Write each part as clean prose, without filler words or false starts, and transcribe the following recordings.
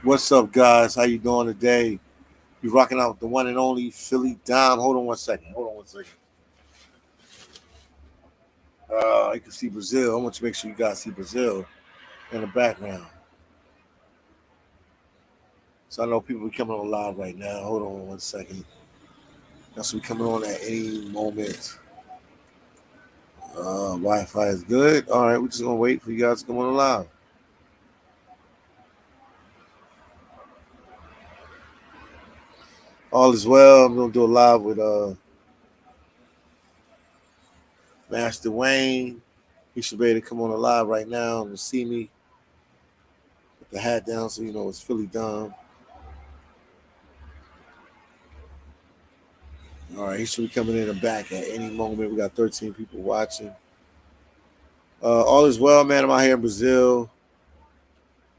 What's up, guys? How you doing today? You rocking out with the one and only PhillyDom. Hold on one second. Hold on one second. You can see Brazil. I want to make sure you guys see Brazil in the background. So I know people are coming on live right now. Hold on one second. That's we coming on at any moment. Wi-Fi is good. All right, we're just gonna wait for you guys to come on live. All is well. I'm gonna do a live with Master Wayne. He should be able to come on the live right now and see me with the hat down, so you know it's PhillyDom. All right, he should be coming in the back at any moment. We got 13 people watching. All is well, man. I'm out here in Brazil.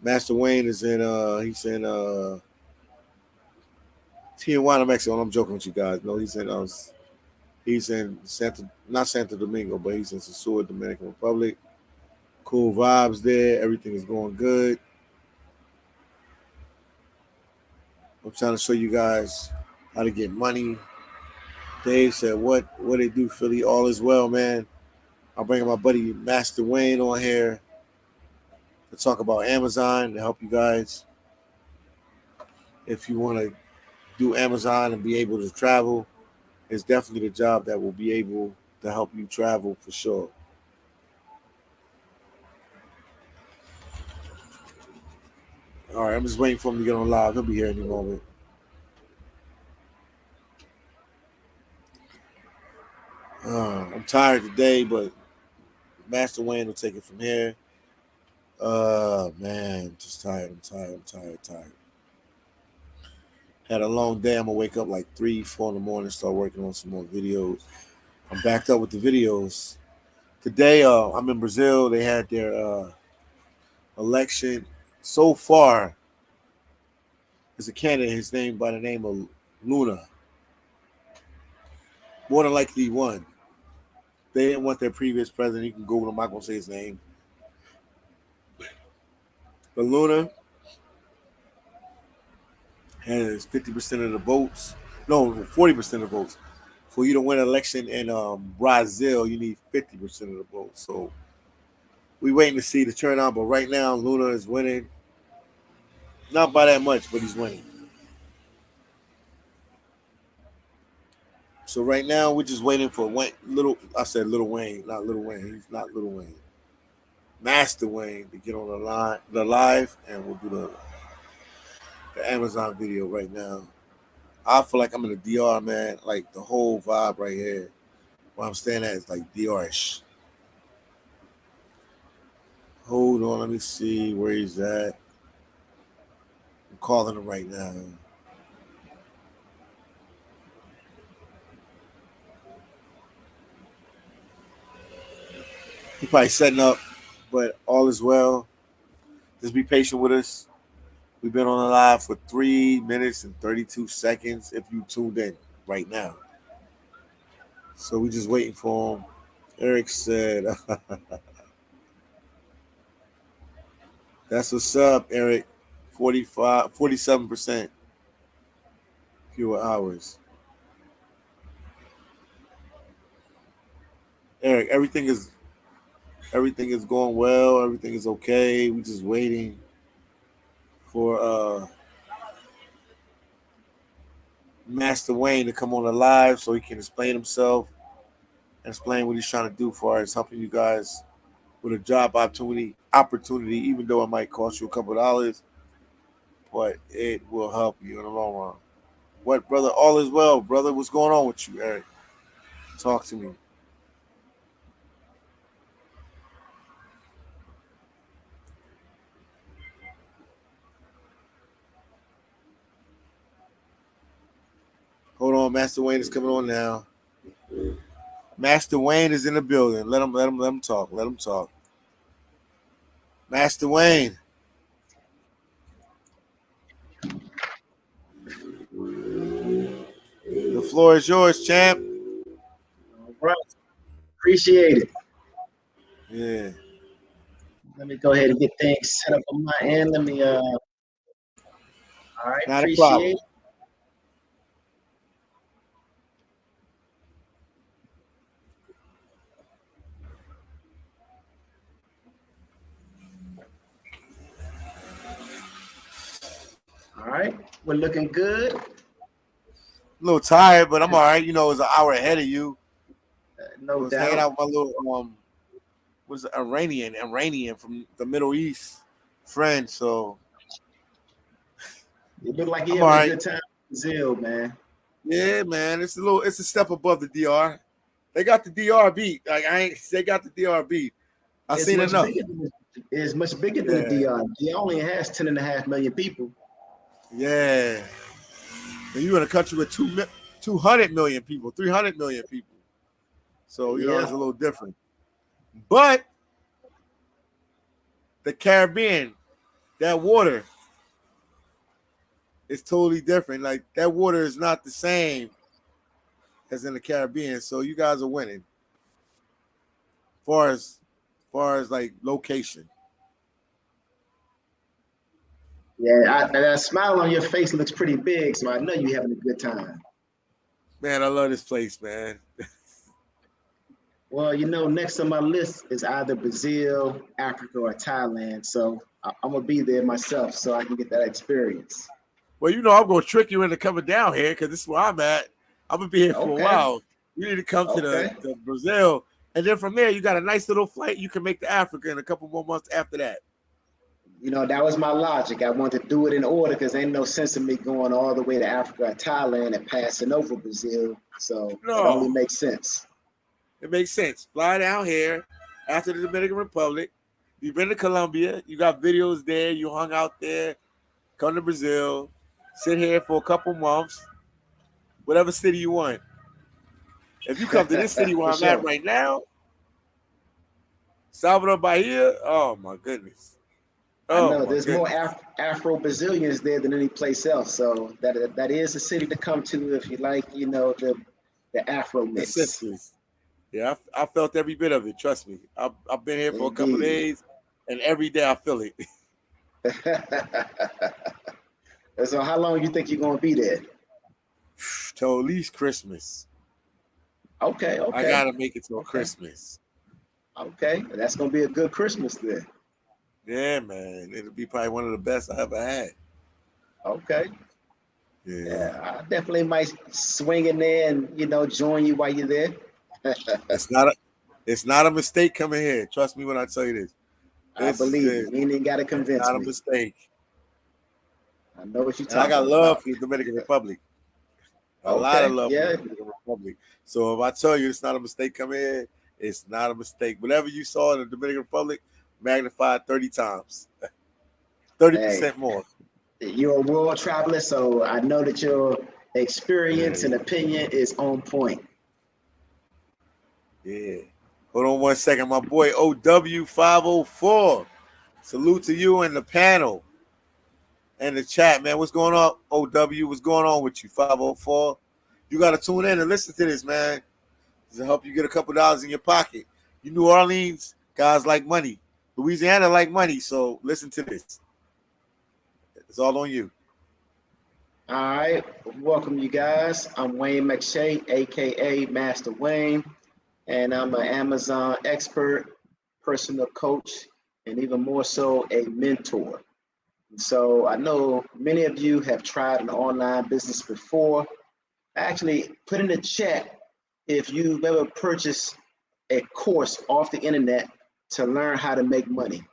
Master Wayne is in. He's in Tijuana, Mexico. I'm joking with you guys. No, he's in not Santo Domingo, but he's in Sosúa, Dominican Republic. Cool vibes there. Everything is going good. I'm trying to show you guys how to get money. Dave said, "What they do, Philly? All is well, man." I'm bringing my buddy Master Wayne on here to talk about Amazon to help you guys. If you want to do Amazon and be able to travel, it's definitely the job that will be able to help you travel for sure. All right, I'm just waiting for him to get on live. He'll be here any moment. I'm tired today, but Master Wayne will take it from here. Man, just tired. I'm tired. Had a long day. I'm gonna wake up like 3, 4 in the morning, start working on some more videos. I'm backed up with the videos. Today, I'm in Brazil. They had their election. So far, there's a candidate. His name by the name of Luna. More than likely, he won. They didn't want their previous president. You can Google him. I'm not gonna say his name. But Luna has 50% of the votes. No, 40% of the votes. For you to win an election in Brazil, you need 50% of the votes. So we waiting to see the turnout. But right now, Luna is winning. Not by that much, but he's winning. So right now, we're just waiting for Wayne, little. I said Little Wayne, not Little Wayne. He's not Little Wayne. Master Wayne to get on the live, and we'll do the Amazon video right now. I feel like I'm in the DR, man. Like the whole vibe right here. Where I'm staying at is like DR-ish. Hold on, let me see where he's at. I'm calling him right now. He's probably setting up, but all is well. Just be patient with us. We've been on the live for 3 minutes and 32 seconds if you tuned in right now. So we just waiting for him. Eric said, that's what's up, Eric. 47% fewer hours. Eric, everything is going well. Everything is okay. We just waiting for Master Wayne to come on the live so he can explain himself and explain what he's trying to do for us, helping you guys with a job opportunity, even though it might cost you a couple of dollars, but it will help you in the long run. What, brother? All is well, brother. What's going on with you, Eric? Talk to me. Hold on, Master Wayne is coming on now. Master Wayne is in the building. Let him talk. Let him talk. Master Wayne, the floor is yours, champ. All right. Appreciate it. Yeah. Let me go ahead and get things set up on my end. Let me All right, Not a appreciate problem. it. All right, we're looking good. A little tired, but I'm all right. You know, it's an hour ahead of you. I No was hanging doubt. out with my little was Iranian from the Middle East friend. So You look like you're I'm all having a right. good time in Brazil, man. Yeah, man. It's a step above the DR. They got the DR beat. Like they got the DR beat. I It's seen much enough. bigger than it's much bigger than the Yeah, DR. DR only has 10.5 million people. yeah. And you in a country with 200 million people, 300 million people. So you know it's Yeah, a little different. But the Caribbean, that water is totally different. Like that water is not the same as in the Caribbean. So you guys are winning. Far as like location. yeah. That smile on your face looks pretty big, so I know you're having a good time. Man, I love this place, man. Well, next on my list is either Brazil, Africa, or Thailand. So I'm gonna be there myself, so I can get that experience. Well, you know I'm gonna trick you into coming down here because this is where I'm at. I'm gonna be here for a Okay, while. You need to come to okay. the Brazil, and then from there you got a nice little flight. You can make to Africa in a couple more months after that. That was my logic. I wanted to do it in order because ain't no sense in me going all the way to Africa or Thailand and passing over Brazil. So it only No, makes sense. it makes sense. Fly down here after the Dominican Republic. You've been to Colombia. You got videos there. You hung out there. Come to Brazil. Sit here for a couple months. Whatever city you want. If you come to this city where For I'm at sure. right now, Salvador Bahia, oh my goodness. I Oh know my there's more goodness. Afro-Brazilians there than any place else. So that is a city to come to if you like, the Afro The mix. sisters. Yeah, I felt every bit of it. Trust me. I've been here for a couple of Indeed. days, and every day I feel it. So how long you think you're gonna be there? Till at least Christmas. Okay, I okay, gotta make it till okay, Christmas. okay. That's gonna be a good Christmas then. Yeah, man. It'll be probably one of the best I ever had. Okay. Yeah. Yeah, I definitely might swing in there and join you while you're there. It's not a it's not a mistake coming here. Trust me when I tell you this. I believe you. This You ain't even gotta it's convince not a me. mistake. I know what you're And I got talking love about. for the Dominican Republic. A lot of Okay, love for the yeah. Dominican Republic. So if I tell you it's not a mistake coming here, it's not a mistake. Whatever you saw in the Dominican Republic, magnified 30 times. Hey, 30% more. you're a world traveler, so I know that your experience and Yeah. opinion is on point. Yeah. Hold on one second. My boy OW504. Salute to you and the panel and the chat, man. What's going on, OW? What's going on with you, 504? You got to tune in and listen to this, man. To help you get a couple dollars in your pocket. You New Orleans guys like money. Louisiana like money. So listen to this. It's all on you. All right, welcome you guys. I'm Wayne McShay, aka Master Wayne, and I'm an Amazon expert, personal coach, and even more so a mentor. So I know many of you have tried an online business before. Actually, put in the chat if you've ever purchased a course off the internet to learn how to make money.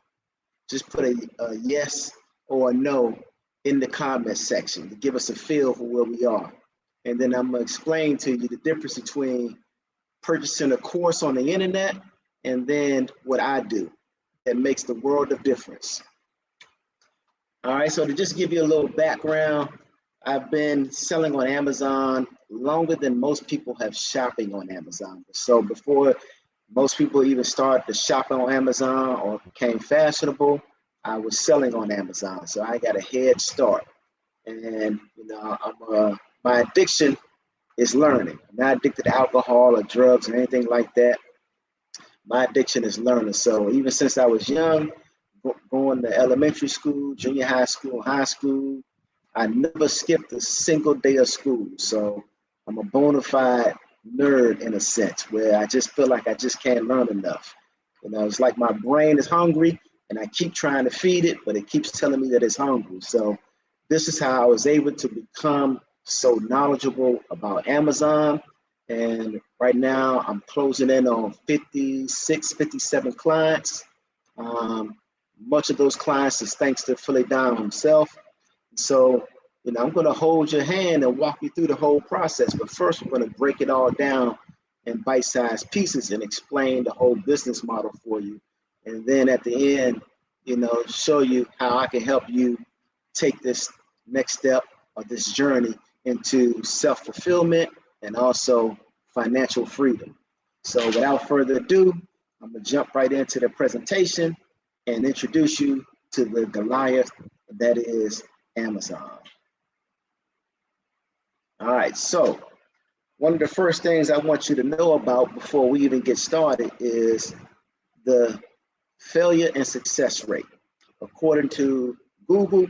Just put a yes or a no in the comment section to give us a feel for where we are. And then I'm gonna explain to you the difference between purchasing a course on the internet and then what I do. That makes the world of difference. All right, so to just give you a little background, I've been selling on Amazon longer than most people have shopping on Amazon. So before most people even started to shop on Amazon or became fashionable, I was selling on Amazon. So I got a head start. And my addiction is learning. I'm not addicted to alcohol or drugs or anything like that. My addiction is learning. So even since I was young, going to elementary school, junior high school, I never skipped a single day of school. So I'm a bona fide nerd in a sense where I just feel like I just can't learn enough. You know, it's like my brain is hungry and I keep trying to feed it, but it keeps telling me that it's hungry. So this is how I was able to become so knowledgeable about Amazon. And right now I'm closing in on 56, 57 clients. Much of those clients is thanks to PhillyDom himself. So, you know, I'm going to hold your hand and walk you through the whole process. But first, we're going to break it all down in bite-sized pieces and explain the whole business model for you. And then at the end, you know, show you how I can help you take this next step of this journey into self-fulfillment and also financial freedom. So without further ado, I'm going to jump right into the presentation and introduce you to the Goliath that is Amazon. All right, so one of the first things I want you to know about before we even get started is the failure and success rate. According to Google,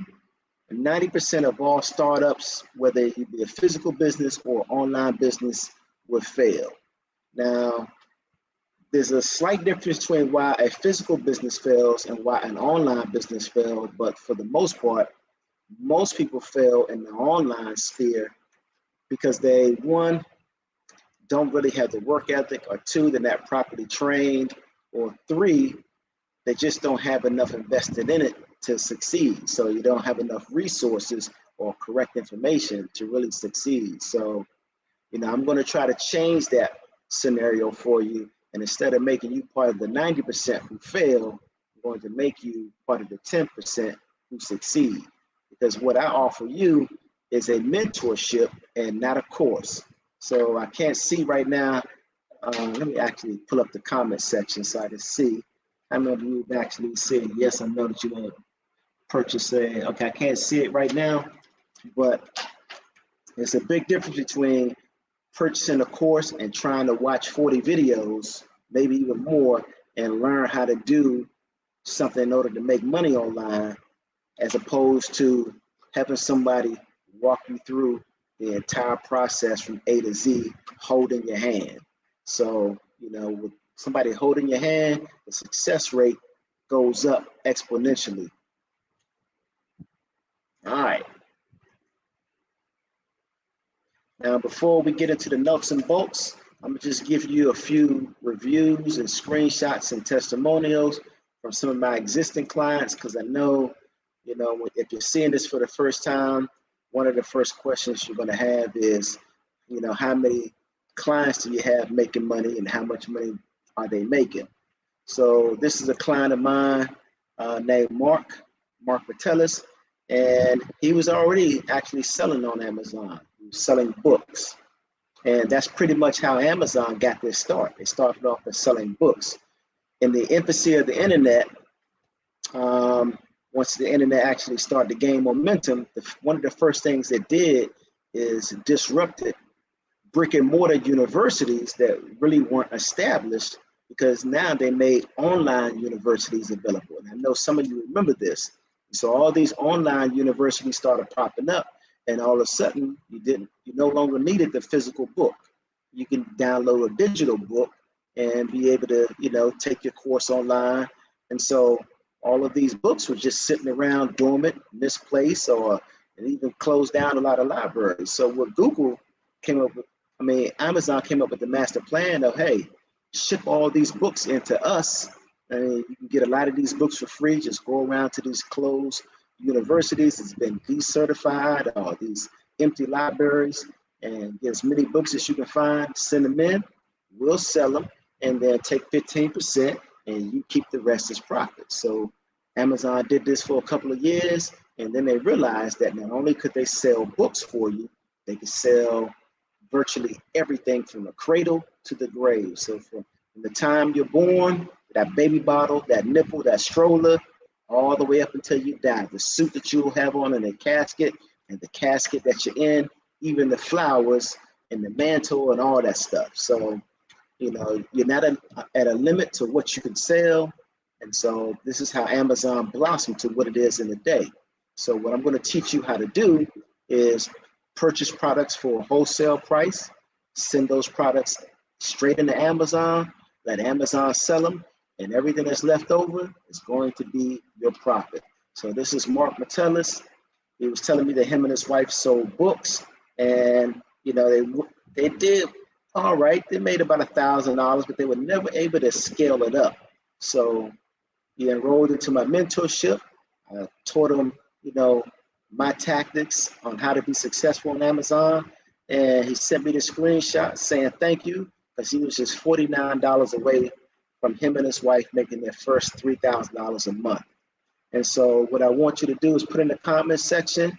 90% of all startups, whether it be a physical business or online business, will fail. Now, there's a slight difference between why a physical business fails and why an online business fails, but for the most part, most people fail in the online sphere because they, one, don't really have the work ethic, or two, they're not properly trained, or three, they just don't have enough invested in it to succeed. So you don't have enough resources or correct information to really succeed. So, you know, I'm going to try to change that scenario for you. And instead of making you part of the 90% who fail, I'm going to make you part of the 10% who succeed. Because what I offer you is a mentorship and not a course. So I can't see right now. Let me actually pull up the comment section so I can see how many of you have actually said, yes, I know that you want to purchase a, okay, I can't see it right now, but there's a big difference between purchasing a course and trying to watch 40 videos, maybe even more, and learn how to do something in order to make money online, as opposed to having somebody walk you through the entire process from A to Z, holding your hand. So, you know, with somebody holding your hand, the success rate goes up exponentially. All right. Now, before we get into the nuts and bolts, I'm gonna just give you a few reviews and screenshots and testimonials from some of my existing clients, because I know, you know, if you're seeing this for the first time, one of the first questions you're gonna have is, you know, how many clients do you have making money and how much money are they making? So this is a client of mine named Mark Metellus, and he was already actually selling on Amazon. He was selling books. And that's pretty much how Amazon got their start. They started off as selling books. In the infancy of the internet, once the internet actually started to gain momentum, one of the first things it did is disrupted brick and mortar universities that really weren't established, because now they made online universities available. And I know some of you remember this. So all these online universities started popping up, and all of a sudden you no longer needed the physical book. You can download a digital book and be able to, you know, take your course online. And so all of these books were just sitting around dormant, misplaced, or and even closed down a lot of libraries. So what Google came up with, Amazon came up with the master plan of, hey, ship all these books into us. You can get a lot of these books for free. Just go around to these closed universities that's been decertified, or these empty libraries, and get as many books as you can find, send them in, we'll sell them, and then take 15%, and you keep the rest as profit. So Amazon did this for a couple of years, and then they realized that not only could they sell books for you, they could sell virtually everything from the cradle to the grave. So from the time you're born, that baby bottle, that nipple, that stroller, all the way up until you die, the suit that you'll have on in the casket, and the casket that you're in, even the flowers and the mantle and all that stuff. So, you know, you're not at a limit to what you can sell. And so this is how Amazon blossomed to what it is in the day. So what I'm going to teach you how to do is purchase products for a wholesale price, send those products straight into Amazon, let Amazon sell them, and everything that's left over is going to be your profit. So this is Mark Metellus. He was telling me that him and his wife sold books, and they did all right. They made about $1,000, but they were never able to scale it up. So he enrolled into my mentorship. I taught him, my tactics on how to be successful on Amazon. And he sent me the screenshot saying thank you, because he was just $49 away from him and his wife making their first $3,000 a month. And so what I want you to do is put in the comment section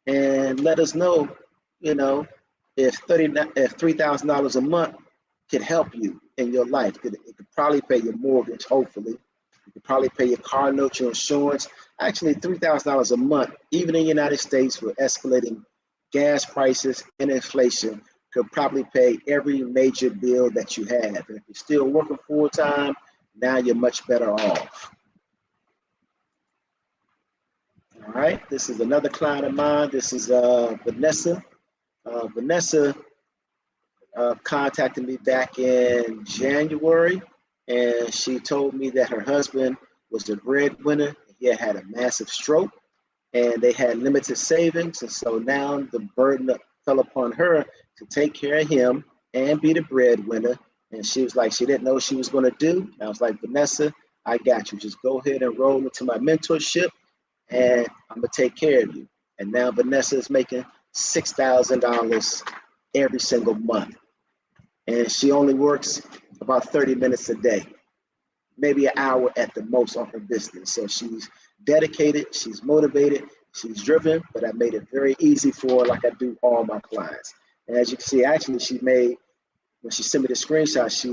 and let us know, if $3,000 a month could help you in your life. It could probably pay your mortgage, hopefully. You could probably pay your car note, your insurance. Actually, $3,000 a month, even in the United States with escalating gas prices and inflation, could probably pay every major bill that you have. And if you're still working full time, now you're much better off. All right, this is another client of mine. This is Vanessa. Vanessa contacted me back in January, and she told me that her husband was the breadwinner. He had a massive stroke, and they had limited savings. And so now the burden fell upon her to take care of him and be the breadwinner. And she was like, she didn't know what she was going to do. And I was like, Vanessa, I got you. Just go ahead and roll into my mentorship, and I'm going to take care of you. And now Vanessa is making $6,000 every single month. And she only works about 30 minutes a day, maybe an hour at the most on her business. So she's dedicated, she's motivated, she's driven, but I made it very easy for her, like I do all my clients. And as you can see, actually she made, when she sent me the screenshot, she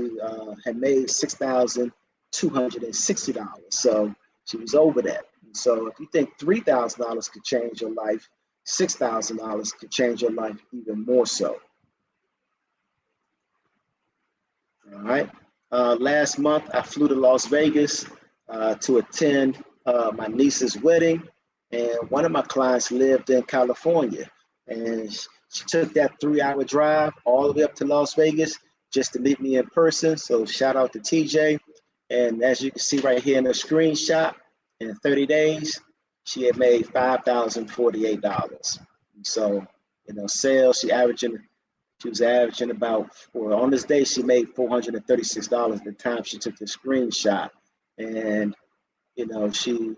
had made $6,260. So she was over that. And so if you think $3,000 could change your life, $6,000 could change your life even more so. All right. Last month, I flew to Las Vegas to attend my niece's wedding. And one of my clients lived in California. And she took that 3-hour drive all the way up to Las Vegas just to meet me in person. So shout out to TJ. And as you can see right here in the screenshot, in 30 days, she had made $5,048. So, sales, she was averaging about, on this day, she made $436 at the time she took the screenshot. And, she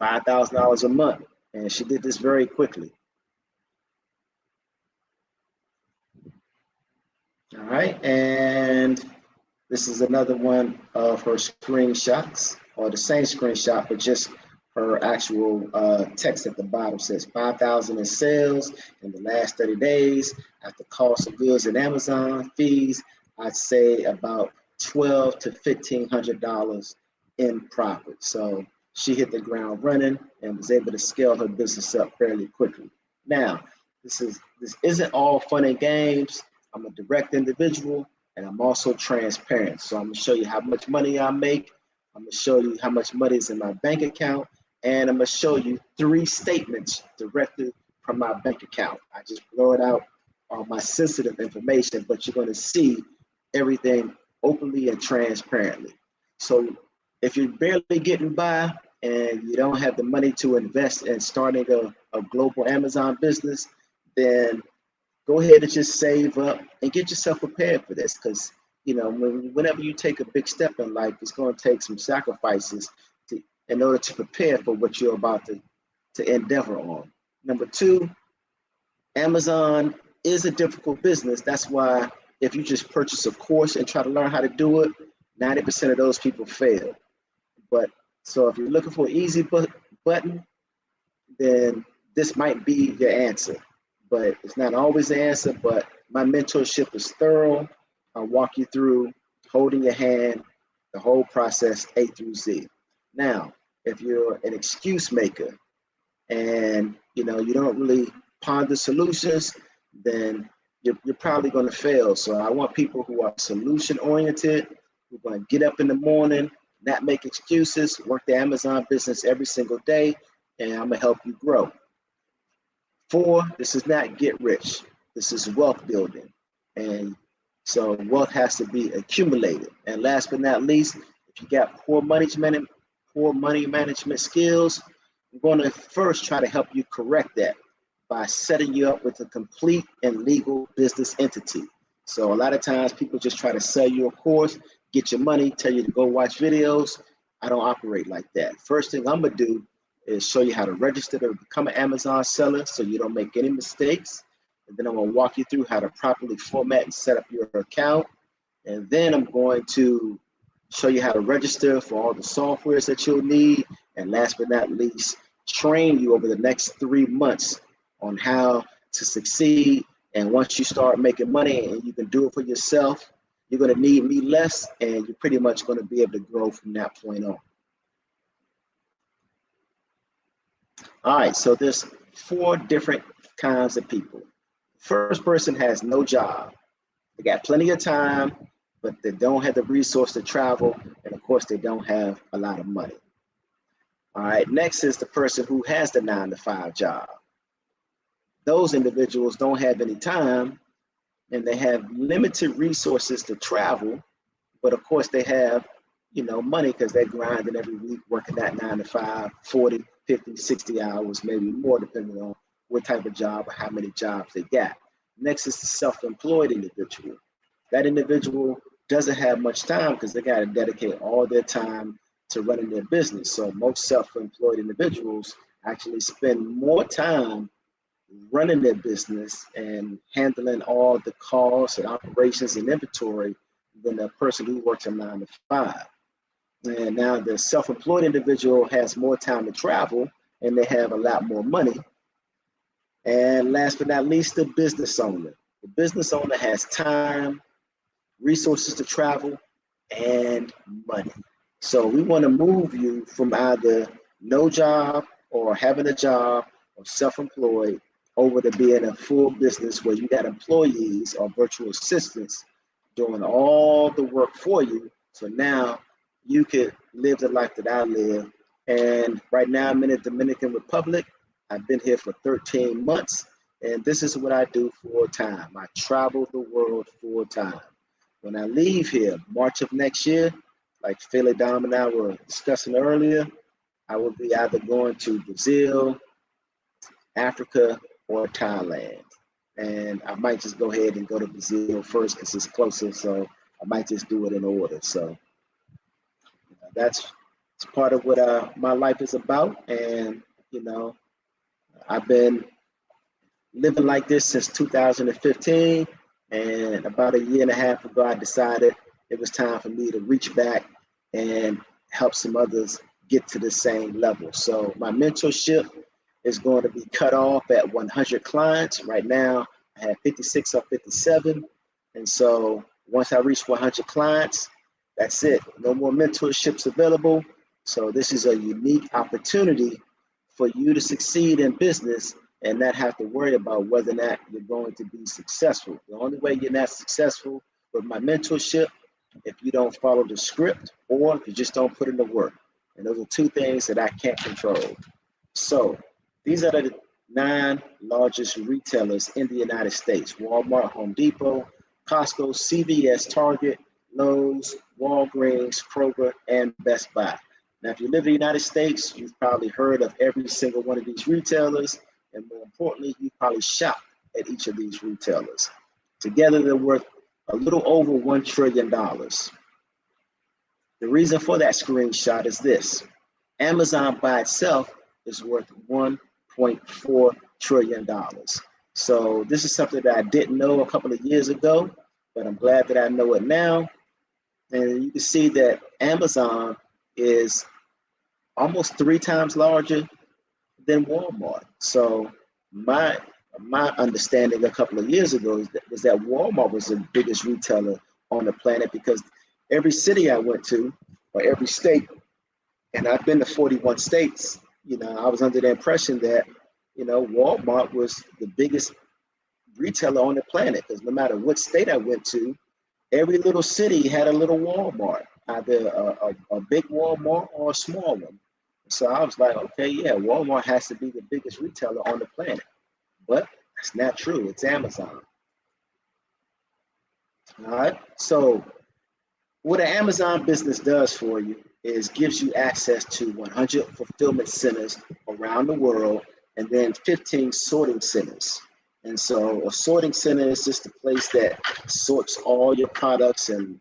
$5,000 a month. And she did this very quickly. All right. And this is another one of her screenshots, or the same screenshot, but just her actual text at the bottom says 5,000 in sales in the last 30 days. After cost of goods and Amazon fees, I'd say about $1,200 to $1,500 in profit. So she hit the ground running and was able to scale her business up fairly quickly. Now, this isn't all fun and games. I'm a direct individual, and I'm also transparent. So I'm gonna show you how much money I make. I'm gonna show you how much money is in my bank account, and I'm gonna show you 3 statements directly from my bank account. I just blurred out all my sensitive information, but you're gonna see everything openly and transparently. So if you're barely getting by and you don't have the money to invest in starting a global Amazon business, then go ahead and just save up and get yourself prepared for this. Because whenever you take a big step in life, it's going to take some sacrifices in order to prepare for what you're about to endeavor on. Number 2, Amazon is a difficult business. That's why if you just purchase a course and try to learn how to do it, 90% of those people fail. But so if you're looking for an easy button, then this might be your answer. But it's not always the answer, but my mentorship is thorough. I'll walk you through holding your hand, the whole process A through Z. Now, if you're an excuse maker and you don't really ponder solutions, then you're probably going to fail. So I want people who are solution oriented, who are going to get up in the morning, not make excuses, work the Amazon business every single day, and I'm gonna help you grow. 4, this is not get rich. This is wealth building. And so wealth has to be accumulated. And last but not least, if you got poor money management skills, I'm going to first try to help you correct that by setting you up with a complete and legal business entity. So a lot of times people just try to sell you a course, get your money, tell you to go watch videos. I don't operate like that. First thing I'm gonna do is show you how to register to become an Amazon seller so you don't make any mistakes. And then I'm gonna walk you through how to properly format and set up your account. And then I'm going to show you how to register for all the softwares that you'll need. And last but not least, train you over the next 3 months on how to succeed. And once you start making money and you can do it for yourself, you're gonna need me less, and you're pretty much gonna be able to grow from that point on. All right, so there's 4 different kinds of people. First person has no job. They got plenty of time, but they don't have the resource to travel, and of course they don't have a lot of money. All right, next is the person who has the 9-to-5 job. Those individuals don't have any time, and they have limited resources to travel, but of course they have, money because they're grinding every week, working that 9-to-5, 40, 50, 60 hours, maybe more, depending on what type of job or how many jobs they got. Next is the self-employed individual. That individual doesn't have much time because they got to dedicate all their time to running their business. So most self-employed individuals actually spend more time running their business and handling all the costs and operations and inventory than a person who works a 9-to-5. And now the self-employed individual has more time to travel and they have a lot more money. And last but not least, the business owner. The business owner has time, resources to travel, and money. So we want to move you from either no job or having a job or self-employed over to being a full business where you got employees or virtual assistants doing all the work for you. So now you could live the life that I live. And right now I'm in the Dominican Republic. I've been here for 13 months, and this is what I do full time. I travel the world full time. When I leave here, March of next year, like PhillyDom and I were discussing earlier, I will be either going to Brazil, Africa, or Thailand. And I might just go ahead and go to Brazil first because it's closer, so I might just do it in order. So that's part of what my life is about. And, I've been living like this since 2015. And about 1.5 years ago, I decided it was time for me to reach back and help some others get to the same level. So my mentorship is going to be cut off at 100 clients. Right now, I have 56 or 57. And so once I reach 100 clients, that's it. No more mentorships available. So this is a unique opportunity for you to succeed in business and not have to worry about whether or not you're going to be successful. The only way you're not successful with my mentorship, if you don't follow the script or if you just don't put in the work. And those are 2 things that I can't control. So these are the 9 largest retailers in the United States: Walmart, Home Depot, Costco, CVS, Target, Lowe's, Walgreens, Kroger, and Best Buy. Now, if you live in the United States, you've probably heard of every single one of these retailers. And more importantly, you probably shopped at each of these retailers. Together, they're worth a little over $1 trillion. The reason for that screenshot is this: Amazon by itself is worth $1.4 trillion. So this is something that I didn't know a couple of years ago, but I'm glad that I know it now. And you can see that Amazon is almost 3 times larger than Walmart. So my understanding a couple of years ago was that Walmart was the biggest retailer on the planet, because every city I went to, or every state, and I've been to 41 states, I was under the impression that, Walmart was the biggest retailer on the planet, because no matter what state I went to, every little city had a little Walmart, either a big Walmart or a small one. So I was like, okay, yeah, Walmart has to be the biggest retailer on the planet. But that's not true. It's Amazon. All right. So what an Amazon business does for you is gives you access to 100 fulfillment centers around the world and then 15 sorting centers. And so a sorting center is just a place that sorts all your products and,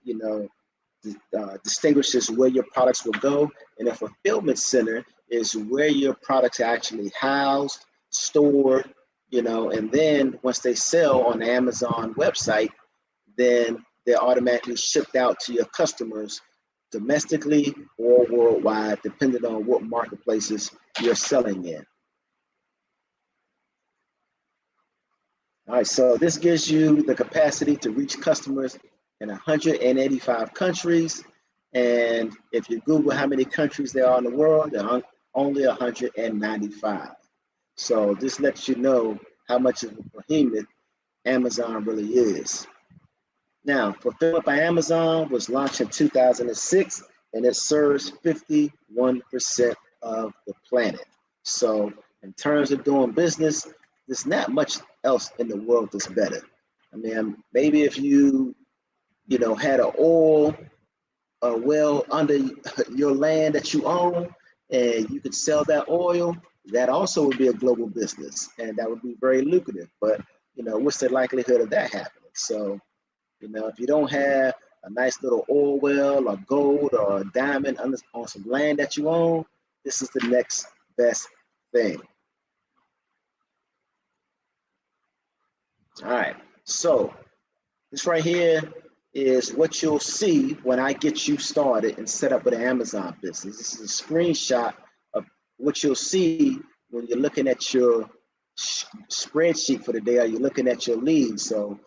distinguishes where your products will go. And a fulfillment center is where your products are actually housed, stored, and then once they sell on the Amazon website, then they're automatically shipped out to your customers domestically or worldwide, depending on what marketplaces you're selling in. All right, so this gives you the capacity to reach customers in 185 countries. And if you Google how many countries there are in the world, there are only 195. So this lets you know how much of a behemoth Amazon really is. Now, Fulfillment by Amazon was launched in 2006, and it serves 51% of the planet. So in terms of doing business, there's not much else in the world that's better. I mean, maybe if you had an oil well under your land that you own and you could sell that oil, that also would be a global business and that would be very lucrative. But, what's the likelihood of that happening? So, if you don't have a nice little oil well or gold or a diamond on some land that you own, this is the next best thing. All right, so this right here is what you'll see when I get you started and set up with an Amazon business. This is a screenshot of what you'll see when you're looking at your spreadsheet for the day or you're looking at your leads. So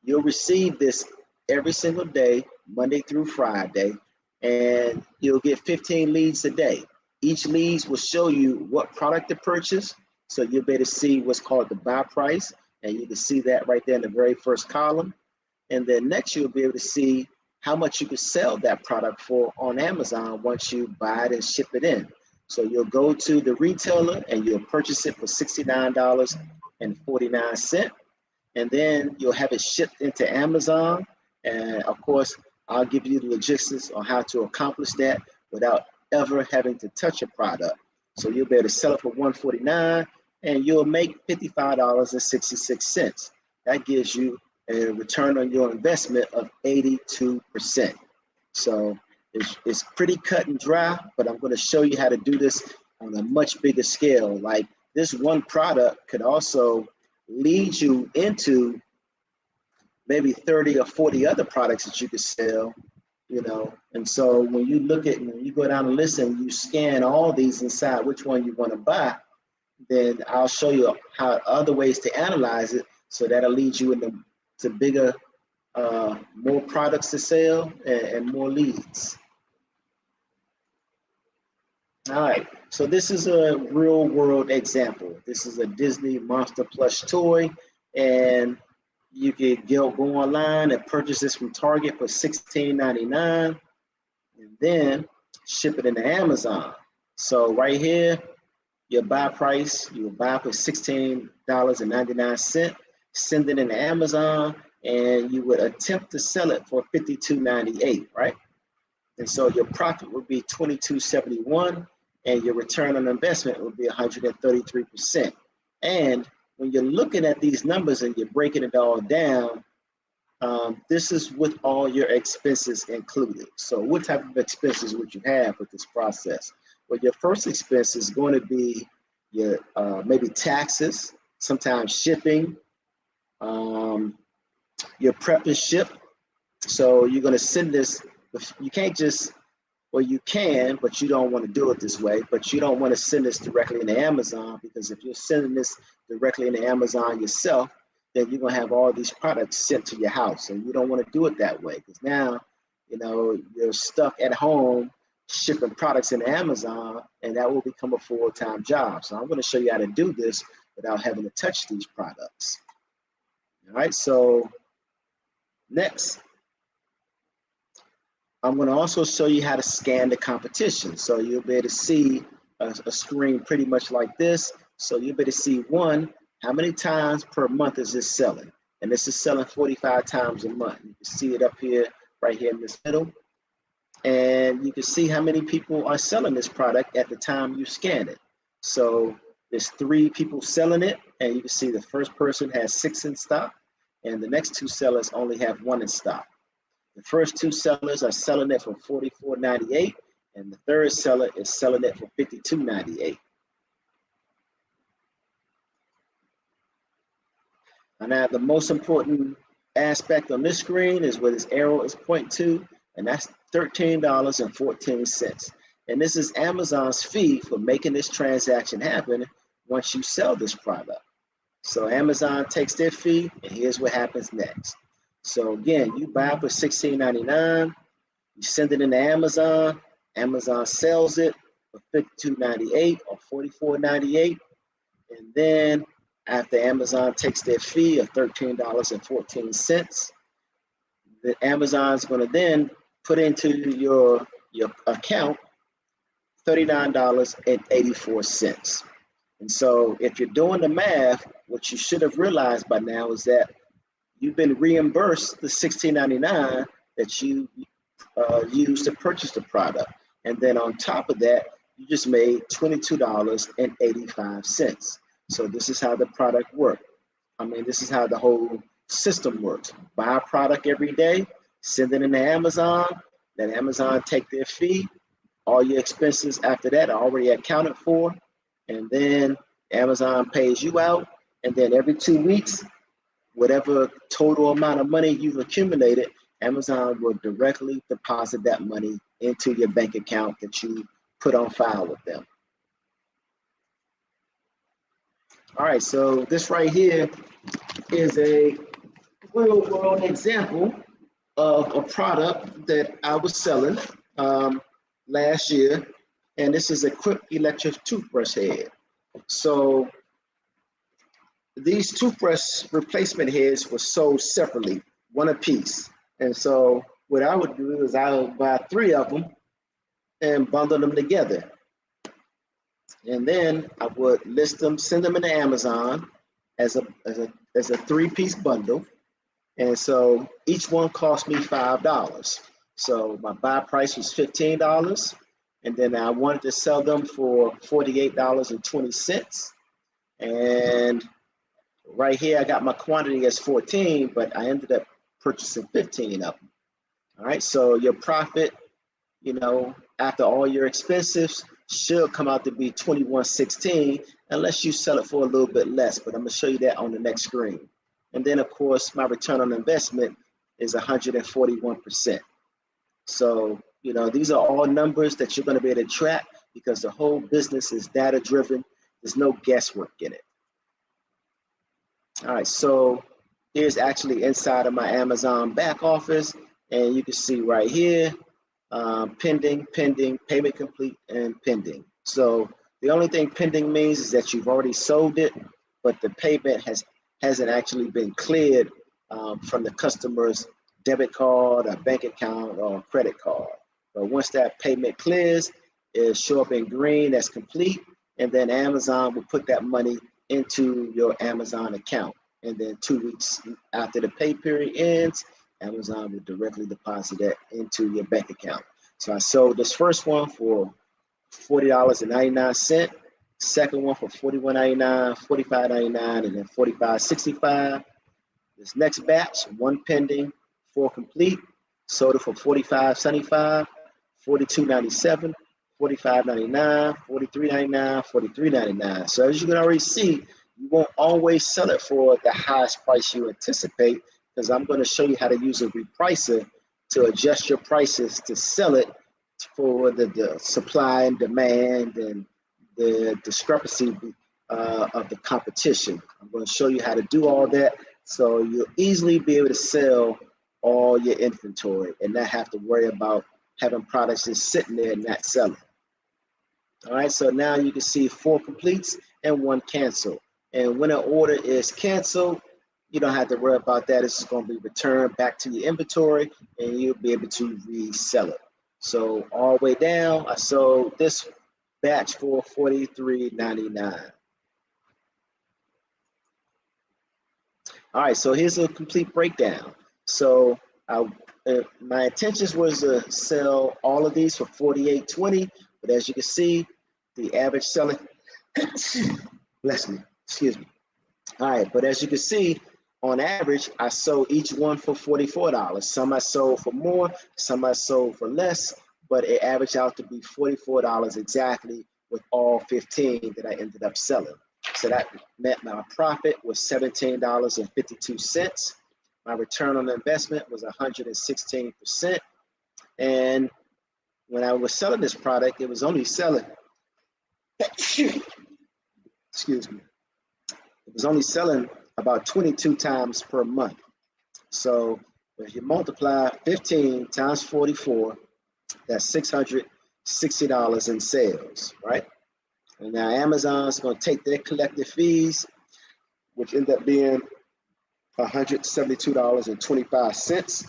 you'll receive this every single day, Monday through Friday, and you'll get 15 leads a day. Each lead will show you what product to purchase. So you'll be able to see what's called the buy price, and you can see that right there in the very first column. And then next, you'll be able to see how much you can sell that product for on Amazon once you buy it and ship it in. So you'll go to the retailer and you'll purchase it for $69.49. And then you'll have it shipped into Amazon. And of course, I'll give you the logistics on how to accomplish that without ever having to touch a product. So you'll be able to sell it for $149 and you'll make $55.66. That gives you a return on your investment of 82%. So it's pretty cut and dry, but I'm going to show you how to do this on a much bigger scale. Like this one product could also lead you into maybe 30 or 40 other products that you could sell, And so when you go down the list and you scan all these inside which one you want to buy, then I'll show you how other ways to analyze it. So that'll lead you into bigger, more products to sell and more leads. All right, so this is a real world example. This is a Disney Monster Plush toy, and you can go online and purchase this from Target for $16.99 and then ship it into Amazon. So right here, your buy price, you will buy for $16.99, send it into Amazon, and you would attempt to sell it for $52.98, right? And so your profit would be $22.71, and your return on investment would be 133%. And when you're looking at these numbers and you're breaking it all down, this is with all your expenses included. So what type of expenses would you have with this process? Well, your first expense is going to be your maybe taxes, sometimes shipping, your prep and ship. So you're going to send this. You can't just, well, you can, but you don't want to do it this way. But you don't want to send this directly into Amazon, because if you're sending this directly into Amazon yourself, then you're going to have all these products sent to your house. And you don't want to do it that way, because now, you're stuck at home shipping products into Amazon, and that will become a full-time job. So I'm going to show you how to do this without having to touch these products. All right, so next, I'm going to also show you how to scan the competition. So you'll be able to see a screen pretty much like this. So you better see one, how many times per month is this selling? And this is selling 45 times a month. You can see it up here, right here in this middle. And you can see how many people are selling this product at the time you scan it. So there's 3 people selling it, and you can see the first person has 6 in stock, and the next 2 sellers only have 1 in stock. The first 2 sellers are selling it for $44.98, and the third seller is selling it for $52.98. And now the most important aspect on this screen is where this arrow is pointing to, and that's $13.14. And this is Amazon's fee for making this transaction happen once you sell this product. So Amazon takes their fee, and here's what happens next. So again, you buy for $16.99, you send it into Amazon, Amazon sells it for $52.98 or $44.98, and then after Amazon takes their fee of $13.14, the Amazon's going to then put into your account $39.84. And so if you're doing the math, what you should have realized by now is that you've been reimbursed the $16.99 that you used to purchase the product. And then on top of that, you just made $22.85. So this is how the product works. I mean, this is how the whole system works. Buy a product every day, send it into Amazon, let Amazon take their fee. All your expenses after that are already accounted for. And then Amazon pays you out. And then every 2 weeks, whatever total amount of money you've accumulated, Amazon will directly deposit that money into your bank account that you put on file with them. All right, so this right here is a real world example of a product that I was selling last year, and this is a quick electric toothbrush head. So these toothbrush replacement heads were sold separately, one a piece. And so what I would do is I would buy 3 of them and bundle them together. And then I would list them, send them into Amazon as a 3-piece bundle. And so each one cost me $5. So my buy price was $15. And then I wanted to sell them for $48.20. And right here, I got my quantity as 14, but I ended up purchasing 15 of them. All right, so your profit, you know, after all your expenses should come out to be $21.16 unless you sell it for a little bit less, but I'm gonna show you that on the next screen. And then of course, my return on investment is 141%. So, you know, these are all numbers that you're gonna be able to track because the whole business is data driven. There's no guesswork in it. All right, so here's actually inside of my Amazon back office, and you can see right here, pending, payment complete, and pending. So the only thing pending means is that you've already sold it, but the payment hasn't actually been cleared from the customer's debit card, or bank account, or credit card. But once that payment clears, it'll show up in green, that's complete, and then Amazon will put that money into your Amazon account. And then 2 weeks after the pay period ends, Amazon will directly deposit that into your bank account. So I sold this first one for $40.99, second one for $41.99, $45.99, and then $45.65. This next batch, 1 pending, 4 complete, sold it for $45.75, $42.97, $45.99, $43.99, $43.99. So as you can already see, you won't always sell it for the highest price you anticipate, because I'm going to show you how to use a repricer to adjust your prices to sell it for the supply and demand and the discrepancy of the competition. I'm going to show you how to do all that so you'll easily be able to sell all your inventory and not have to worry about having products just sitting there and not selling. All right, so now you can see 4 completes and 1 cancel. And when an order is canceled, you don't have to worry about that. It's going to be returned back to your inventory and you'll be able to resell it. So all the way down, I sold this batch for $43.99. All right, so here's a complete breakdown. So my intentions was to sell all of these for $48.20, but as you can see, the average selling, bless me, excuse me. All right, but as you can see, on average, I sold each one for $44. Some I sold for more, some I sold for less, but it averaged out to be $44 exactly with all 15 that I ended up selling. So that meant my profit was $17.52. My return on investment was 116%. And when I was selling this product, it was only selling, excuse me, it was only selling about 22 times per month. So if you multiply 15 times 44, that's $660 in sales, right? And now Amazon's going to take their collective fees, which end up being $172.25.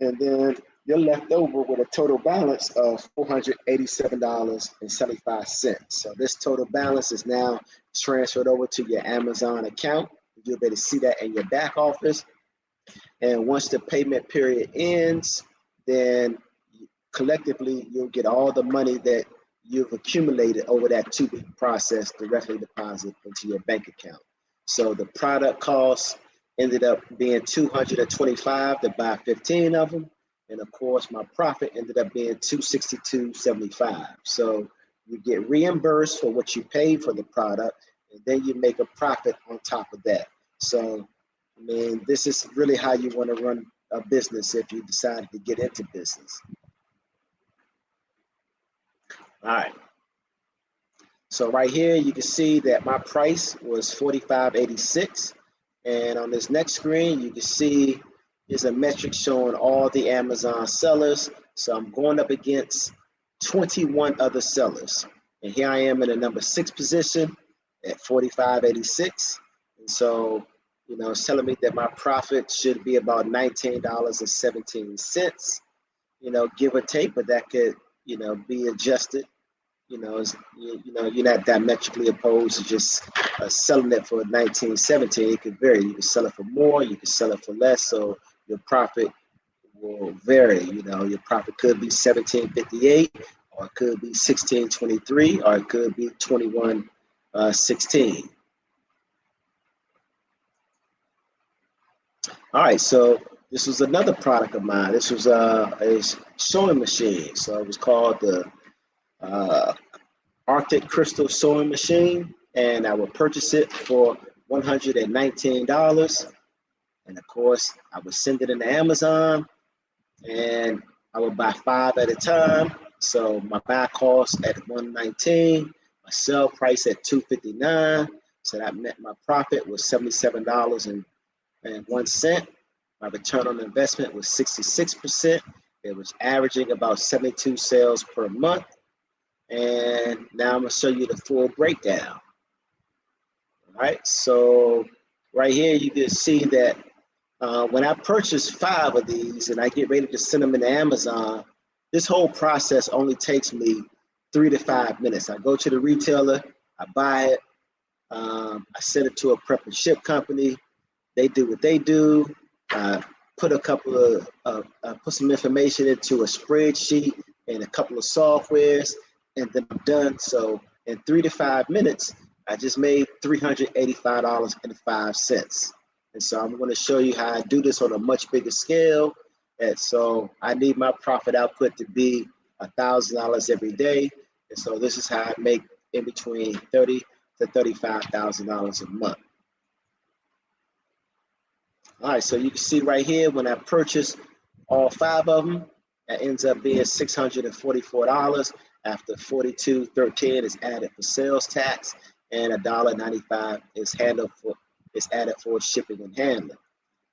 And then you're left over with a total balance of $487.75. So this total balance is now transferred over to your Amazon account. You'll be able to see that in your back office. And once the payment period ends, then collectively you'll get all the money that you've accumulated over that 2-week process directly deposited into your bank account. So the product cost ended up being $225 to buy 15 of them. And of course, my profit ended up being $262.75. So you get reimbursed for what you paid for the product, and then you make a profit on top of that. So, I mean, this is really how you want to run a business if you decide to get into business. All right. So right here, you can see that my price was $45.86. And on this next screen, you can see there's a metric showing all the Amazon sellers. So I'm going up against 21 other sellers. And here I am in the number 6 position at $45.86. And so, you know, it's telling me that my profit should be about $19.17, you know, give or take, but that could, you know, be adjusted. You know, you're not diametrically opposed to just selling it for $19.17. It could vary. You can sell it for more, you can sell it for less. So your profit will vary. You know, your profit could be $17.58, or it could be $16.23, or it could be $21.16. All right, so this was another product of mine. This was a sewing machine. So it was called the Arctic Crystal Sewing Machine, and I would purchase it for $119. And of course, I would send it into Amazon, and I would buy 5 at a time. So my buy cost at $119, my sell price at $259. So that meant my profit was $77.01. My return on investment was 66%. It was averaging about 72 sales per month. And now I'm going to show you the full breakdown. All right, so right here you can see that when I purchase 5 of these and I get ready to send them into Amazon, this whole process only takes me 3 to 5 minutes. I go to the retailer, I buy it, I send it to a prep and ship company. They do what they do. Put a couple of put some information into a spreadsheet and a couple of softwares, and then I'm done. So in 3 to 5 minutes, I just made $385.05. And so I'm going to show you how I do this on a much bigger scale. And so I need my profit output to be $1,000 every day. And so this is how I make in between $30,000 to $35,000 a month. All right, so you can see right here, when I purchase all 5 of them, that ends up being $644 after $42.13 is added for sales tax, and $1.95 is added for shipping and handling.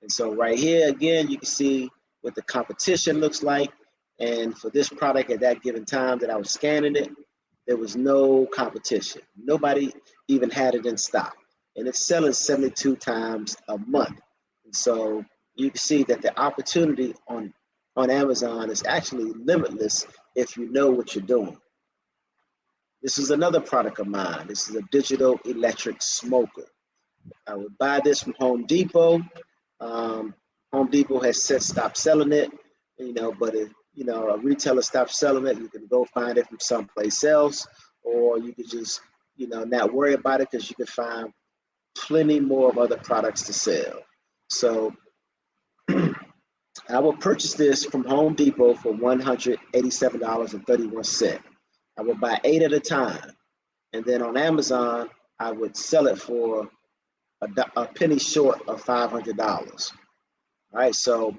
And so right here, again, you can see what the competition looks like. And for this product at that given time that I was scanning it, there was no competition. Nobody even had it in stock. And it's selling 72 times a month. And so you can see that the opportunity on Amazon is actually limitless if you know what you're doing. This is another product of mine. This is a digital electric smoker. I would buy this from Home Depot. Home Depot has since stopped selling it, but if a retailer stops selling it, you can go find it from someplace else, or you could just not worry about it because you can find plenty more of other products to sell. So I will purchase this from Home Depot for $187.31. I will buy 8 at a time, and then on Amazon I would sell it for a penny short of $500. All right, so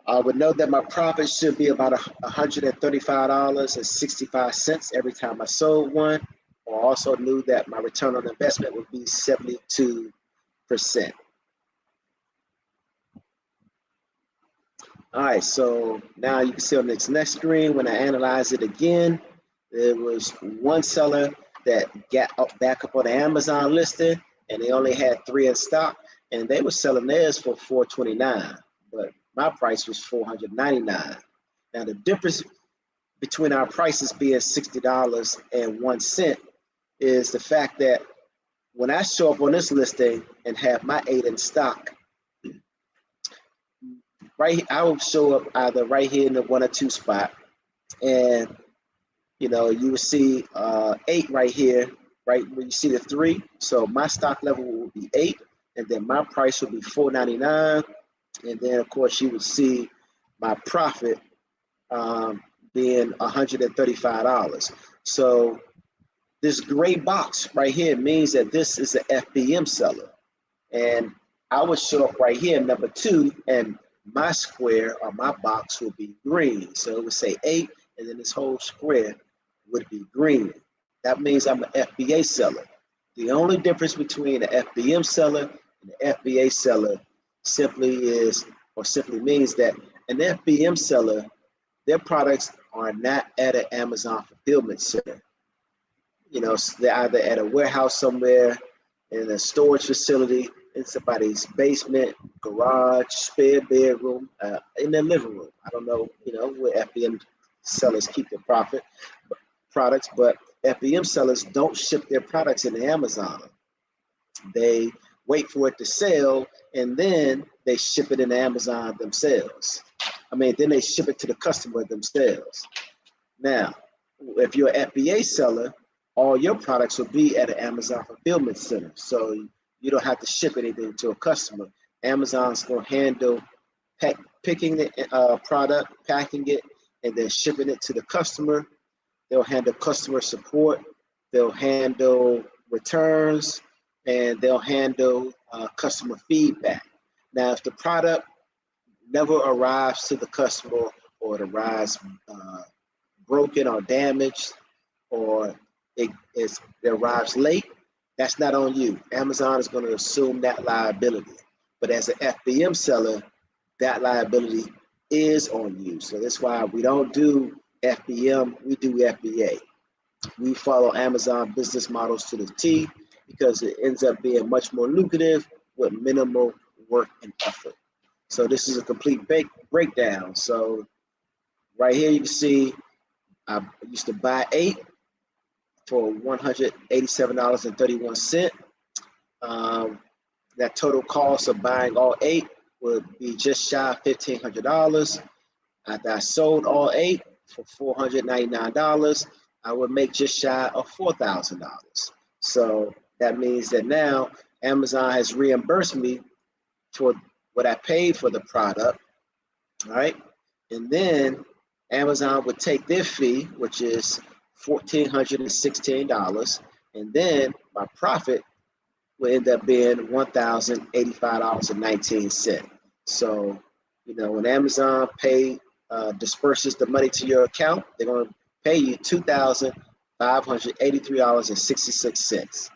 I would know that my profit should be about $135.65 every time I sold one. I also knew that my return on investment would be 72%. All right, so now you can see on this next screen, when I analyze it again, there was one seller that got back up on the Amazon listing, and they only had 3 in stock, and they were selling theirs for $429, but my price was $499. Now the difference between our prices being $60.01 is the fact that when I show up on this listing and have my 8 in stock, I will show up either right here in the 1 or 2 spot, and you will see 8 right here, right where you see the 3. So my stock level will be 8, and then my price will be $499, and then of course you would see my profit being $135. So this gray box right here means that this is an FBM seller, and I would show up right here, number 2, and my square or my box would be green. So it would say 8, and then this whole square would be green. That means I'm an FBA seller. The only difference between an FBM seller and an FBA seller simply means that an FBM seller, their products are not at an Amazon fulfillment center. They're either at a warehouse somewhere, in a storage facility, in somebody's basement, garage, spare bedroom, in their living room. I don't know, where FBM sellers keep their products, but FBM sellers don't ship their products into Amazon. They wait for it to sell, and then they ship it into Amazon themselves. Then they ship it to the customer themselves. Now, if you're an FBA seller, all your products will be at an Amazon fulfillment center. So you don't have to ship anything to a customer. Amazon's going to handle picking the product, packing it, and then shipping it to the customer. They'll handle customer support. They'll handle returns, and they'll handle customer feedback. Now, if the product never arrives to the customer, or it arrives broken or damaged, or it arrives late, that's not on you. Amazon is going to assume that liability. But as an FBM seller, that liability is on you. So that's why we don't do FBM, we do FBA. We follow Amazon business models to the T because it ends up being much more lucrative with minimal work and effort. So this is a complete breakdown. So right here you can see I used to buy 8 for $187.31. That total cost of buying all 8 would be just shy of $1,500. After I sold all 8 for $499, I would make just shy of $4,000. So that means that now Amazon has reimbursed me for what I paid for the product, all right? And then Amazon would take their fee, which is $1,416, and then my profit will end up being $1,085.19. So, when Amazon disperses the money to your account, they're going to pay you $2,583.66.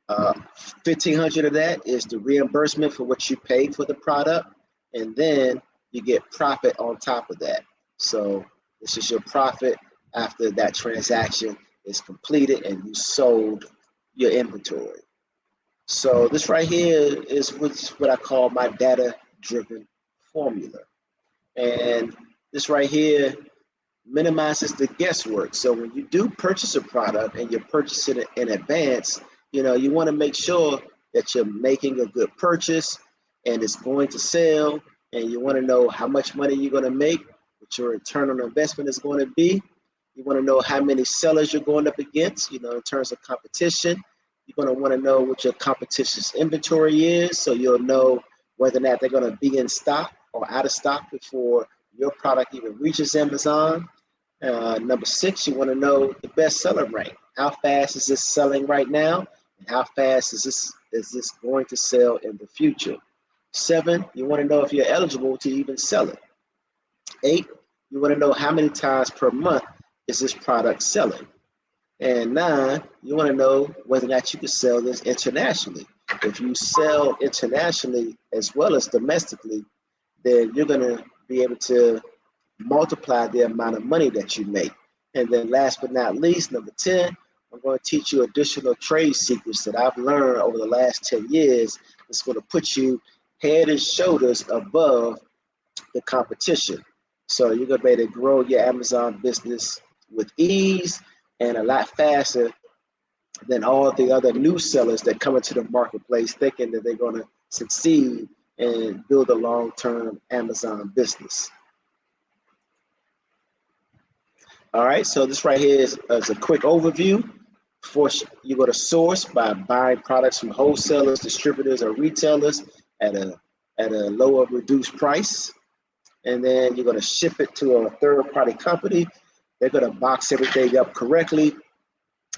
$1,500 of that is the reimbursement for what you paid for the product, and then you get profit on top of that. So this is your profit after that transaction is completed and you sold your inventory. So this right here is what I call my data-driven formula. And this right here minimizes the guesswork. So when you do purchase a product and you purchase it in advance, you know, you want to make sure that you're making a good purchase and it's going to sell, and you want to know how much money you're going to make, what your return on investment is going to be. You want to know how many sellers you're going up against, you know, in terms of competition. You're going to want to know what your competition's inventory is, so you'll know whether or not they're going to be in stock or out of stock before your product even reaches Amazon. Number 6, you want to know the bestseller rank. How fast is this selling right now? And how fast is this going to sell in the future? 7, you want to know if you're eligible to even sell it. 8, you want to know how many times per month is this product selling. And 9, you want to know whether or not you can sell this internationally. If you sell internationally as well as domestically, then you're going to be able to multiply the amount of money that you make. And then last but not least, number 10, I'm going to teach you additional trade secrets that I've learned over the last 10 years. It's going to put you head and shoulders above the competition. So you're going to be able to grow your Amazon business with ease and a lot faster than all the other new sellers that come into the marketplace thinking that they're going to succeed and build a long-term Amazon business. All right, so this right here is a quick overview. First, you go to source by buying products from wholesalers, distributors, or retailers at a lower reduced price. And then you're going to ship it to a third-party company. They're going to box everything up correctly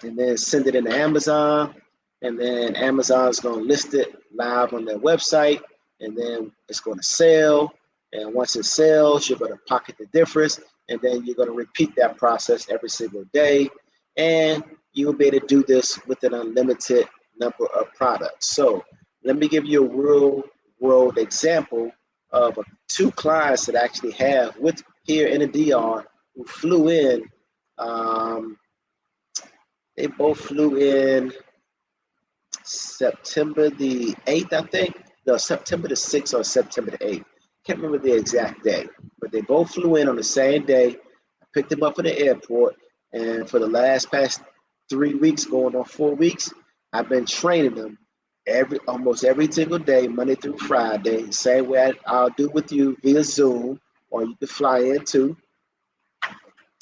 and then send it into Amazon. And then Amazon's going to list it live on their website. And then it's going to sell. And once it sells, you're going to pocket the difference. And then you're going to repeat that process every single day. And you'll be able to do this with an unlimited number of products. So let me give you a real world example of 2 clients that I actually have with here in the DR who flew in. They both flew in September the 8th, I think. No, September the 6th or September the 8th. Can't remember the exact day, but they both flew in on the same day. I picked them up at the airport, and for the past 3 weeks, going on 4 weeks, I've been training them almost every single day, Monday through Friday, same way I'll do with you via Zoom, or you can fly in too.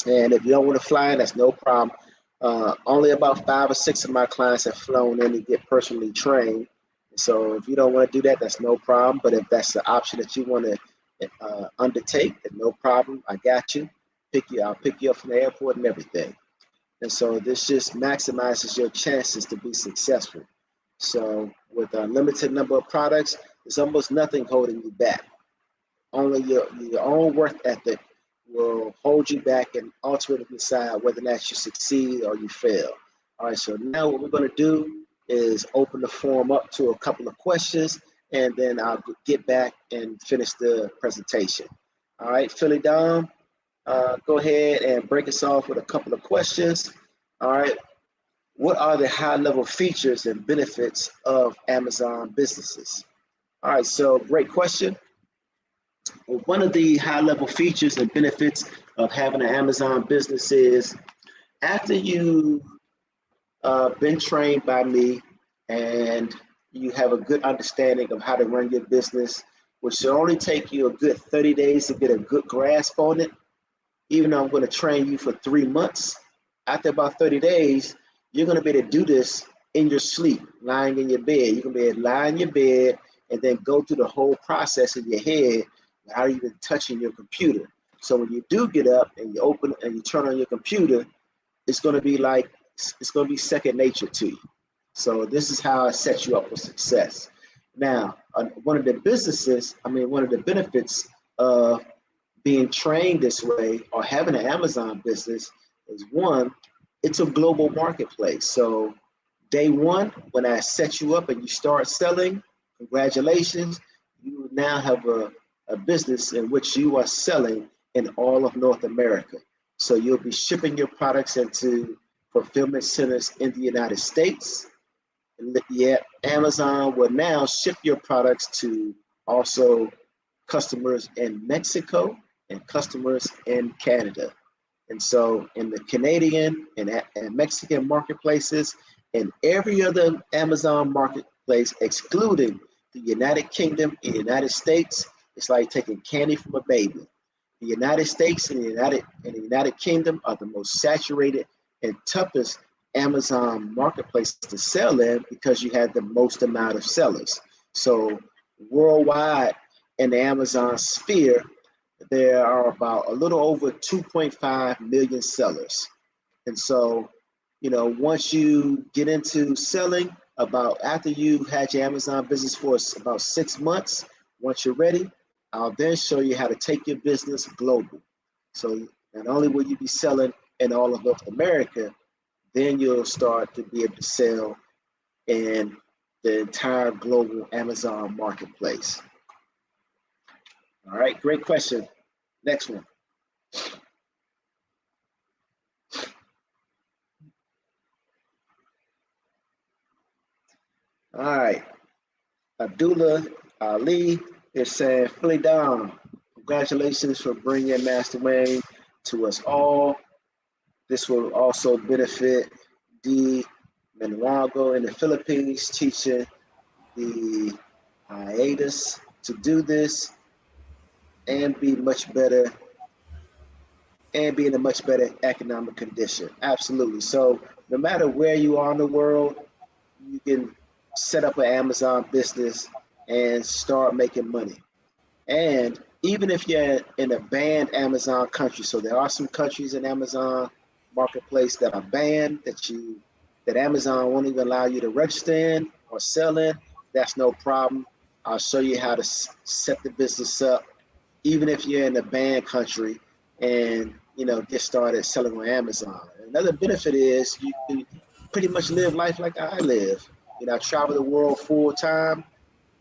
And if you don't want to fly in, that's no problem. Only about 5 or 6 of my clients have flown in to get personally trained. So if you don't want to do that, that's no problem. But if that's the option that you want to undertake, then no problem. I got you. I'll pick you up from the airport and everything. And so this just maximizes your chances to be successful. So with a limited number of products, there's almost nothing holding you back. Only your own work ethic will hold you back and ultimately decide whether or not you succeed or you fail. All right, so now what we're going to do is open the forum up to a couple of questions, and then I'll get back and finish the presentation. All right, PhillyDom, go ahead and break us off with a couple of questions. All right, what are the high-level features and benefits of Amazon businesses? All right, so great question. Well, one of the high-level features and benefits of having an Amazon business is after you been trained by me and you have a good understanding of how to run your business, which should only take you a good 30 days to get a good grasp on it. Even though I'm going to train you for 3 months, after about 30 days, you're going to be able to do this in your sleep, lying in your bed. You're going to be able to lie in your bed and then go through the whole process in your head without even touching your computer. So when you do get up and you open and you turn on your computer, it's going to be second nature to you. So this is how I set you up for success. Now, one of the benefits of being trained this way or having an Amazon business is, one, it's a global marketplace. So day one, when I set you up and you start selling, congratulations, you now have a business in which you are selling in all of North America. So you'll be shipping your products into fulfillment centers in the United States. Yet Amazon will now ship your products to also customers in Mexico and customers in Canada. And so in the Canadian and Mexican marketplaces and every other Amazon marketplace, excluding the United Kingdom and United States, it's like taking candy from a baby. The United States and the United Kingdom are the most saturated and toughest Amazon marketplace to sell in because you have the most amount of sellers. So worldwide in the Amazon sphere, there are about a little over 2.5 million sellers. And so, once you get into selling, after you've had your Amazon business for about 6 months, once you're ready, I'll then show you how to take your business global. So not only will you be selling in all of North America, then you'll start to be able to sell in the entire global Amazon marketplace. All right, great question. Next one. All right, Abdullah Ali is saying, PhillyDom, congratulations for bringing Master Wayne to us all. This will also benefit D. Manuago in the Philippines, teaching the hiatus to do this and be much better and be in a much better economic condition. Absolutely. So no matter where you are in the world, you can set up an Amazon business and start making money. And even if you're in a banned Amazon country, so there are some countries in Amazon marketplace that are banned that Amazon won't even allow you to register in or sell in, that's no problem. I'll show you how to set the business up, even if you're in a banned country, and get started selling on Amazon. Another benefit is you can pretty much live life like I live. I travel the world full time,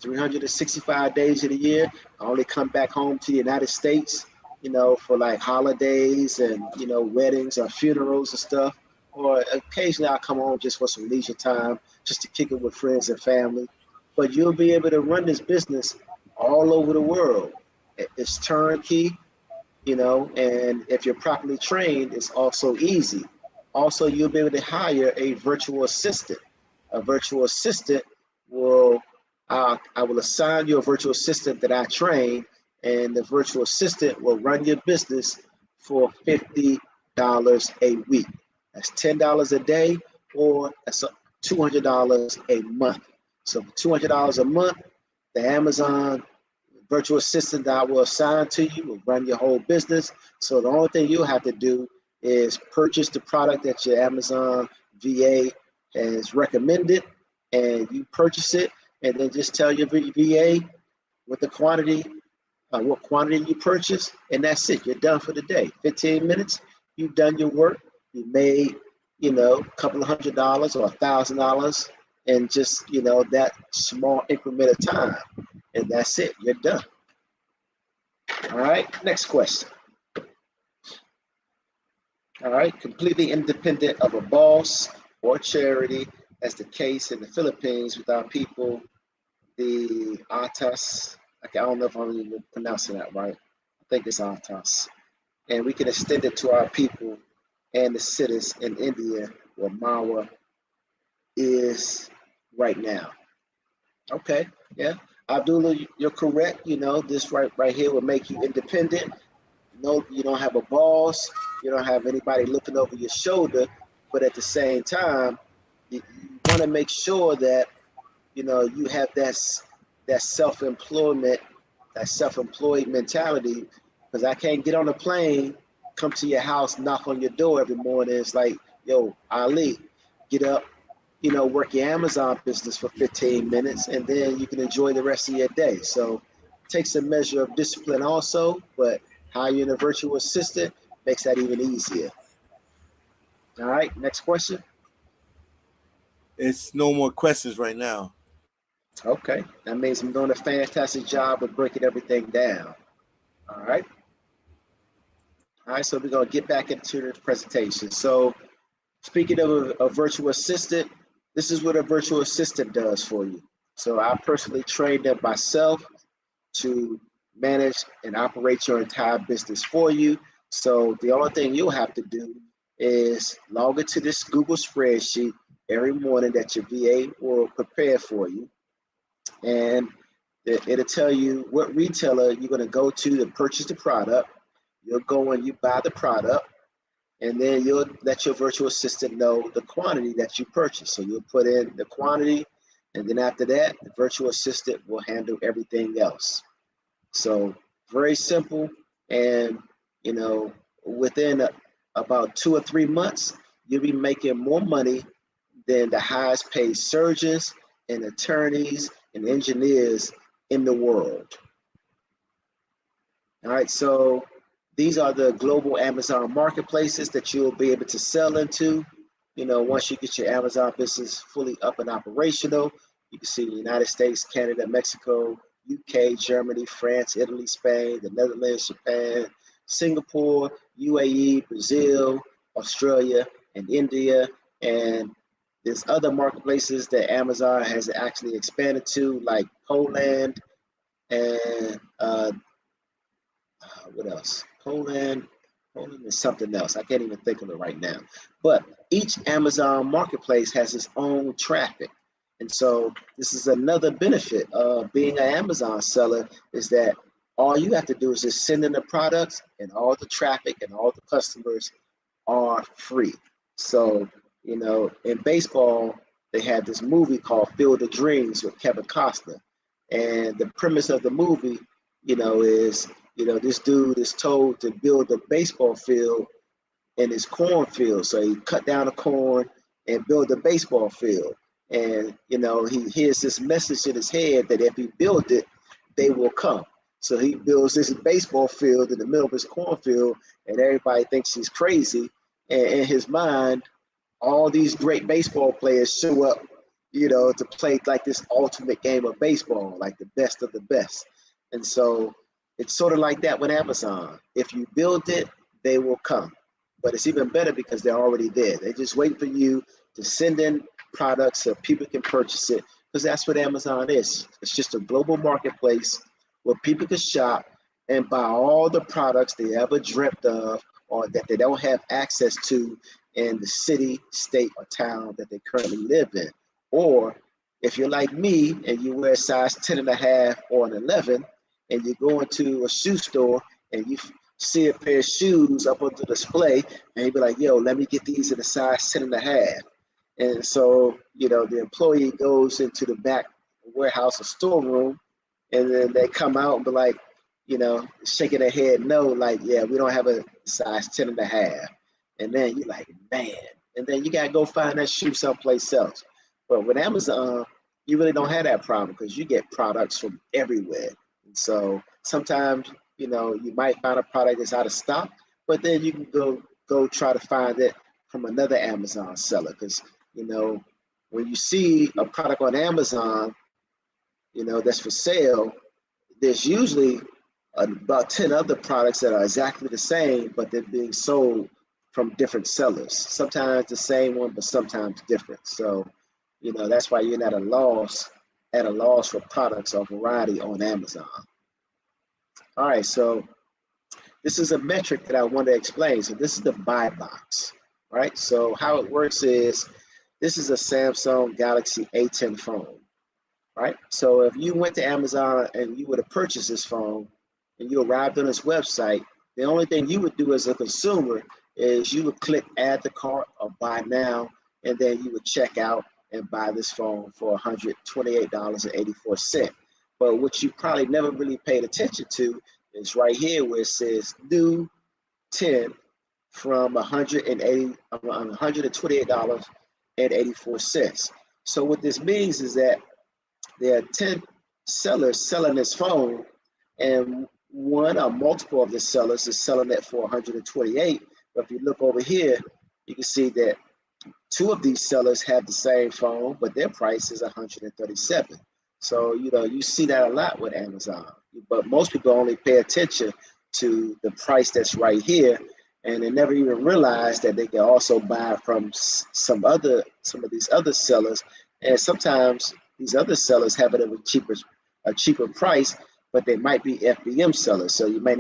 365 days of the year. I only come back home to the United States, for like holidays and, weddings or funerals and stuff. Or occasionally I'll come home just for some leisure time, just to kick it with friends and family. But you'll be able to run this business all over the world. It's turnkey, and if you're properly trained, it's also easy. Also, you'll be able to hire a virtual assistant. A virtual assistant I will assign you a virtual assistant that I train, and the virtual assistant will run your business for $50 a week. That's $10 a day, or that's $200 a month. So for $200 a month, the Amazon virtual assistant that I will assign to you will run your whole business. So the only thing you'll have to do is purchase the product that your Amazon VA has recommended, and you purchase it, and then just tell your VA what quantity you purchase, and that's it. You're done for the day. 15 minutes, you've done your work. You made, a couple of $100 or $1,000 in just, that small increment of time, and that's it. You're done. All right, next question. All right, completely independent of a boss or charity, as the case in the Philippines with our people, the ATAS. I don't know if I'm even pronouncing that right. I think it's ATAS. And we can extend it to our people and the cities in India where Mawa is right now. Okay, yeah. Abdullah, you're correct. This right here will make you independent. No, you don't have a boss. You don't have anybody looking over your shoulder. But at the same time, you want to make sure that you have that self-employed mentality, because I can't get on a plane, come to your house, knock on your door every morning. It's like, yo, Ali, get up, work your Amazon business for 15 minutes, and then you can enjoy the rest of your day. So it takes a measure of discipline also, but hiring a virtual assistant makes that even easier. All right, next question. It's no more questions right now. Okay, that means I'm doing a fantastic job of breaking everything down. All right. All right, so we're going to get back into the presentation. So speaking of a virtual assistant, this is what a virtual assistant does for you. So I personally trained them myself to manage and operate your entire business for you. So the only thing you'll have to do is log into this Google spreadsheet every morning that your VA will prepare for you. And it'll tell you what retailer you're going to go to purchase the product. You'll go and you buy the product, and then you'll let your virtual assistant know the quantity that you purchased. So you'll put in the quantity, and then after that, the virtual assistant will handle everything else. So very simple, and within about 2 or 3 months, you'll be making more money than the highest paid surgeons and attorneys and engineers in the world. All right, so these are the global Amazon marketplaces that you'll be able to sell into. Once you get your Amazon business fully up and operational, you can see the United States, Canada, Mexico, UK, Germany, France, Italy, Spain, the Netherlands, Japan, Singapore, UAE, Brazil, Australia, and India. And there's other marketplaces that Amazon has actually expanded to, like Poland and what else? Poland is something else. I can't even think of it right now. But each Amazon marketplace has its own traffic. And so this is another benefit of being an Amazon seller, is that all you have to do is just send in the products, and all the traffic and all the customers are free. So, in baseball, they had this movie called Field of Dreams with Kevin Costner. And the premise of the movie, is, this dude is told to build a baseball field in his cornfield. So he cut down the corn and build a baseball field. And, he hears this message in his head that if he builds it, they will come. So he builds this baseball field in the middle of his cornfield, and everybody thinks he's crazy. And in his mind, all these great baseball players show up, to play like this ultimate game of baseball, like the best of the best. And so it's sort of like that with Amazon. If you build it, they will come. But it's even better because they're already there. They just wait for you to send in products so people can purchase it, because that's what Amazon is. It's just a global marketplace where people can shop and buy all the products they ever dreamt of or that they don't have access to in the city, state, or town that they currently live in. Or if you're like me and you wear a size 10.5 or an 11, and you go into a shoe store and you see a pair of shoes up on the display, and you be like, yo, let me get these in a size 10.5. And so, the employee goes into the back warehouse or storeroom, and then they come out and be like, shaking their head no, like, yeah, we don't have a size 10.5. And then you're like, man. And then you got to go find that shoe someplace else. But with Amazon, you really don't have that problem because you get products from everywhere. And so sometimes, you might find a product that's out of stock, but then you can go try to find it from another Amazon seller. Because, when you see a product on Amazon, that's for sale, there's usually about 10 other products that are exactly the same, but they're being sold from different sellers. Sometimes the same one, but sometimes different. So, that's why you're not at a loss for products or variety on Amazon. All right, so this is a metric that I want to explain. So this is the buy box, right? So how it works is, this is a Samsung Galaxy A10 phone, right? So if you went to Amazon and you would have purchased this phone and you arrived on this website, the only thing you would do as a consumer is you would click add to cart or buy now, and then you would check out and buy this phone for $128.84. But what you probably never really paid attention to is right here where it says new 10 from $128.84. So what this means is that there are 10 sellers selling this phone, and one or multiple of the sellers is selling it for $128. But if you look over here, you can see that 2 of these sellers have the same phone, but their price is $137. So, you see that a lot with Amazon, but most people only pay attention to the price that's right here, and they never even realize that they can also buy from some of these other sellers. And sometimes these other sellers have it at a cheaper price, but they might be FBM sellers. So you might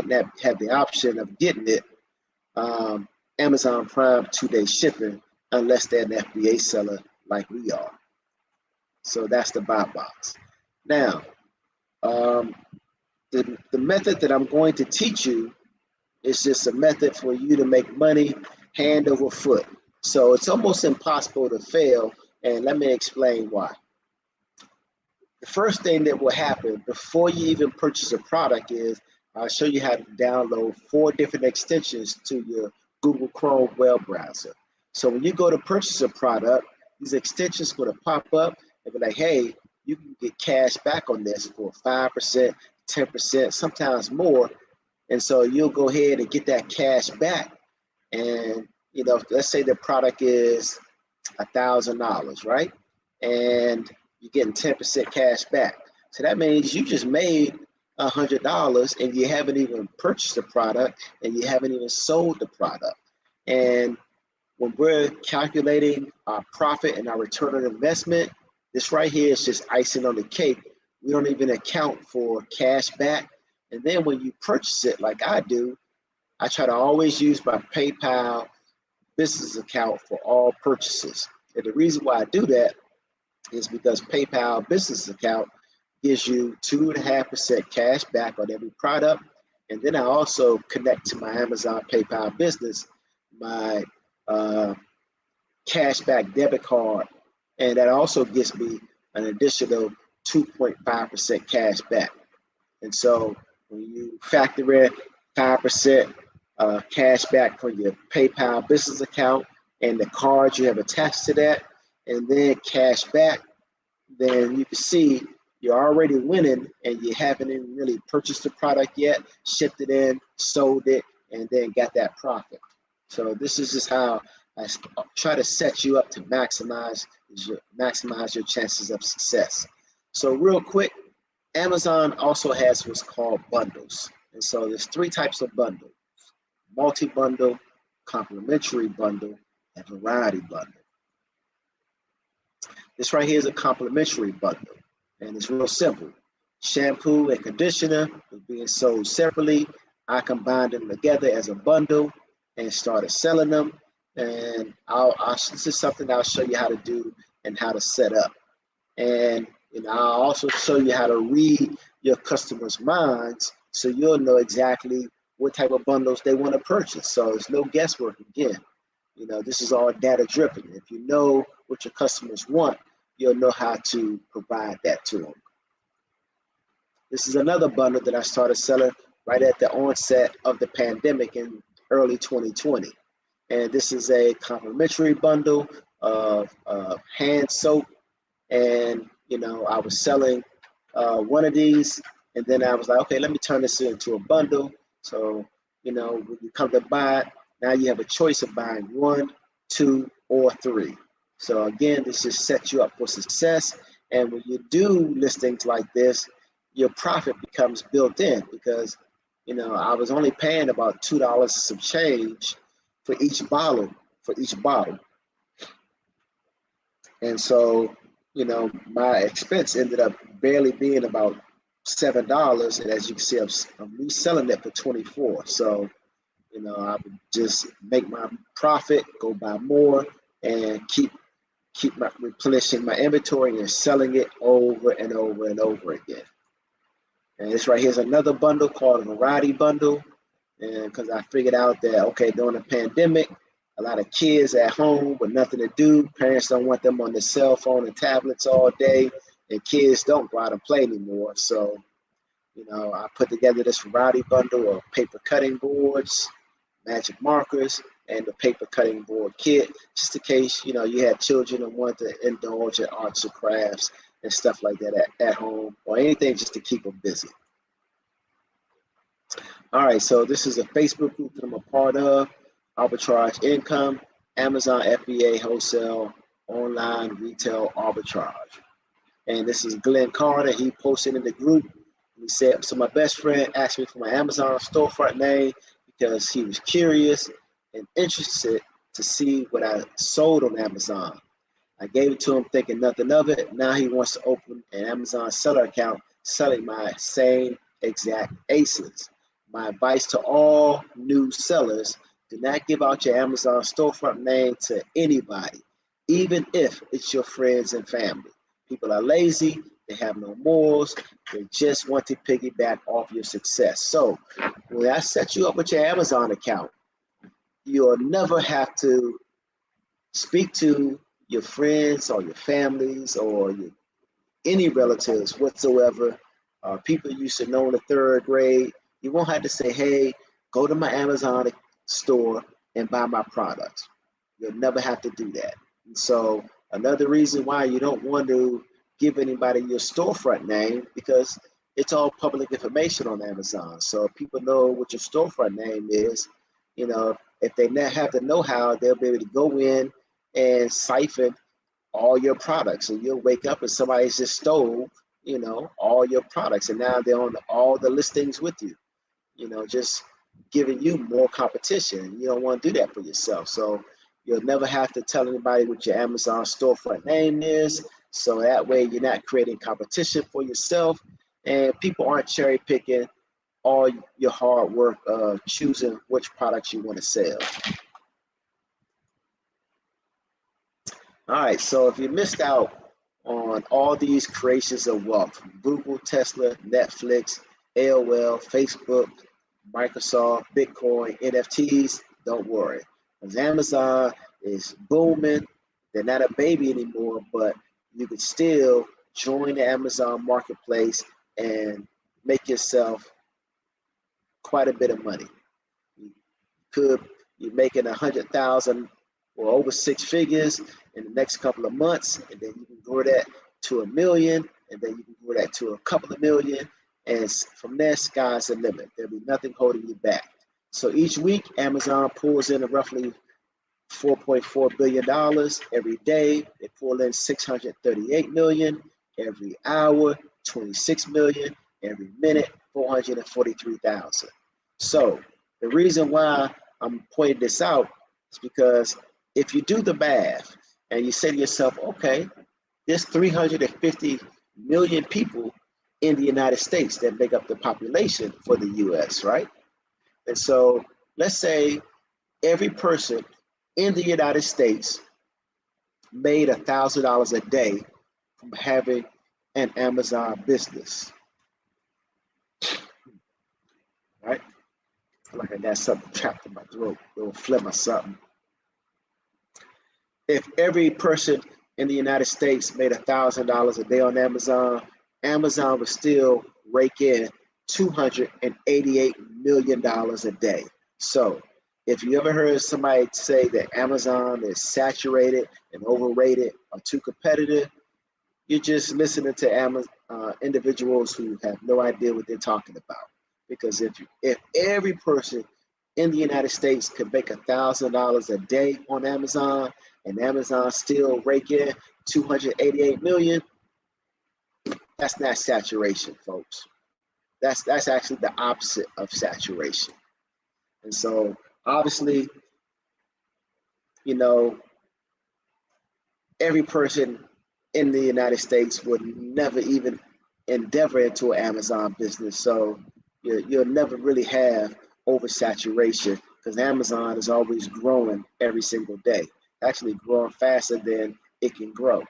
not have the option of getting it Amazon Prime 2-day shipping unless they're an FBA seller like we are. So that's the buy box. Now, the method that I'm going to teach you is just a method for you to make money hand over foot. So it's almost impossible to fail, and let me explain why. The first thing that will happen before you even purchase a product is I'll show you how to download 4 different extensions to your Google Chrome web browser. So when you go to purchase a product, these extensions going to pop up and be like, hey, you can get cash back on this for 5%, 10%, sometimes more. And so you'll go ahead and get that cash back. And, you know, let's say the product is $1,000, right? And you're getting 10% cash back. So that means you just made $100 and you haven't even purchased the product and you haven't even sold the product. And when we're calculating our profit and our return on investment, this right here is just icing on the cake. We don't even account for cash back. And then when you purchase it like I do, I try to always use my PayPal business account for all purchases. And the reason why I do that is because PayPal business account gives you 2.5% cash back on every product. And then I also connect to my Amazon PayPal business, my cashback debit card. And that also gives me an additional 2.5% cash back. And so when you factor in 5% cash back from your PayPal business account and the cards you have attached to that, and then cash back, then you can see you're already winning and you haven't even really purchased the product yet, shipped it in, sold it, and then got that profit. So this is just how I try to set you up to maximize your chances of success. So real quick, Amazon also has what's called bundles. And so there's 3 types of bundles: multi-bundle, complementary bundle, and variety bundle. This right here is a complementary bundle, and it's real simple. Shampoo and conditioner is being sold separately. I combined them together as a bundle and started selling them. And this is something I'll show you how to do and how to set up. And I'll also show you how to read your customers' minds so you'll know exactly what type of bundles they want to purchase. So there's no guesswork again. This is all data driven. If you know what your customers want, you'll know how to provide that to them. This is another bundle that I started selling right at the onset of the pandemic in early 2020. And this is a complimentary bundle of hand soap. And, I was selling one of these, and then I was like, okay, let me turn this into a bundle. So, when you come to buy it, now you have a choice of buying 1, 2, or 3. So again, this just sets you up for success. And when you do listings like this, your profit becomes built in because, I was only paying about $2 and some change for each bottle. And so, my expense ended up barely being about $7. And as you can see, I'm reselling it for $24. So, I would just make my profit, go buy more, and keep replenishing my inventory and selling it over and over and over again. And this right here is another bundle called a variety bundle. And because I figured out that, okay, during the pandemic, a lot of kids at home with nothing to do. Parents don't want them on their cell phone and tablets all day, and kids don't go out and play anymore. So, I put together this variety bundle of paper cutting boards, magic markers, and the paper cutting board kit, just in case, you had children and wanted to indulge in arts or crafts and stuff like that at home, or anything just to keep them busy. All right, so this is a Facebook group that I'm a part of, Arbitrage Income, Amazon FBA Wholesale Online Retail Arbitrage. And this is Glenn Carter. He posted in the group. He said, so my best friend asked me for my Amazon storefront name because he was curious and interested to see what I sold on Amazon. I gave it to him thinking nothing of it. Now he wants to open an Amazon seller account selling my same exact aces. My advice to all new sellers, do not give out your Amazon storefront name to anybody, even if it's your friends and family. People are lazy, they have no morals, they just want to piggyback off your success. So when I set you up with your Amazon account, you'll never have to speak to your friends or your families or any relatives whatsoever, people you should know in the third grade. You won't have to say, hey, go to my Amazon store and buy my products. You'll never have to do that. And so another reason why you don't want to give anybody your storefront name, because it's all public information on Amazon. So if people know what your storefront name is, you know, if they have the know-how, they'll be able to go in and siphon all your products, and you'll wake up and somebody's just stole, you know, all your products, and now they're on all the listings with you, you know, just giving you more competition. You don't want to do that for yourself. So you'll never have to tell anybody what your Amazon storefront name is. So that way you're not creating competition for yourself, and people aren't cherry picking all your hard work of choosing which products you want to sell. All right, so if you missed out on all these creations of wealth, Google, Tesla, Netflix, AOL, Facebook, Microsoft, Bitcoin, NFTs, don't worry. Because Amazon is booming. They're not a baby anymore, but you can still join the Amazon marketplace and make yourself quite a bit of money. You're making 100,000 or over six figures in the next couple of months, and then you can grow that to $1 million, and then you can grow that to a couple of million, and from there, sky's the limit. There'll be nothing holding you back. So each week, Amazon pulls in roughly $4.4 billion. Every day, they pull in 638 million. Every hour, 26 million. Every minute, 443,000. So the reason why I'm pointing this out is because if you do the math and you say to yourself, okay, there's 350 million people in the United States that make up the population for the US, right? And so let's say every person in the United States made $1,000 a day from having an Amazon business, right? Like I got something trapped in my throat, a little phlegm or something. If every person in the United States made $1,000 a day on Amazon, Amazon would still rake in $288 million a day. So if you ever heard somebody say that Amazon is saturated and overrated or too competitive, you're just listening to individuals who have no idea what they're talking about. Because if every person in the United States could make $1,000 a day on Amazon, and Amazon still rake in 288 million, that's not saturation, folks. That's actually the opposite of saturation. And so obviously, you know, every person in the United States would never even endeavor into an Amazon business. So you'll never really have oversaturation, because Amazon is always growing every single day, actually growing faster than it can grow.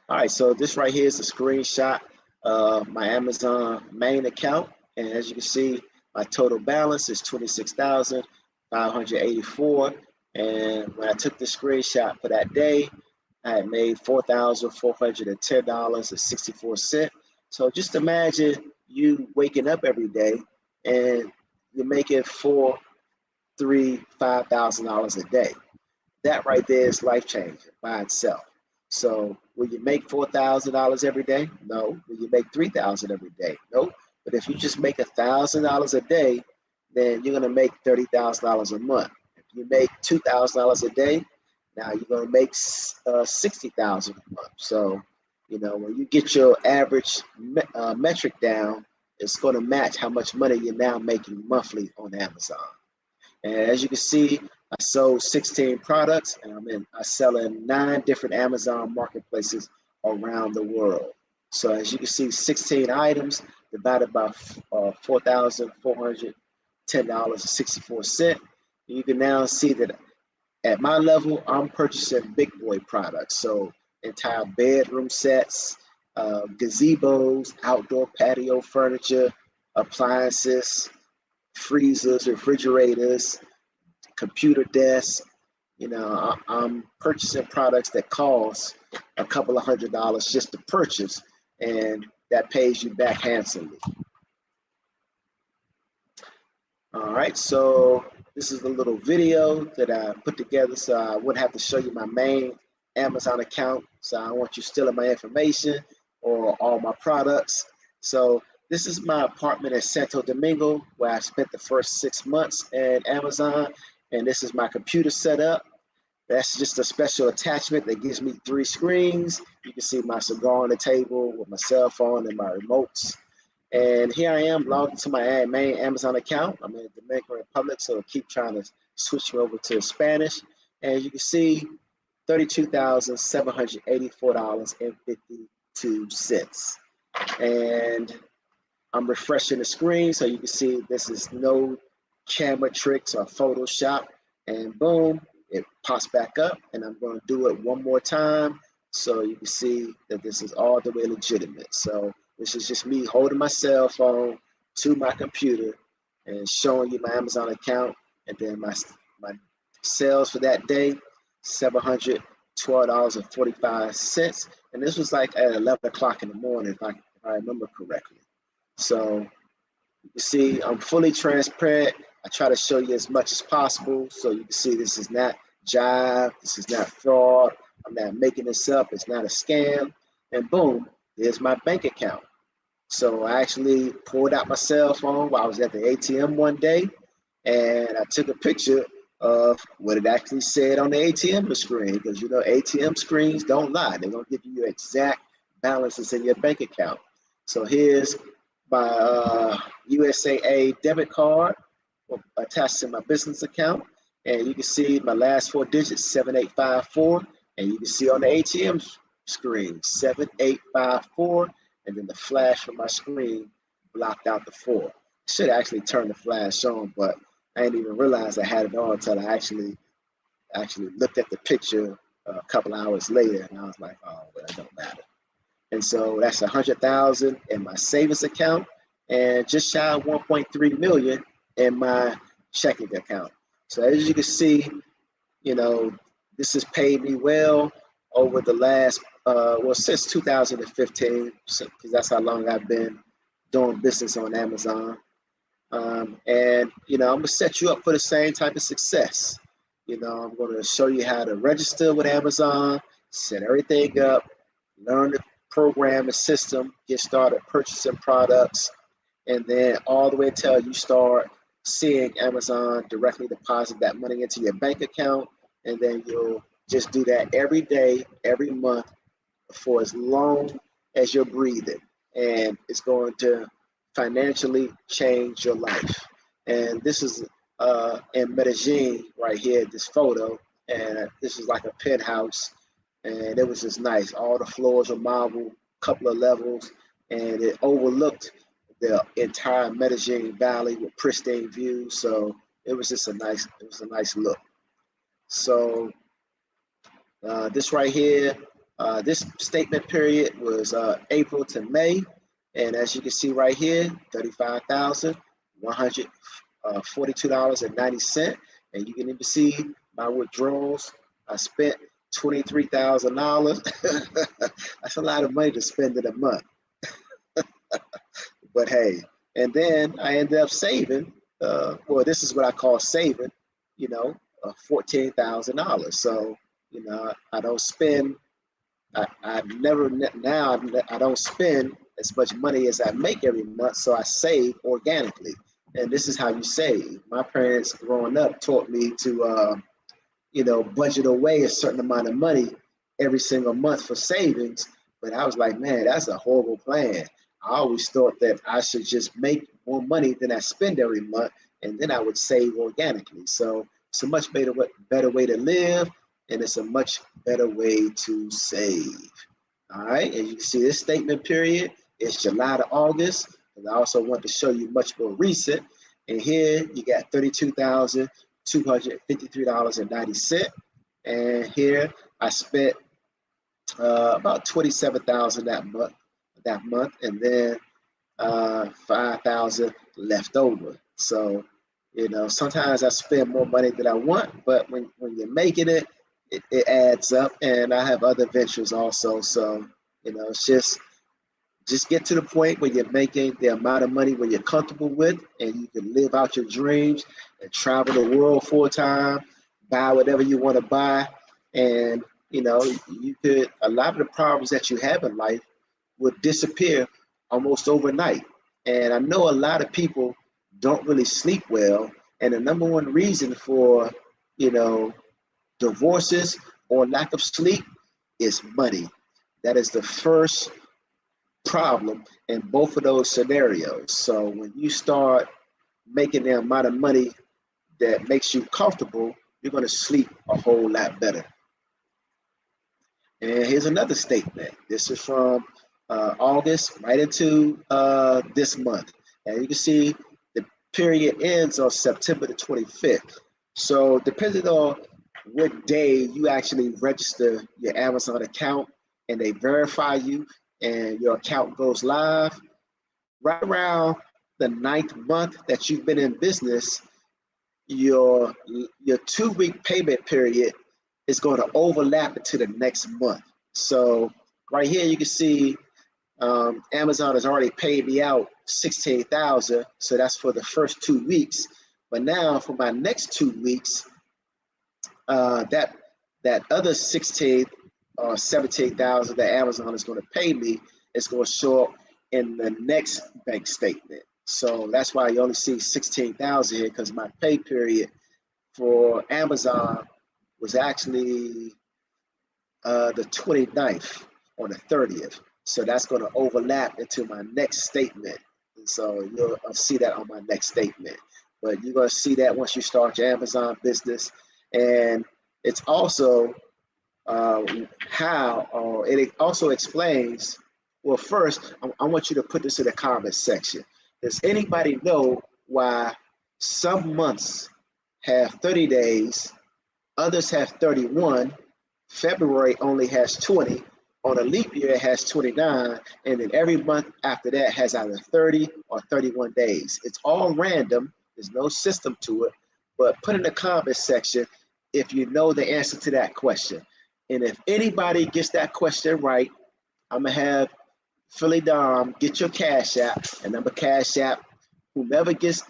All right, so this right here is a screenshot of my Amazon main account. And as you can see, my total balance is 26,584. And when I took the screenshot for that day, I had made $4,410.64. So just imagine you waking up every day and you're making $5,000 a day. That right there is life changing by itself. So will you make $4,000 every day? No. Will you make $3,000 every day? No. But if you just make $1,000 a day, then you're gonna make $30,000 a month. If you make $2,000 a day, now you're gonna make $60,000 a month. So, you know, when you get your average metric down, it's gonna match how much money you're now making monthly on Amazon. And as you can see, I sold 16 products, and I sell in 9 different Amazon marketplaces around the world. So as you can see, 16 items divided by $4,410.64. You can now see that at my level, I'm purchasing big boy products. So entire bedroom sets, gazebos, outdoor patio furniture, appliances, freezers, refrigerators, computer desks. You know, I'm purchasing products that cost a couple of $100 just to purchase, and that pays you back handsomely. All right, so this is a little video that I put together so I wouldn't have to show you my main Amazon account. So I don't want you stealing my information or all my products. So this is my apartment at Santo Domingo, where I spent the first 6 months at Amazon. And this is my computer setup. That's just a special attachment that gives me 3 screens. You can see my cigar on the table with my cell phone and my remotes. And here I am logged into my main Amazon account. I'm in the Dominican Republic, so keep trying to switch me over to Spanish. And you can see $32,784.52. And I'm refreshing the screen so you can see this is no camera tricks or Photoshop. And boom, it pops back up. And I'm going to do it one more time so you can see that this is all the way legitimate. So this is just me holding my cell phone to my computer and showing you my Amazon account, and then my sales for that day, $712.45. And this was like at 11 o'clock in the morning, if I remember correctly. So you can see I'm fully transparent. I try to show you as much as possible so you can see this is not jive, this is not fraud. I'm not making this up. It's not a scam. And boom, there's my bank account. So I actually pulled out my cell phone while I was at the ATM one day, and I took a picture of what it actually said on the ATM screen, because you know ATM screens don't lie. They're gonna give you your exact balances in your bank account. So here's my USAA debit card attached to my business account, and you can see my last 4 digits, 7854, and you can see on the ATM screen 7854. And then the flash from my screen blocked out the 4. Should actually turn the flash on, but I didn't even realize I had it on until I actually looked at the picture a couple hours later, and I was like, oh, well, it don't matter. And so that's 100,000 in my savings account, and just shy of 1.3 million in my checking account. So as you can see, you know, this has paid me well over the last since 2015, because that's how long I've been doing business on Amazon. And, you know, I'm gonna set you up for the same type of success. You know, I'm gonna show you how to register with Amazon, set everything up, learn the program and system, get started purchasing products, and then all the way until you start seeing Amazon directly deposit that money into your bank account. And then you'll just do that every day, every month, for as long as you're breathing, and it's going to financially change your life. And this is in Medellin right here, this photo, and this is like a penthouse, and it was just nice. All the floors were marble, couple of levels, and it overlooked the entire Medellin Valley with pristine views. So it was just a nice look. So this right here, this statement period was April to May, and as you can see right here, $35,142.90, and you can even see my withdrawals. I spent $23,000. That's a lot of money to spend in a month. But hey, and then I ended up saving. Well, this is what I call saving. You know, $14,000. So you know, I don't spend. I don't spend as much money as I make every month, so I save organically. And this is how you save. My parents growing up taught me to, you know, budget away a certain amount of money every single month for savings. But I was like, man, that's a horrible plan. I always thought that I should just make more money than I spend every month, and then I would save organically. So it's a much better way to live, and it's a much better way to save. All right, as you can see, this statement period is July to August. And I also want to show you much more recent. And here you got $32,253.90. And here I spent about $27,000 that month, and then 5,000 left over. So, sometimes I spend more money than I want, but when you're making it, it adds up. And I have other ventures also. So, it's just get to the point where you're making the amount of money where you're comfortable with, and you can live out your dreams and travel the world full time, buy whatever you want to buy. And, you could, a lot of the problems that you have in life would disappear almost overnight. And I know a lot of people don't really sleep well. And the number one reason for, divorces or lack of sleep is money. That is the first problem in both of those scenarios. So when you start making the amount of money that makes you comfortable, you're going to sleep a whole lot better. And here's another statement. This is from August right into this month. And you can see the period ends on September the 25th. So depending on what day you actually register your Amazon account and they verify you and your account goes live, right around the 9th month that you've been in business, your 2-week payment period is going to overlap into the next month. So right here you can see Amazon has already paid me out $16,000, so that's for the first 2 weeks. But now for my next 2 weeks, that other 16 or 17,000 that Amazon is going to pay me is going to show up in the next bank statement. So that's why you only see 16,000 here, because my pay period for Amazon was actually the 29th or the 30th. So that's going to overlap into my next statement. And so you'll see that on my next statement. But you're going to see that once you start your Amazon business. And it's also it also explains, well, first, I want you to put this in the comments section. Does anybody know why some months have 30 days, others have 31, February only has 20, on a leap year it has 29, and then every month after that has either 30 or 31 days. It's all random. There's no system to it, but put in the comments section if you know the answer to that question. And if anybody gets that question right, I'm going to have PhillyDom get your Cash App, and I'm going to Cash App whomever gets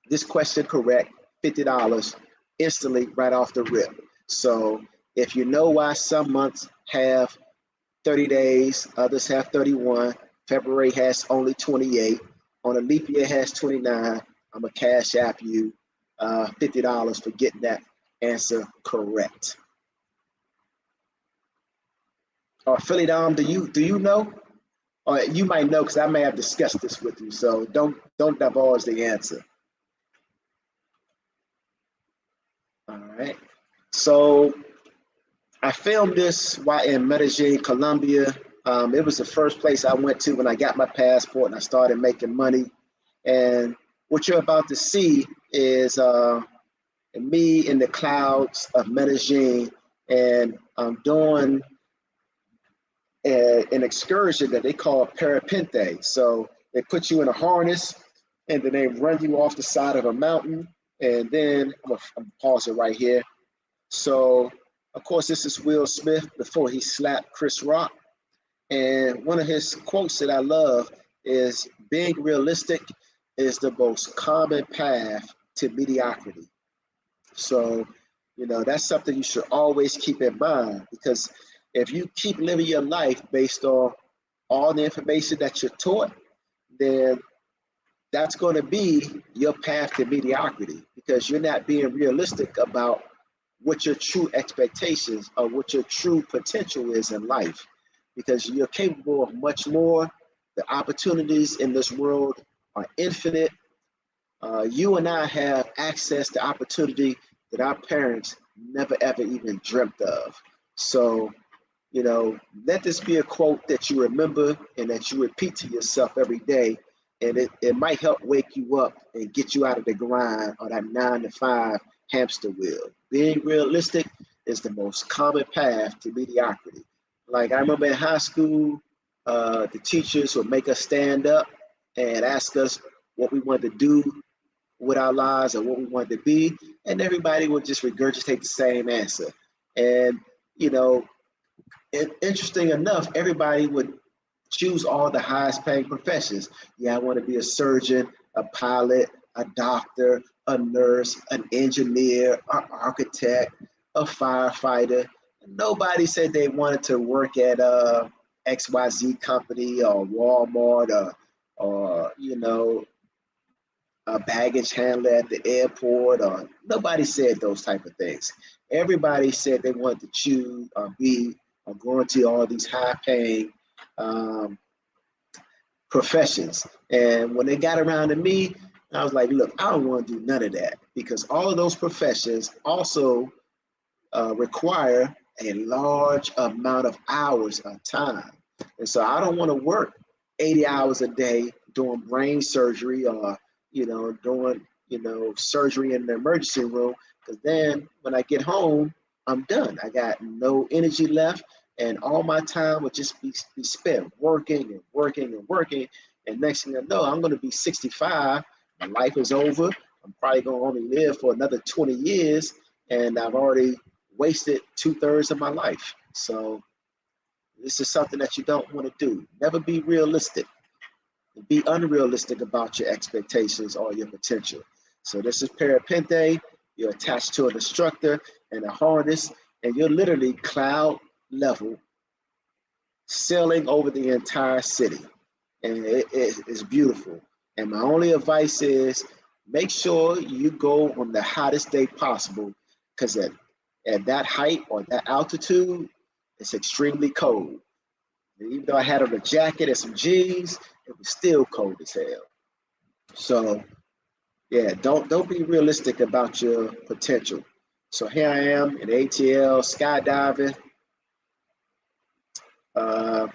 this question correct, $50 instantly right off the rip. So if you know why some months have 30 days, others have 31, February has only 28, on a leap year has 29, I'm going to Cash App you $50 for getting that answer correct. Or PhillyDom, do you know? Or you might know, because I may have discussed this with you, so don't divulge the answer. All right. So I filmed this while in Medellin, Colombia. It was the first place I went to when I got my passport and I started making money. And what you're about to see is me in the clouds of Medellin, and I'm doing an excursion that they call parapente. So they put you in a harness and then they run you off the side of a mountain. And then I'm gonna pause it right here. So of course, this is Will Smith before he slapped Chris Rock. And one of his quotes that I love is, being realistic is the most common path to mediocrity. So, that's something you should always keep in mind, because if you keep living your life based on all the information that you're taught, then that's going to be your path to mediocrity, because you're not being realistic about what your true expectations or what your true potential is in life, because you're capable of much more. The opportunities in this world are infinite. You and I have access to opportunity that our parents never ever even dreamt of. So You know, let this be a quote that you remember and that you repeat to yourself every day. And it might help wake you up and get you out of the grind or that 9 to 5 hamster wheel. Being realistic is the most common path to mediocrity. Like I remember in high school, the teachers would make us stand up and ask us what we wanted to do with our lives or what we wanted to be, and everybody would just regurgitate the same answer. And you know, interesting enough, everybody would choose all the highest paying professions. Yeah, I want to be a surgeon, a pilot, a doctor, a nurse, an engineer, an architect, a firefighter. Nobody said they wanted to work at XYZ company or Walmart or a baggage handler at the airport, or nobody said those type of things. Everybody said they wanted to choose or be or go into all these high paying um, professions. And when they got around to me, I was like, look, I don't want to do none of that, because all of those professions also require a large amount of hours of time. And so I don't want to work 80 hours a day doing brain surgery or, doing, surgery in the emergency room. Because then when I get home, I'm done. I got no energy left. And all my time would just be spent working and working and working. And next thing I know, I'm going to be 65. My life is over. I'm probably going to only live for another 20 years. And I've already wasted 2/3 of my life. So this is something that you don't want to do. Never be realistic. Be unrealistic about your expectations or your potential. So this is parapente. You're attached to an instructor and a harness, and you're literally cloud level sailing over the entire city. And it's beautiful. And my only advice is make sure you go on the hottest day possible, because at that height or that altitude, it's extremely cold. And even though I had on a jacket and some jeans, it was still cold as hell. So yeah, don't be realistic about your potential. So here I am in ATL skydiving, uh,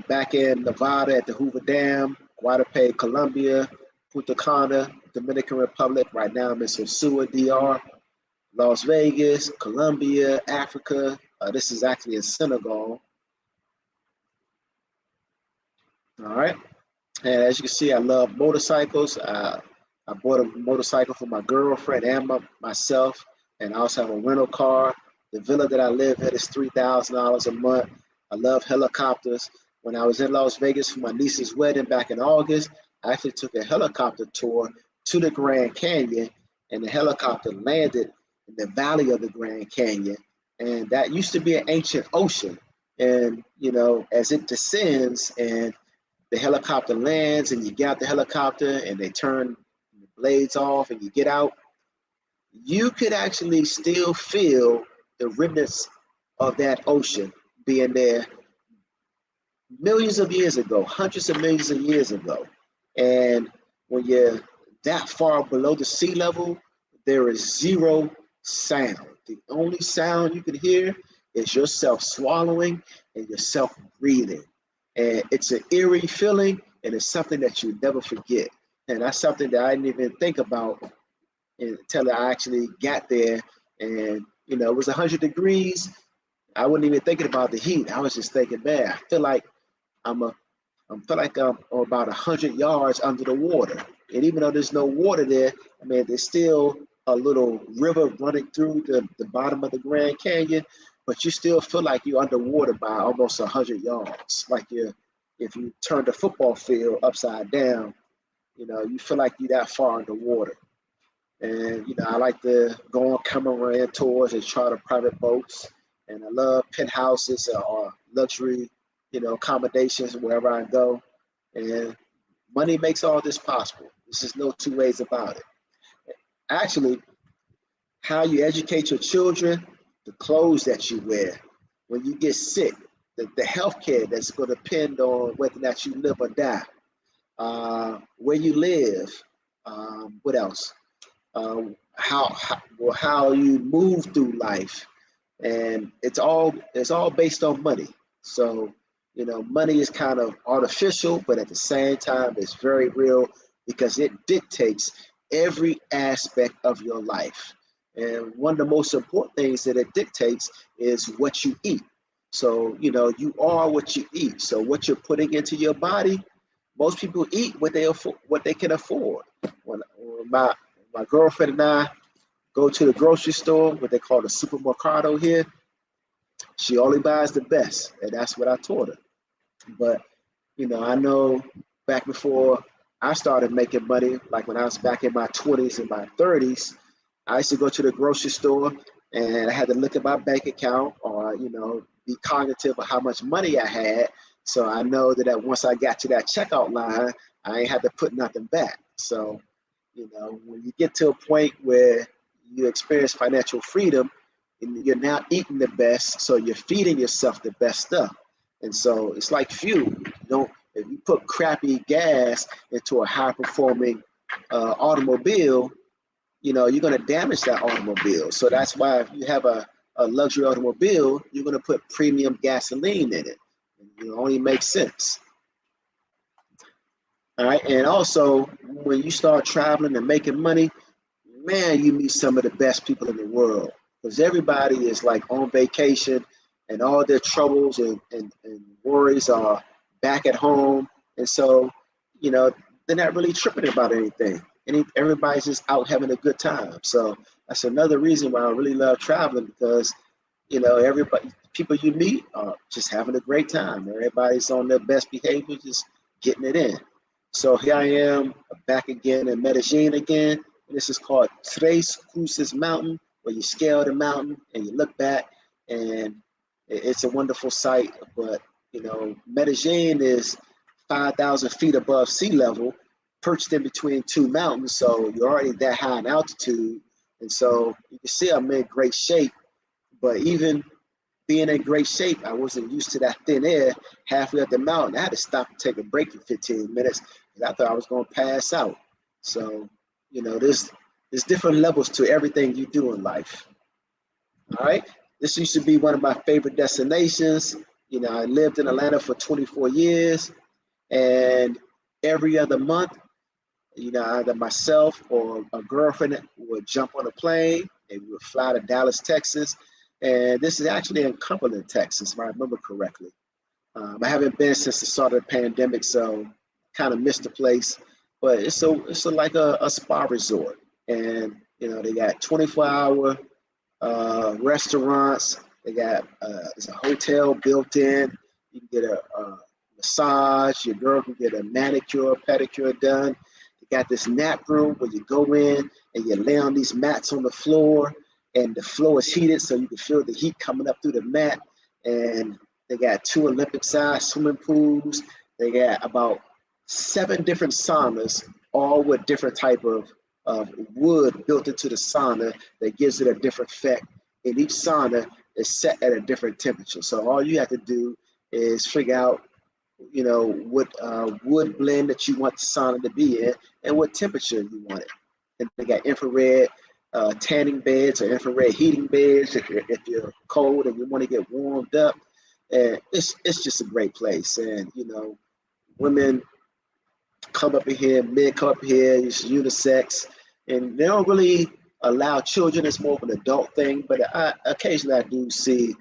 back in Nevada at the Hoover Dam, Guadalupe, Colombia, Punta Cana, Dominican Republic. Right now I'm in Sosua, DR. Las Vegas, Colombia, Africa. This is actually in Senegal. All right. And as you can see, I love motorcycles. I bought a motorcycle for my girlfriend and myself. And I also have a rental car. The villa that I live in is $3,000 a month. I love helicopters. When I was in Las Vegas for my niece's wedding back in August, I actually took a helicopter tour to the Grand Canyon, and the helicopter landed in the valley of the Grand Canyon. And that used to be an ancient ocean. And, as it descends and the helicopter lands and you get out the helicopter and they turn the blades off and you get out, you could actually still feel the remnants of that ocean being there millions of years ago, hundreds of millions of years ago. And when you're that far below the sea level, there is zero sound. The only sound you can hear is yourself swallowing and yourself breathing. And it's an eerie feeling, and it's something that you never forget. And that's something that I didn't even think about until I actually got there. And, it was 100 degrees. I wasn't even thinking about the heat. I was just thinking, man, I feel like I'm about 100 yards under the water. And even though there's no water there, I mean, there's still a little river running through the bottom of the Grand Canyon, but you still feel like you're underwater by almost 100 yards. Like if you turn the football field upside down, you feel like you're that far underwater. And, I like to go on catamaran tours and charter private boats. And I love penthouses or luxury, accommodations wherever I go. And money makes all this possible. There's just no two ways about it. Actually, how you educate your children, the clothes that you wear, when you get sick, the health care that's going to depend on whether or not you live or die, where you live, what else? How you move through life, and it's all based on money. So, money is kind of artificial, but at the same time, it's very real because it dictates every aspect of your life. And one of the most important things that it dictates is what you eat. So, you are what you eat. So what you're putting into your body, most people eat what they can afford. When my girlfriend and I go to the grocery store, what they call the supermercado here, she only buys the best, and that's what I taught her. But I know back before I started making money, like when I was back in my 20s and my 30s, I used to go to the grocery store and I had to look at my bank account or, be cognitive of how much money I had. So I know that once I got to that checkout line, I ain't had to put nothing back. So, when you get to a point where you experience financial freedom, and you're now eating the best, so you're feeding yourself the best stuff. And so it's like fuel. If you put crappy gas into a high performing automobile, you're going to damage that automobile. So that's why if you have a luxury automobile, you're going to put premium gasoline in it. It only makes sense. All right. And also, when you start traveling and making money, man, you meet some of the best people in the world because everybody is like on vacation and all their troubles and worries are back at home. And so, they're not really tripping about anything. And everybody's just out having a good time. So that's another reason why I really love traveling because, people you meet are just having a great time. Everybody's on their best behavior, just getting it in. So here I am back again in Medellin again. And this is called Tres Cruces Mountain, where you scale the mountain and you look back, and it's a wonderful sight. But Medellin is 5,000 feet above sea level, perched in between two mountains, so you're already that high in altitude. And so you can see I'm in great shape. But even being in great shape, I wasn't used to that thin air halfway up the mountain. I had to stop and take a break for 15 minutes because I thought I was going to pass out. So, there's different levels to everything you do in life. All right. This used to be one of my favorite destinations. I lived in Atlanta for 24 years, and every other month, either myself or a girlfriend would jump on a plane and we would fly to Dallas, Texas. And this is actually in Cumberland, Texas, if I remember correctly. I haven't been since the start of the pandemic, so kind of missed the place. But it's like a spa resort, and they got 24-hour restaurants. They got there's a hotel built in. You can get a massage. Your girl can get a manicure, pedicure done. They got this nap room where you go in and you lay on these mats on the floor, and the floor is heated, so you can feel the heat coming up through the mat. And they got 2 Olympic-sized swimming pools. They got about 7 different saunas, all with different type of wood built into the sauna that gives it a different effect. And each sauna is set at a different temperature. So all you have to do is figure out, what wood blend that you want the sauna to be in and what temperature you want it. And they got infrared tanning beds or infrared heating beds if you're cold and you want to get warmed up. And it's just a great place. And women come up in here, men come up here, it's unisex, and they don't really allow children. It's more of an adult thing, but occasionally I do see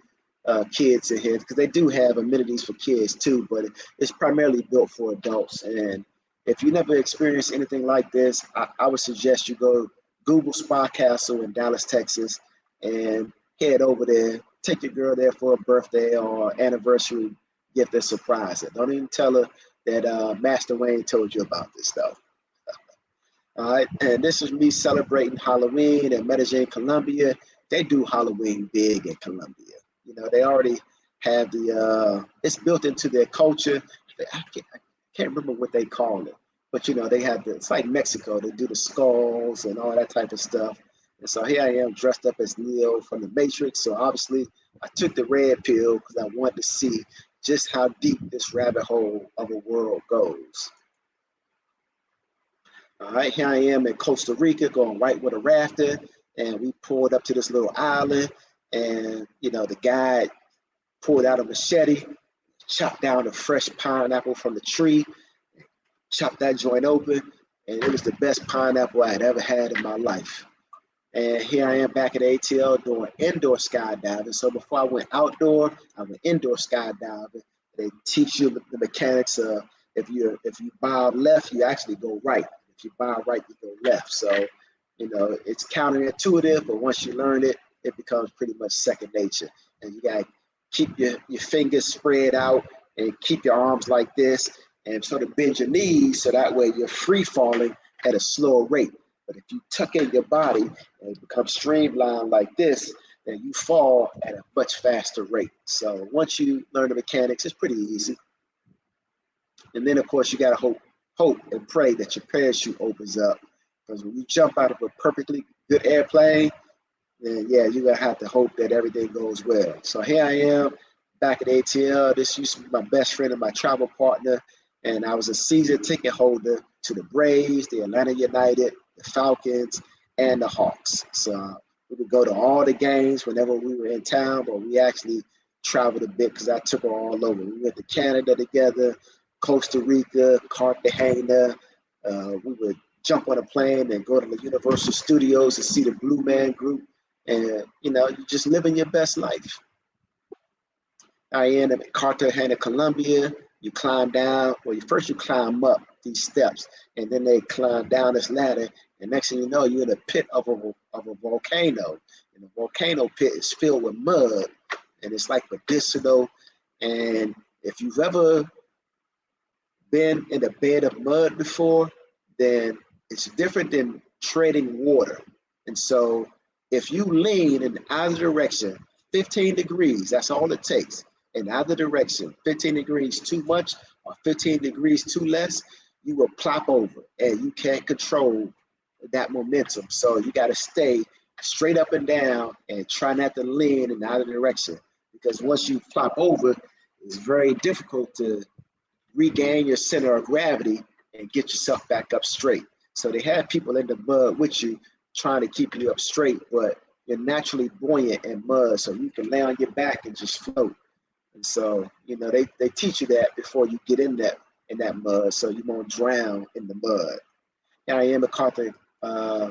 kids in here because they do have amenities for kids too, but it's primarily built for adults. And if you never experienced anything like this, I would suggest you go Google Spa Castle in Dallas, Texas, and head over there. Take your girl there for a birthday or anniversary gift and surprise her. Don't even tell her that Master Wayne told you about this stuff. All right, and this is me celebrating Halloween in Medellin, Colombia. They do Halloween big in Colombia. They already have it's built into their culture. I can't remember what they call it, but they have it's like Mexico. They do the skulls and all that type of stuff. And so here I am dressed up as Neo from the Matrix. So obviously I took the red pill because I wanted to see just how deep this rabbit hole of a world goes. All right, here I am in Costa Rica going right with a rafter, and we pulled up to this little island, and the guy pulled out a machete, chopped down a fresh pineapple from the tree, chopped that joint open, and it was the best pineapple I had ever had in my life. And here I am back at ATL doing indoor skydiving. So before I went outdoor, I went indoor skydiving. They teach you the mechanics of if you bob left, you actually go right. If you bob right, you go left. So, it's counterintuitive, but once you learn it, it becomes pretty much second nature. And you gotta keep your fingers spread out and keep your arms like this and sort of bend your knees so that way you're free falling at a slower rate. But if you tuck in your body and become streamlined like this, then you fall at a much faster rate. So once you learn the mechanics, it's pretty easy. And then of course you gotta hope and pray that your parachute opens up. Because when you jump out of a perfectly good airplane, then yeah, you're gonna have to hope that everything goes well. So here I am back at ATL. This used to be my best friend and my travel partner. And I was a season ticket holder to the Braves, the Atlanta United, the Falcons, and the Hawks. So we would go to all the games whenever we were in town, but we actually traveled a bit because I took her all over. We went to Canada together, Costa Rica, Cartagena. We would jump on a plane and go to the Universal Studios to see the Blue Man Group. And, you're just living your best life. I ended up at Cartagena, Colombia. You climb down, well, first you climb up these steps, and then they climb down this ladder, and next thing you know, you're in a pit of a volcano. And the volcano pit is filled with mud, and it's like medicinal. And if you've ever been in a bed of mud before, then it's different than treading water. And so if you lean in either direction, 15 degrees, that's all it takes. In either direction, 15 degrees too much or 15 degrees too less, you will plop over and you can't control that momentum. So you got to stay straight up and down and try not to lean in either direction, because once you flop over, it's very difficult to regain your center of gravity and get yourself back up straight. So they have people in the mud with you trying to keep you up straight, but you're naturally buoyant in mud, so you can lay on your back and just float. And so, they teach you that before you get in that mud, so you won't drown in the mud. Now I am at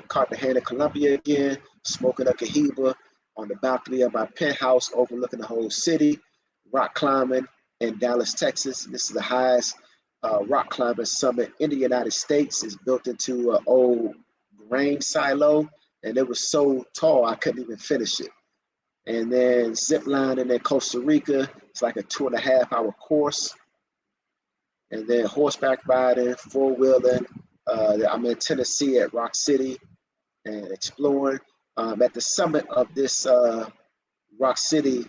Cartagena, Colombia again, smoking a Cohiba on the balcony of my penthouse overlooking the whole city, rock climbing in Dallas, Texas. This is the highest rock climbing summit in the United States. It's built into an old grain silo, and it was so tall I couldn't even finish it. And then zip lining in Costa Rica, it's like a 2.5-hour course. And then horseback riding, four-wheeling. I'm in Tennessee at Rock City and exploring. At the summit of this Rock City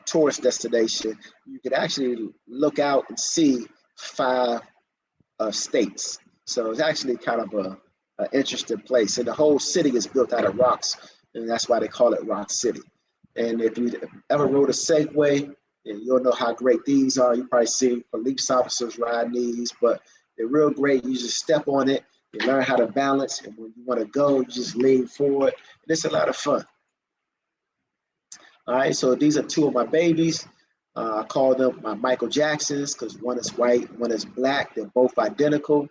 tourist destination, you could actually look out and see 5 states. So it's actually kind of an interesting place. And the whole city is built out of rocks, and that's why they call it Rock City. And if you ever rode a Segway, and you'll know how great these are. You probably see police officers riding these, but they're real great. You just step on it, you learn how to balance, and when you want to go, you just lean forward. And it's a lot of fun. All right, so these are 2 of my babies. I call them my Michael Jacksons because one is white, one is black. They're both identical.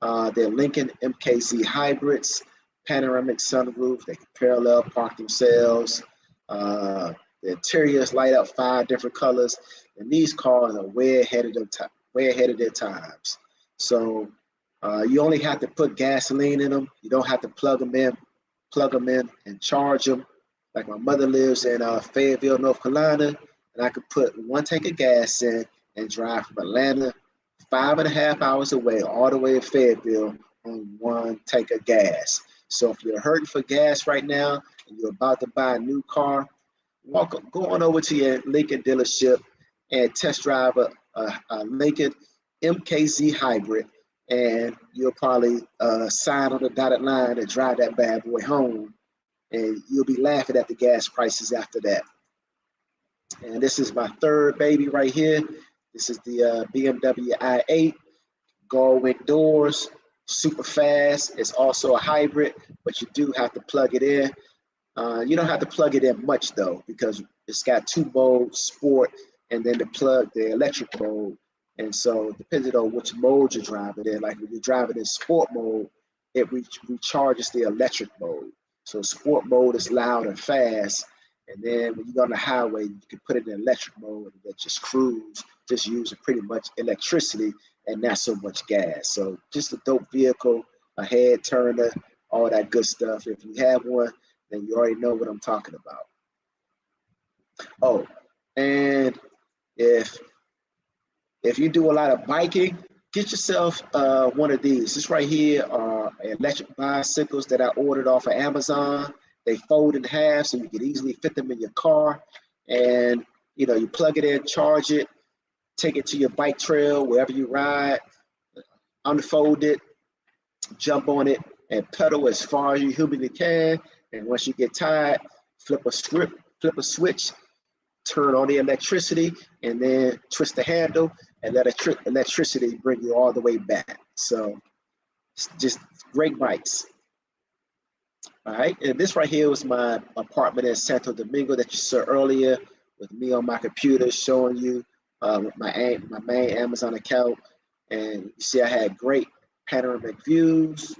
They're Lincoln MKZ hybrids, panoramic sunroof. They can parallel park themselves. The interiors light up 5 different colors, and these cars are way ahead of their times. So you only have to put gasoline in them. You don't have to plug them in and charge them. Like my mother lives in Fayetteville, North Carolina, and I could put 1 tank of gas in and drive from Atlanta 5.5 hours away all the way to Fayetteville on 1 tank of gas. So if you're hurting for gas right now and you're about to buy a new car, go on over to your Lincoln dealership and test drive a Lincoln MKZ hybrid, and you'll probably sign on the dotted line and drive that bad boy home, and you'll be laughing at the gas prices after that. And this is my 3rd baby right here. This is the BMW i8, gull-wing doors, super fast. It's also a hybrid, but you do have to plug it in. You don't have to plug it in much though, because it's got two modes, sport, and then the electric mode. And so depending on which mode you're driving in, like when you're driving in sport mode, it recharges the electric mode. So sport mode is loud and fast. And then when you go on the highway, you can put it in electric mode and just cruise, just using pretty much electricity and not so much gas. So just a dope vehicle, a head turner, all that good stuff. If you have one, then you already know what I'm talking about. Oh, and if you do a lot of biking, get yourself one of these. This right here are electric bicycles that I ordered off of Amazon. They fold in half so you can easily fit them in your car. And you plug it in, charge it, take it to your bike trail, wherever you ride, unfold it, jump on it, and pedal as far as you humanly can. And once you get tired, flip a switch, turn on the electricity, and then twist the handle and let electricity bring you all the way back. So it's just great bikes. All right, and this right here was my apartment in Santo Domingo that you saw earlier, with me on my computer showing you my main Amazon account. And you see I had great panoramic views.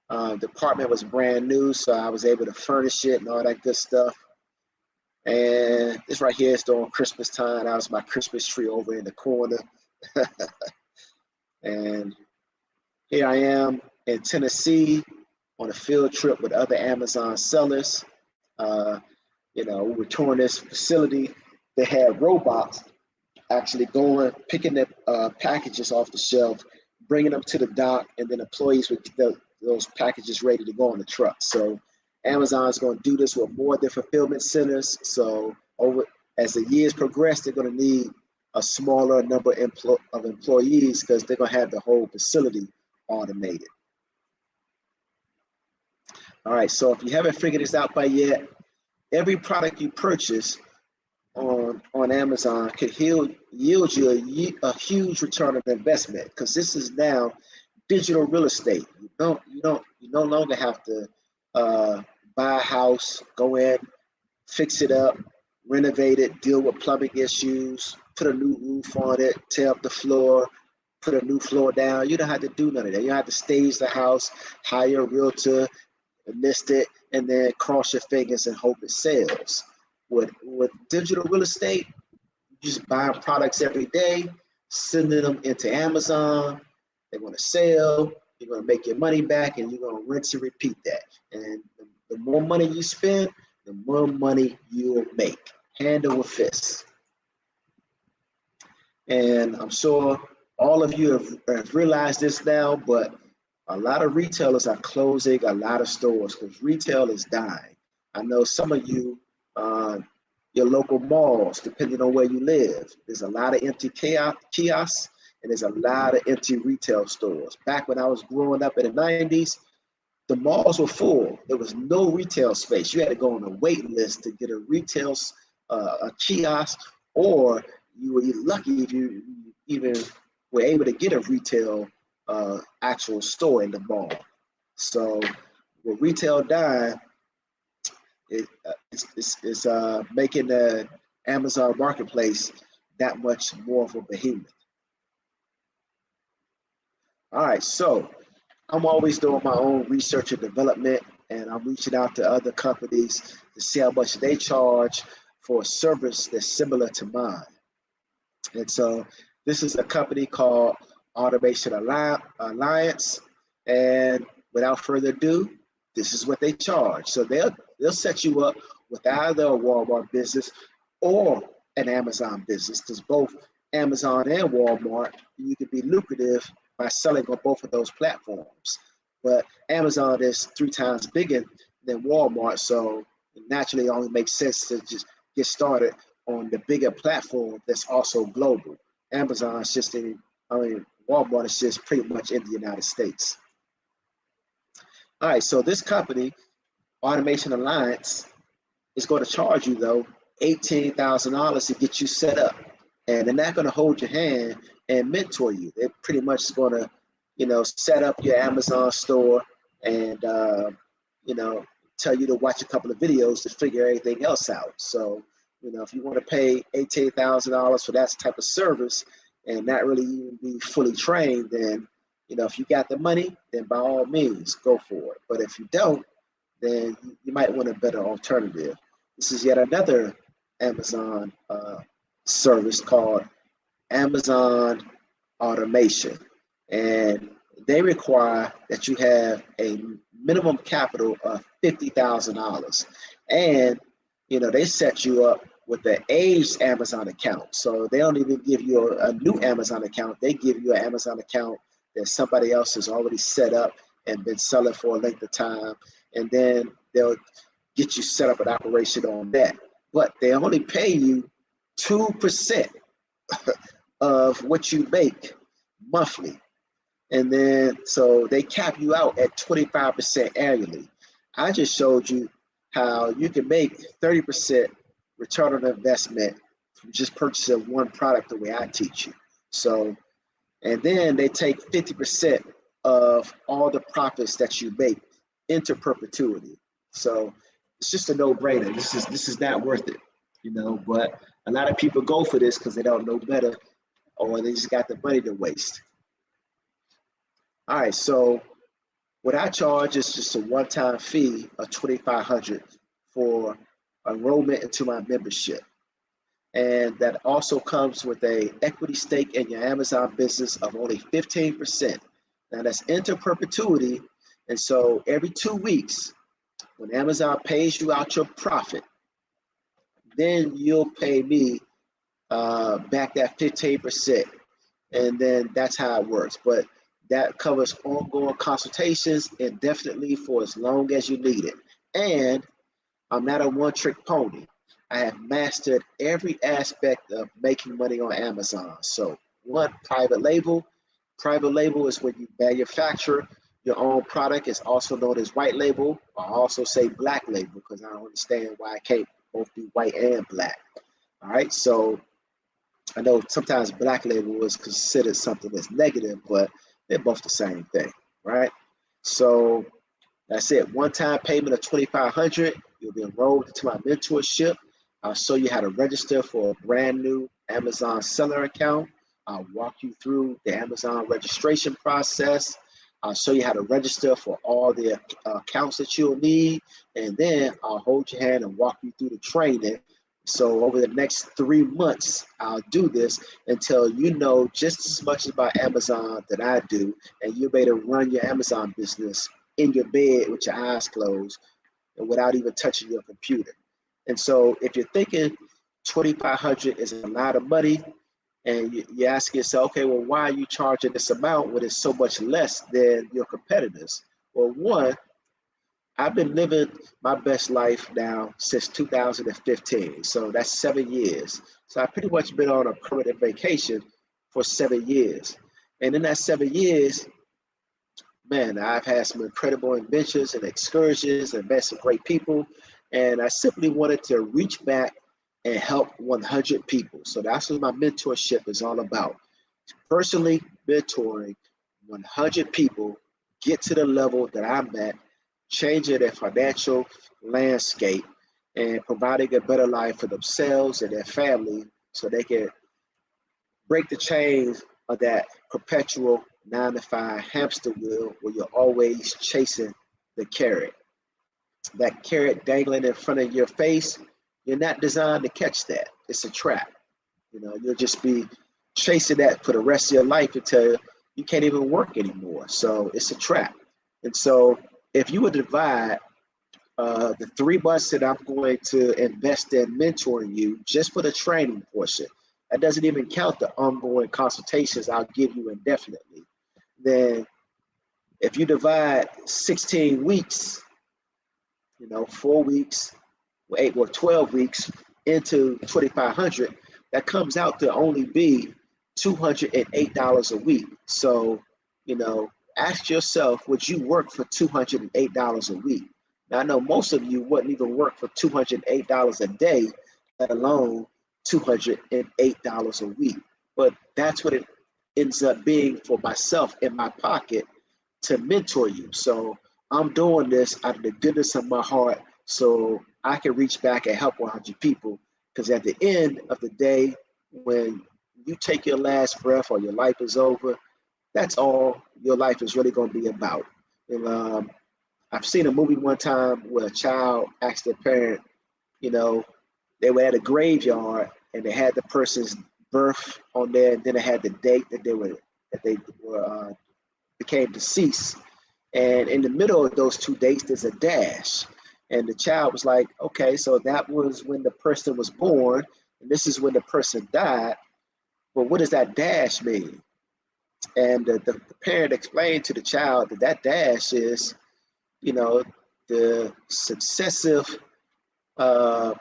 The apartment was brand new, so I was able to furnish it and all that good stuff. And this right here is during Christmas time. That was my Christmas tree over in the corner. And here I am in Tennessee on a field trip with other Amazon sellers. We were touring this facility. They had robots actually going, picking the packages off the shelf, bringing them to the dock, and then employees would get those packages ready to go on the truck. So Amazon's going to do this with more of their fulfillment centers. So as the years progress, they're going to need a smaller number of employees because they're going to have the whole facility automated. All right, so if you haven't figured this out by yet, every product you purchase on Amazon could yield you a huge return on investment, because this is now digital real estate. You no longer have to buy a house, go in, fix it up, renovate it, deal with plumbing issues, put a new roof on it, tear up the floor, put a new floor down. You don't have to do none of that. You don't have to stage the house, hire a realtor, list it, and then cross your fingers and hope it sells. With digital real estate, you just buying products every day, sending them into Amazon. They're going to sell. You're going to make your money back, and you're going to rinse and repeat that. And the more money you spend, the more money you'll make, hand over fist. And I'm sure all of you have realized this now, but a lot of retailers are closing a lot of stores because retail is dying. I know some of you, your local malls, depending on where you live, there's a lot of empty kiosks, and there's a lot of empty retail stores. Back when I was growing up in the 90s, the malls were full. There was no retail space. You had to go on a wait list to get a retail a kiosk, or you were lucky if you even were able to get a retail actual store in the mall. So with retail dying, it's making the Amazon marketplace that much more of a behemoth. All right, so I'm always doing my own research and development, and I'm reaching out to other companies to see how much they charge for a service that's similar to mine. And so this is a company called Automation Alliance, and without further ado, this is what they charge. So they'll set you up with either a Walmart business or an Amazon business, because both Amazon and Walmart, you can be lucrative by selling on both of those platforms. But Amazon is 3 times bigger than Walmart, so it naturally only makes sense to just get started on the bigger platform that's also global. Amazon is just Walmart is just pretty much in the United States. All right, so this company, Automation Alliance, is going to charge you though $18,000 to get you set up, and they're not going to hold your hand and mentor you. They're pretty much going to, set up your Amazon store and tell you to watch a couple of videos to figure everything else out. So, if you want to pay $18,000 for that type of service and not really even be fully trained, then, if you got the money, then by all means, go for it. But if you don't, then you might want a better alternative. This is yet another Amazon service called Amazon Automation. And they require that you have a minimum capital of $50,000. And, they set you up with the aged Amazon account. So they don't even give you a new Amazon account. They give you an Amazon account that somebody else has already set up and been selling for a length of time. And then they'll get you set up an operation on that. But they only pay you 2% of what you make monthly. And then, so they cap you out at 25% annually. I just showed you how you can make 30% return on investment from just purchasing one product the way I teach you. So, and then they take 50% of all the profits that you make into perpetuity. So it's just a no-brainer. This is not worth it, but a lot of people go for this because they don't know better, or they just got the money to waste. All right, so what I charge is just a one-time fee of $2,500 for enrollment into my membership. And that also comes with a equity stake in your Amazon business of only 15%. Now that's into perpetuity. And so every 2 weeks, when Amazon pays you out your profit, then you'll pay me back that 15%. And then that's how it works. But that covers ongoing consultations indefinitely for as long as you need it. And I'm not a one-trick pony. I have mastered every aspect of making money on Amazon. So one, private label. Private label is when you manufacture your own product. It's also known as white label. I also say black label because I don't understand why it can't both be white and black. All right, so I know sometimes black label is considered something that's negative, but they're both the same thing, right? So that's it. One-time payment of $2,500. You'll be enrolled into my mentorship. I'll show you how to register for a brand new Amazon seller account. I'll walk you through the Amazon registration process. I'll show you how to register for all the accounts that you'll need. And then I'll hold your hand and walk you through the training. So over the next 3 months, I'll do this until you know just as much about Amazon that I do, and you'll be able to run your Amazon business in your bed with your eyes closed and without even touching your computer. And so if you're thinking $2,500 is a lot of money, and you ask yourself, okay, well, why are you charging this amount when it's so much less than your competitors? Well, one, I've been living my best life now since 2015. So that's 7 years. So I've pretty much been on a permanent vacation for 7 years. And in that 7 years, man, I've had some incredible adventures and excursions and met some great people. And I simply wanted to reach back and help 100 people. So that's what my mentorship is all about. Personally mentoring 100 people get to the level that I'm at, changing their financial landscape and providing a better life for themselves and their family so they can break the chains of that perpetual 9-to-5 hamster wheel where you're always chasing the carrot. That carrot dangling in front of your face, you're not designed to catch that. It's a trap. You'll just be chasing that for the rest of your life until you can't even work anymore. So it's a trap. And so if you would divide the 3 months that I'm going to invest in mentoring you just for the training portion, that doesn't even count the ongoing consultations I'll give you indefinitely. Then if you divide 16 weeks, 4 weeks, 8 or 12 weeks into 2,500, that comes out to only be $208 a week. So, ask yourself, would you work for $208 a week? Now, I know most of you wouldn't even work for $208 a day, let alone $208 a week. But that's what it ends up being for myself in my pocket to mentor you. So I'm doing this out of the goodness of my heart so I can reach back and help 100 people. Because at the end of the day, when you take your last breath or your life is over, that's all your life is really going to be about. And I've seen a movie one time where a child asked their parent, you know, they were at a graveyard and they had the person's birth on there, and then it had the date that they were became deceased. And in the middle of those two dates, there's a dash. And the child was like, okay, so that was when the person was born, and this is when the person died. But what does that dash mean? And the parent explained to the child that that dash is, you know, the successive uh,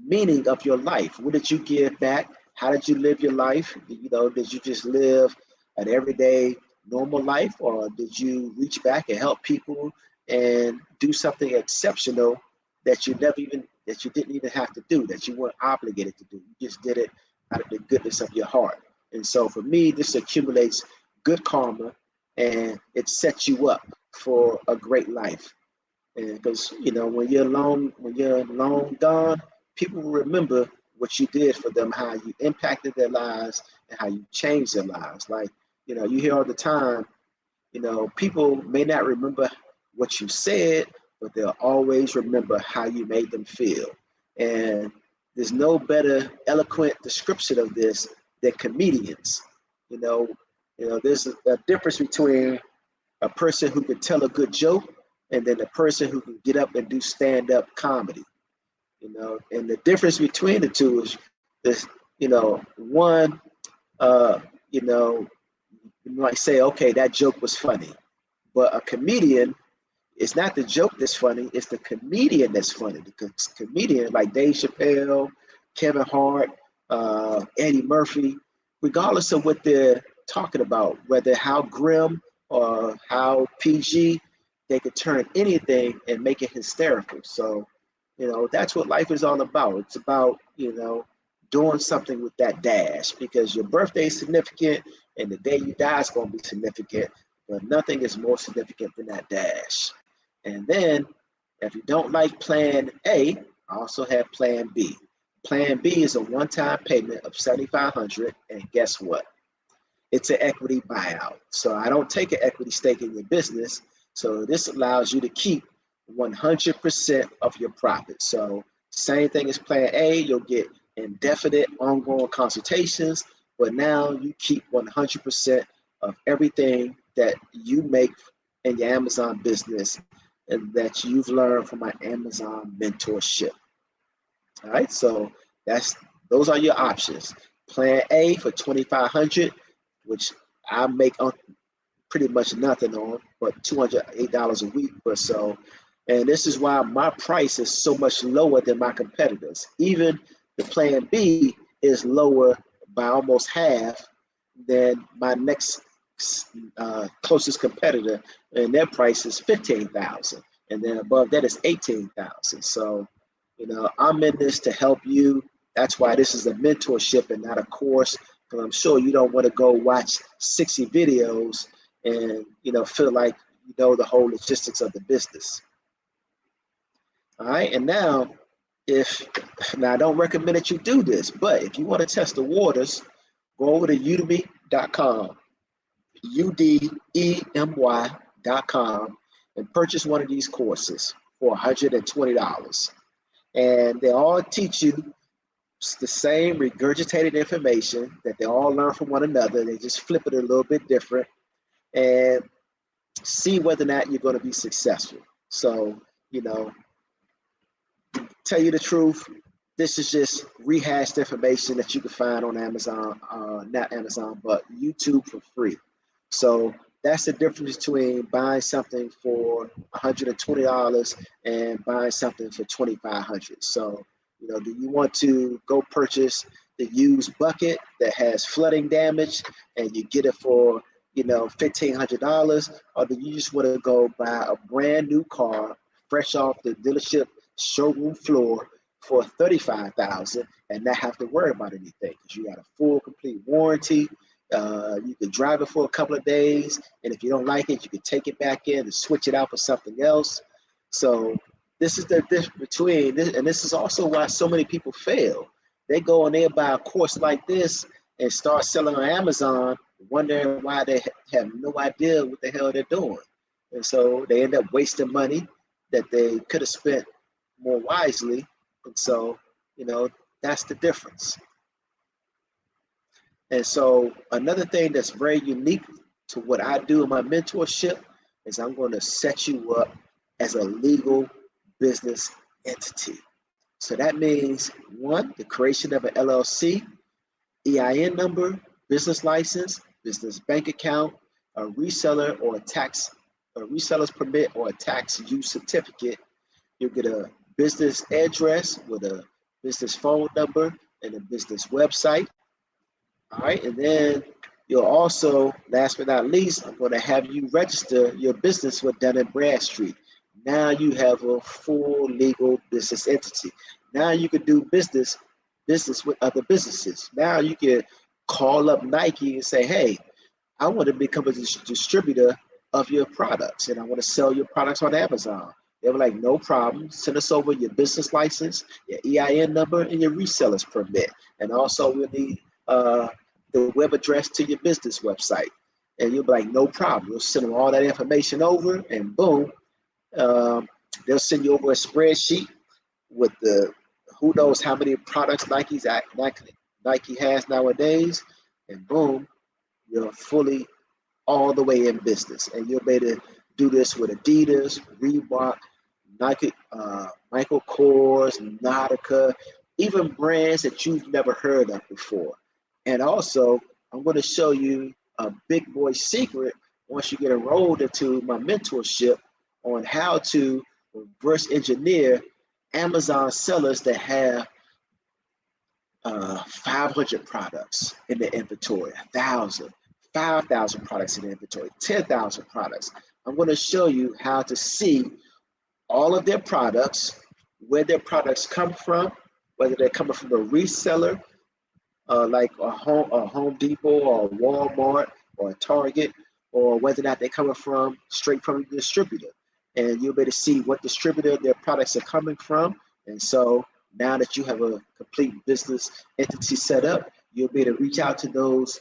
meaning of your life. What did you give back? How did you live your life? You know, did you just live an everyday normal life, or did you reach back and help people and do something exceptional that you didn't even have to do, that you weren't obligated to do? You just did it out of the goodness of your heart. And so for me, this accumulates good karma, and it sets you up for a great life. And because when you're long gone, people will remember what you did for them, how you impacted their lives, and how you changed their lives. Like, you hear all the time, people may not remember what you said, but they'll always remember how you made them feel. And there's no better eloquent description of this than comedians. There's a difference between a person who can tell a good joke and then a person who can get up and do stand-up comedy. And the difference between the two is this, one, you might say, okay, that joke was funny. But a comedian, it's not the joke that's funny, it's the comedian that's funny. The comedian like Dave Chappelle, Kevin Hart, Eddie Murphy, regardless of what they're talking about, whether how grim or how PG, they could turn anything and make it hysterical. So, that's what life is all about. It's about, doing something with that dash, because your birthday is significant and the day you die is going to be significant, but nothing is more significant than that dash. And then if you don't like plan A, I also have plan B. Plan B is a one-time payment of $7,500, and guess what? It's an equity buyout. So I don't take an equity stake in your business. So this allows you to keep 100% of your profit. So same thing as plan A, you'll get indefinite ongoing consultations, but now you keep 100% of everything that you make in your Amazon business and that you've learned from my Amazon mentorship. All right, so those are your options. Plan A for $2,500, which I make on pretty much nothing on, but $208 a week or so. And this is why my price is so much lower than my competitors. Even the plan B is lower by almost half than my next closest competitor, and their price is $15,000, and then above that is $18,000. So, I'm in this to help you. That's why this is a mentorship and not a course, because I'm sure you don't want to go watch 60 videos and feel like you know the whole logistics of the business. All right, and now I don't recommend that you do this, but if you want to test the waters, go over to udemy.com, udemy.com, and purchase one of these courses for $120. And they all teach you the same regurgitated information that they all learn from one another. They just flip it a little bit different and see whether or not you're going to be successful. So, tell you the truth, this is just rehashed information that you can find on Amazon, not Amazon, but YouTube for free. So that's the difference between buying something for $120 and buying something for $2,500. So, do you want to go purchase the used bucket that has flooding damage and you get it for, $1,500, or do you just want to go buy a brand new car fresh off the dealership showroom floor for $35,000 and not have to worry about anything, because you got a full complete warranty, You can drive it for a couple of days, and if you don't like it, you can take it back in and switch it out for something else. So this is the difference between this, and this is also why so many people fail. They go and they buy a course like this and start selling on Amazon, wondering why they have no idea what the hell they're doing. And so they end up wasting money that they could have spent more wisely. And so, that's the difference. And so another thing that's very unique to what I do in my mentorship is I'm going to set you up as a legal business entity. So that means, one, the creation of an LLC, EIN number, business license, business bank account, a reseller or a reseller's permit or a tax use certificate. You'll get a business address with a business phone number and a business website. All right, and then you'll also, last but not least, I'm going to have you register your business with Dun & Bradstreet. Now you have a full legal business entity. Now you can do business with other businesses. Now you can call up Nike and say, hey, I want to become a distributor of your products and I want to sell your products on Amazon. They were like, no problem. Send us over your business license, your EIN number, and your reseller's permit. And also we'll need the web address to your business website. And you'll be like, no problem. We'll send them all that information over and boom, they'll send you over a spreadsheet with the who knows how many products Nike has nowadays, and boom, you're fully all the way in business. And you'll be able to do this with Adidas, Reebok, Nike, Michael Kors, Nautica, even brands that you've never heard of before. And also, I'm going to show you a big boy secret once you get enrolled into my mentorship on how to reverse engineer Amazon sellers that have 500 products in their inventory, 1,000, 5,000 products in the inventory, 10,000 products. I'm going to show you how to see all of their products, where their products come from, whether they're coming from a reseller, like a Home Depot or a Walmart or a Target, or whether or not they're coming from straight from the distributor. And you'll be able to see what distributor their products are coming from. And so now that you have a complete business entity set up, you'll be able to reach out to those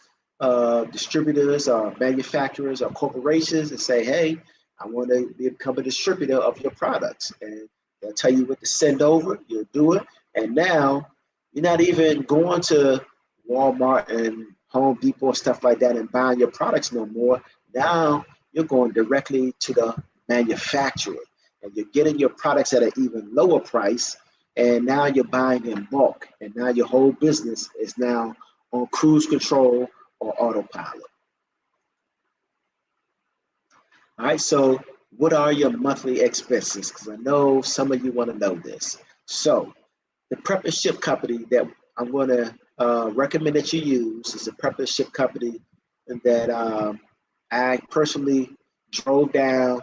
distributors or manufacturers or corporations and say, hey, I want to become a distributor of your products. And they'll tell you what to send over, you'll do it. And now you're not even going to Walmart and Home Depot and stuff like that and buying your products no more. Now you're going directly to the manufacturer and you're getting your products at an even lower price, and now you're buying in bulk, and now your whole business is now on cruise control or autopilot. All right, so what are your monthly expenses? Because I know some of you want to know this. So the prep and ship company that I'm going to recommend that you use is a prep and ship company that I personally drove down,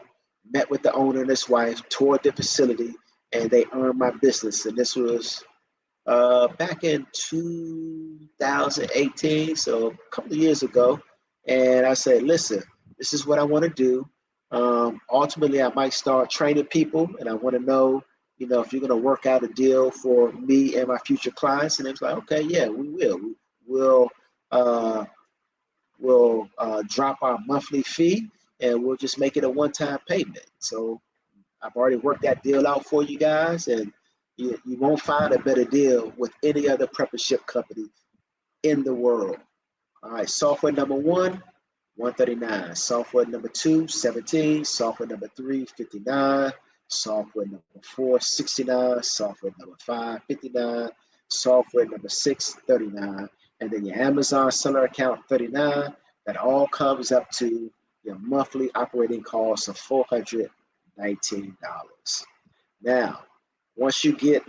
met with the owner and his wife, toured the facility, and they earned my business. And this was back in 2018, so a couple of years ago. And I said, listen, this is what I want to do. Ultimately, I might start training people, and I want to know, if you're going to work out a deal for me and my future clients. And it's like, okay, yeah, we will. We'll drop our monthly fee, and we'll just make it a one-time payment. So I've already worked that deal out for you guys, and you won't find a better deal with any other prep and ship company in the world. All right, software number one, $139. Software number two, $17. Software number three, $59. Software number four, $69. Software number five, $59. Software number six, $39. And then your Amazon seller account, $39. That all comes up to your monthly operating cost of $419. Now, once you get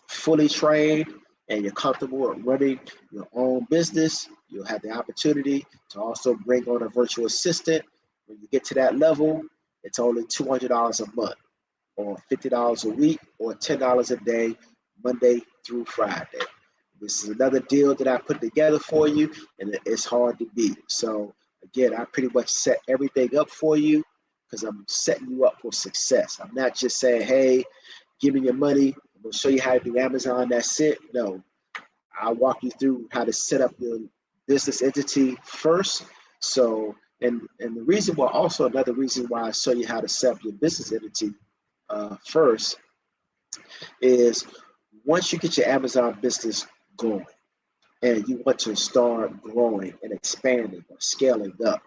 fully trained and you're comfortable with running your own business, you'll have the opportunity to also bring on a virtual assistant. When you get to that level, it's only $200 a month, or $50 a week, or $10 a day, Monday through Friday. This is another deal that I put together for you, and it's hard to beat. So again, I pretty much set everything up for you because I'm setting you up for success. I'm not just saying, hey, give me your money, I'm gonna show you how to do Amazon, that's it. No, I'll walk you through how to set up your business entity first. So, and the reason why, also another reason why I show you how to set up your business entity first is once you get your Amazon business going and you want to start growing and expanding or scaling up,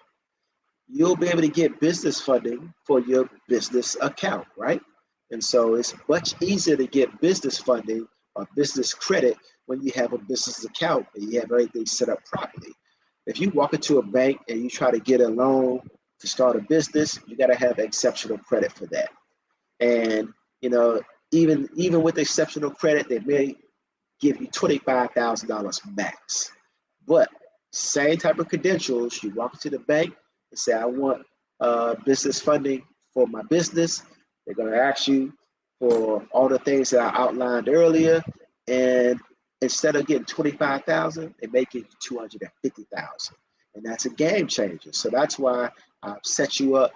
you'll be able to get business funding for your business account, right? And so it's much easier to get business funding or business credit when you have a business account and you have everything set up properly. If you walk into a bank and you try to get a loan to start a business, you got to have exceptional credit for that. And you know, even with exceptional credit, they may give you $25,000 max. But same type of credentials, you walk into the bank and say, I want business funding for my business. They're going to ask you for all the things that I outlined earlier. And instead of getting 25,000, they may give you 250,000. And that's a game changer. So that's why I've set you up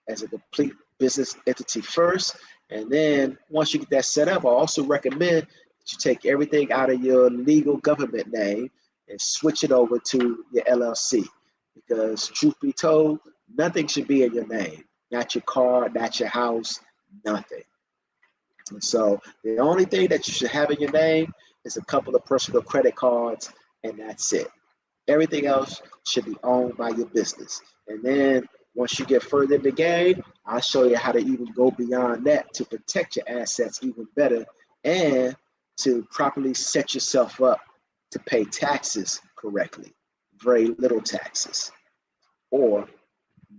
as a complete business entity first. And then once you get that set up, I also recommend that you take everything out of your legal government name and switch it over to your LLC. Because truth be told, nothing should be in your name. Not your car, not your house, nothing. And so the only thing that you should have in your name is a couple of personal credit cards, and that's it. Everything else should be owned by your business. And then once you get further in the game, I'll show you how to even go beyond that to protect your assets even better and to properly set yourself up to pay taxes correctly. Very little taxes or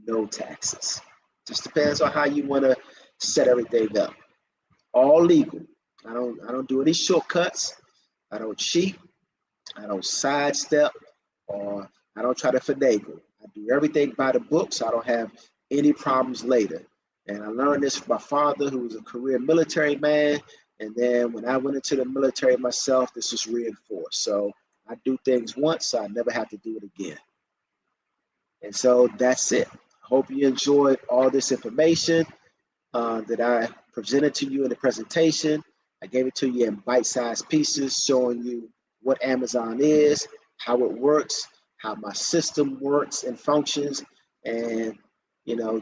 no taxes. Just depends on how you want to set everything up. All legal. I don't do any shortcuts. I don't cheat. I don't sidestep, or I don't try to finagle. I do everything by the book so I don't have any problems later. And I learned this from my father, who was a career military man. And then when I went into the military myself, this was reinforced. So I do things once, so I never have to do it again. And so that's it. Hope you enjoyed all this information that I presented to you in the presentation. I gave it to you in bite-sized pieces, showing you what Amazon is, how it works, how my system works and functions, and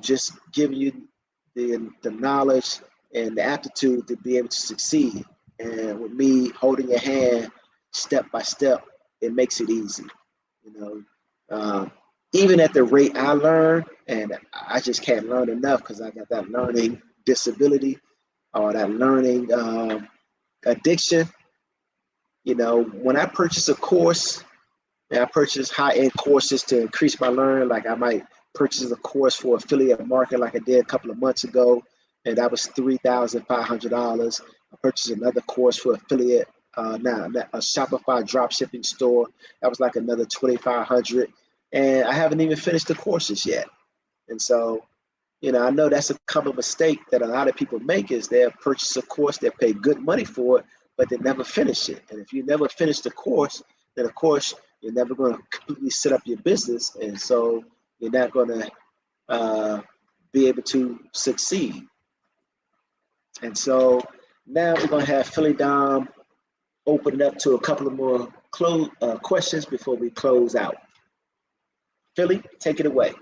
just giving you the knowledge and the aptitude to be able to succeed. And with me holding your hand step by step, it makes it easy. Even at the rate I learn, and I just can't learn enough because I got that learning disability or that learning addiction. When I purchase a course, and I purchase high-end courses to increase my learning, like I might purchase a course for affiliate marketing like I did a couple of months ago, and that was $3,500. I purchased another course for affiliate, a Shopify dropshipping store. That was like another $2,500. And I haven't even finished the courses yet. And so, I know that's a common mistake that a lot of people make, is they'll purchase a course, they pay good money for it, but they never finish it. And if you never finish the course, then of course, you're never going to completely set up your business. And so you're not going to be able to succeed. And so now we're going to have PhillyDom open it up to a couple of more questions before we close out. Philly, take it away.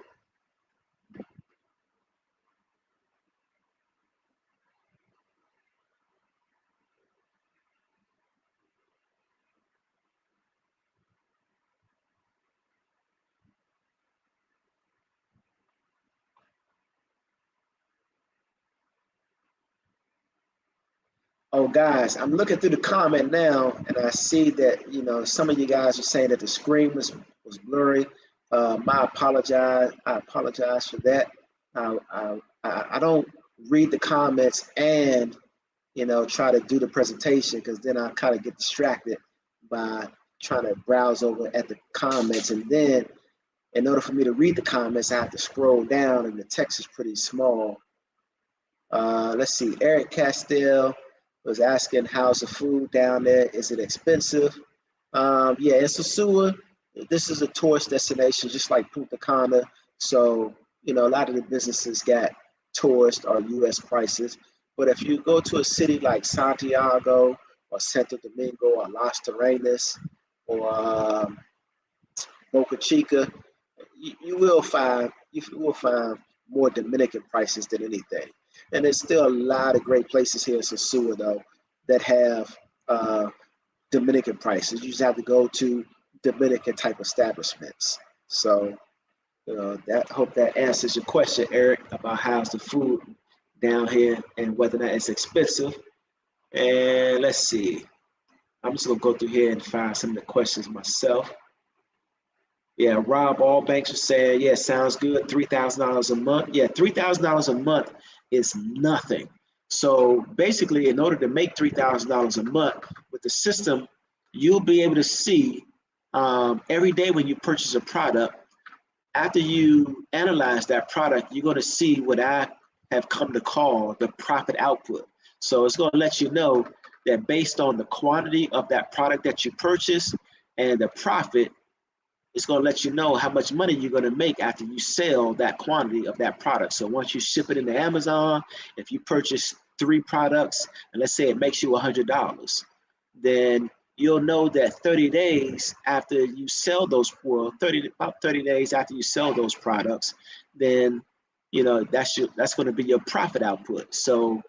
Oh, guys, I'm looking through the comment now, and I see that some of you guys are saying that the screen was blurry. I apologize for that. I don't read the comments and try to do the presentation, because then I kind of get distracted by trying to browse over at the comments, and then in order for me to read the comments, I have to scroll down, and the text is pretty small. Let's see. Eric Castell was asking, how's the food down there? Is it expensive? Yeah, in Sosua, this is a tourist destination, just like Punta Cana. So, a lot of the businesses got tourist or U.S. prices. But if you go to a city like Santiago or Santo Domingo or Las Terrenas or Boca Chica, you will find more Dominican prices than anything. And there's still a lot of great places here in Sosua though that have Dominican prices. You just have to go to Dominican type establishments. So, that hope that answers your question, Eric, about how's the food down here and whether or not it's expensive. And let's see. I'm just gonna go through here and find some of the questions myself. Yeah, Rob Allbanks was saying, yeah, sounds good. $3,000 a month. Yeah, $3,000 a month is nothing. So basically, in order to make $3,000 a month with the system, you'll be able to see every day when you purchase a product. After you analyze that product, you're going to see what I have come to call the profit output. So it's going to let you know that based on the quantity of that product that you purchase and the profit, it's going to let you know how much money you're going to make after you sell that quantity of that product. So once you ship it into Amazon, if you purchase 3 products, and let's say it makes you $100, then you'll know that 30 days after you sell those, about 30 days after you sell those products, then that's going to be your profit output. So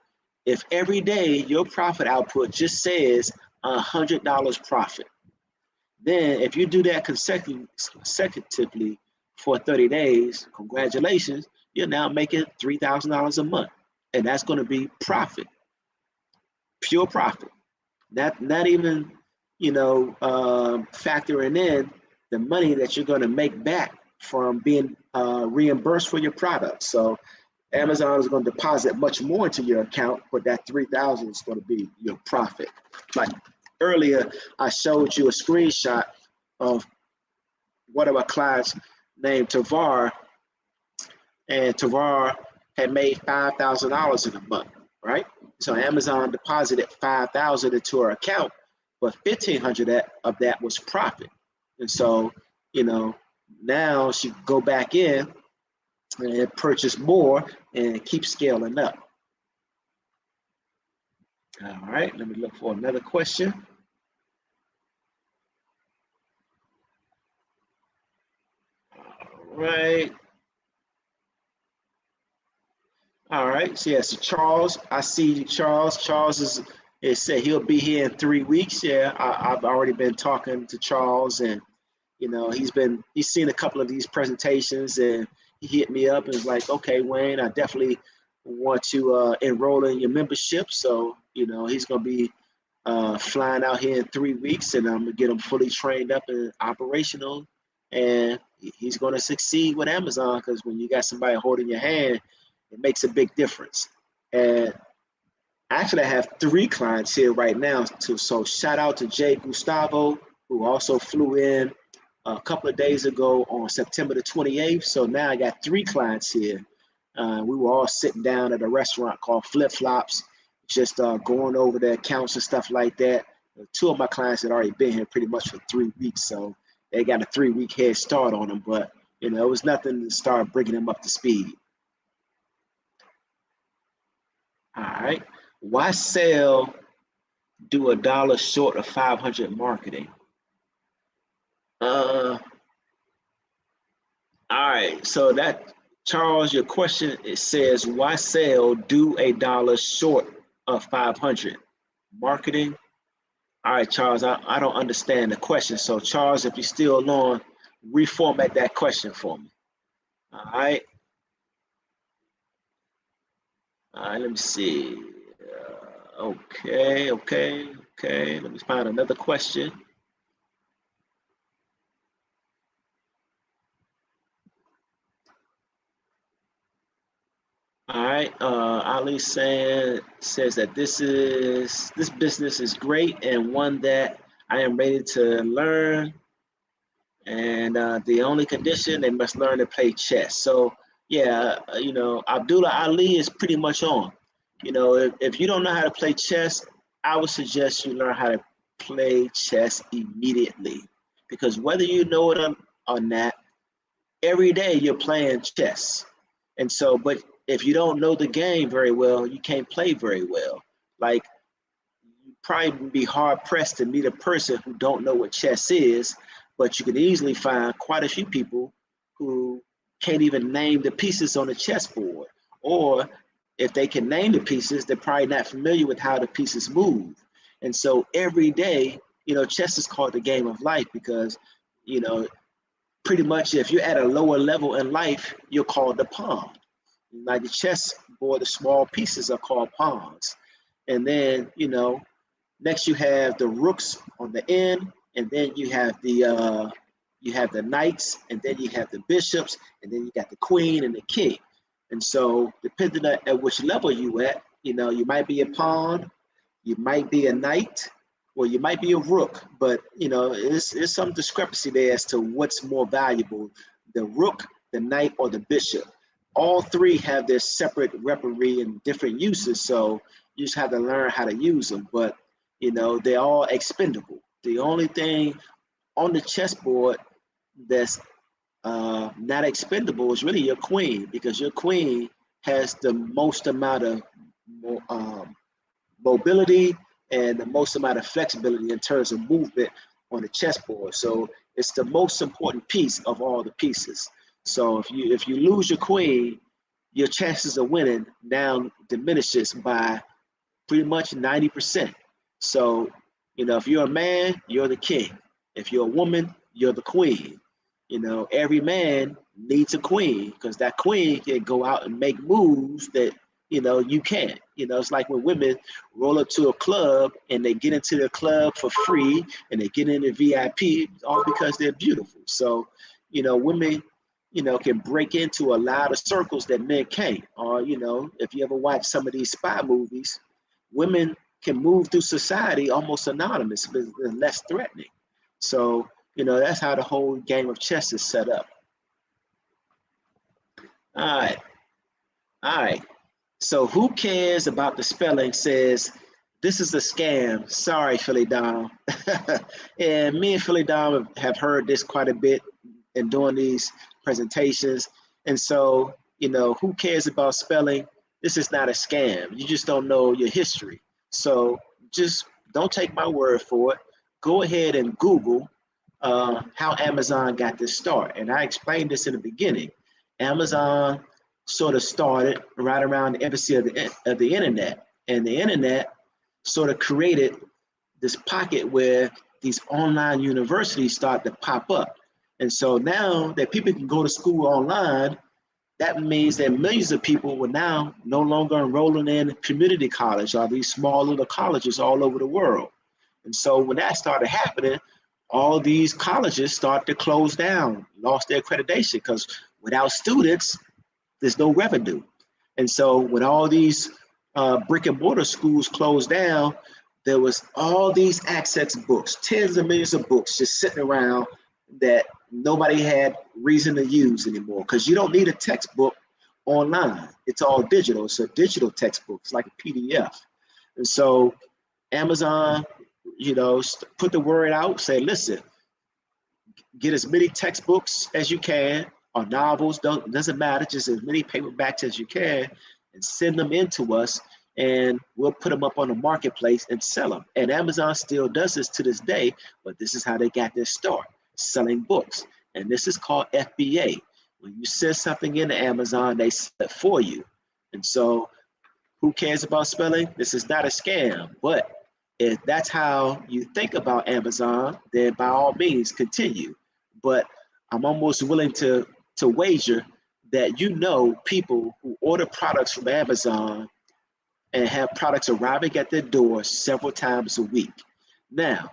if every day your profit output just says $100 profit, then if you do that consecutively for 30 days, congratulations, you're now making $3,000 a month. And that's going to be profit, pure profit. Not even, factoring in the money that you're going to make back from being reimbursed for your product. So Amazon is going to deposit much more into your account, but that $3,000 is going to be your profit. Like earlier, I showed you a screenshot of one of our clients named Tavar, and Tavar had made $5,000 in a month, right? So Amazon deposited $5,000 into her account, but $1,500 of that was profit. And so, now she can go back in and purchase more and keep scaling up. All right, let me look for another question. Right. All right. So yes, Charles. I see you, Charles. Charles is said he'll be here in 3 weeks. Yeah, I've already been talking to Charles, and he's seen a couple of these presentations, and he hit me up and was like, okay, Wayne, I definitely want to enroll in your membership. So he's gonna be flying out here in 3 weeks, and I'm gonna get him fully trained up and operational. And he's going to succeed with Amazon, because when you got somebody holding your hand, it makes a big difference. And actually, I have 3 clients here right now too. So shout out to Jay Gustavo, who also flew in a couple of days ago on September the 28th. So now I got 3 clients here. We were all sitting down at a restaurant called Flip Flops, just going over the accounts and stuff like that. 2 of my clients had already been here pretty much for 3 weeks, so they got a 3-week head start on them, but it was nothing to start bringing them up to speed. All right, why sell do $1 short of 500 marketing? All right, so that, Charles, your question, it says, why sell do $1 short of 500 marketing? All right, Charles, I don't understand the question. So Charles, if you're still on, reformat that question for me. All right. Let me see. Okay. Let me find another question. All right. Ali says that this business is great and one that I am ready to learn. And the only condition, they must learn to play chess. So yeah, Abdullah Ali is pretty much on. If you don't know how to play chess, I would suggest you learn how to play chess immediately, because whether you know it or not, every day you're playing chess. And so, but if you don't know the game very well, you can't play very well. Like, you probably be hard pressed to meet a person who don't know what chess is, but you can easily find quite a few people who can't even name the pieces on the chessboard. Or if they can name the pieces, they're probably not familiar with how the pieces move. And so every day, chess is called the game of life because, you know, pretty much if you're at a lower level in life, you're called a pawn. Like the chessboard, the small pieces are called pawns. And then, next you have the rooks on the end, and then you have the knights, and then you have the bishops, and then you got the queen and the king. And so depending on at which level you at, you might be a pawn, you might be a knight, or you might be a rook, but it's some discrepancy there as to what's more valuable, the rook, the knight, or the bishop. All three have their separate weaponry and different uses, so you just have to learn how to use them. But they're all expendable. The only thing on the chessboard that's not expendable is really your queen, because your queen has the most amount of mobility and the most amount of flexibility in terms of movement on the chessboard. So it's the most important piece of all the pieces. So if you lose your queen, your chances of winning now diminishes by pretty much 90%. So, if you're a man, you're the king. If you're a woman, you're the queen. Every man needs a queen, because that queen can go out and make moves that, you can't. It's like when women roll up to a club and they get into the club for free and they get into VIP all because they're beautiful. So, women, can break into a lot of circles that men can't. Or, if you ever watch some of these spy movies, women can move through society almost anonymous, but less threatening. So, that's how the whole game of chess is set up. All right. All right. So who cares about the spelling says, this is a scam. Sorry, PhillyDom. And me and PhillyDom have heard this quite a bit in doing these presentations. And so, who cares about spelling? This is not a scam. You just don't know your history. So just don't take my word for it. Go ahead and Google how Amazon got this start. And I explained this in the beginning. Amazon sort of started right around the infancy of the internet. And the internet sort of created this pocket where these online universities start to pop up. And so now that people can go to school online, that means that millions of people were now no longer enrolling in community college or these small little colleges all over the world. And so when that started happening, all these colleges started to close down, lost their accreditation, because without students, there's no revenue. And so when all these brick and mortar schools closed down, there was all these access books, tens of millions of books just sitting around that nobody had reason to use anymore, because you don't need a textbook online. It's all digital. It's a digital textbook. It's like a PDF. And so Amazon, put the word out, say, listen, get as many textbooks as you can, or novels, doesn't matter, just as many paperbacks as you can, and send them in to us, and we'll put them up on the marketplace and sell them. And Amazon still does this to this day, but this is how they got their start, selling books. And this is called FBA. When you send something into Amazon, they sell it for you. And so who cares about spelling? This is not a scam. But if that's how you think about Amazon, then by all means continue. But I'm almost willing to wager that people who order products from Amazon and have products arriving at their door several times a week. Now,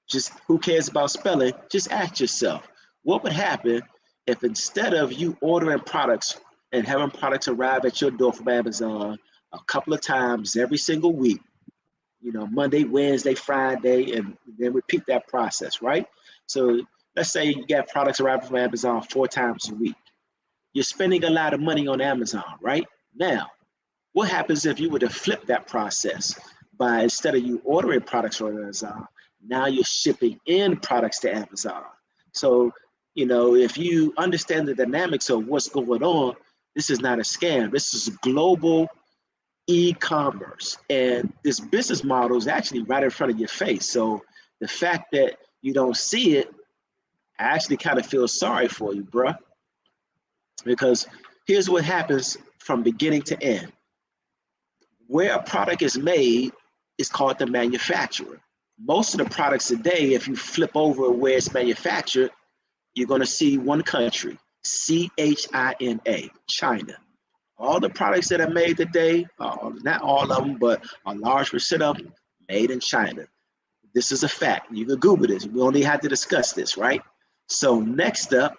just who cares about spelling? Just ask yourself, what would happen if instead of you ordering products and having products arrive at your door from Amazon a couple of times every single week, Monday, Wednesday, Friday, and then repeat that process, right? So let's say you got products arriving from Amazon 4 times a week. You're spending a lot of money on Amazon, right? Now, what happens if you were to flip that process by instead of you ordering products from Amazon, now you're shipping in products to Amazon. So, you know, if you understand the dynamics of what's going on, this is not a scam. This is global e-commerce. And this business model is actually right in front of your face. So the fact that you don't see it, I actually kind of feel sorry for you, bruh. Because here's what happens from beginning to end. Where a product is made is called the manufacturer. Most of the products today, if you flip over where it's manufactured, you're going to see one country, China, China. All the products that are made today, not all of them, but a large percent of them, made in China. This is a fact. You can Google this. We only have to discuss this, right? So next up,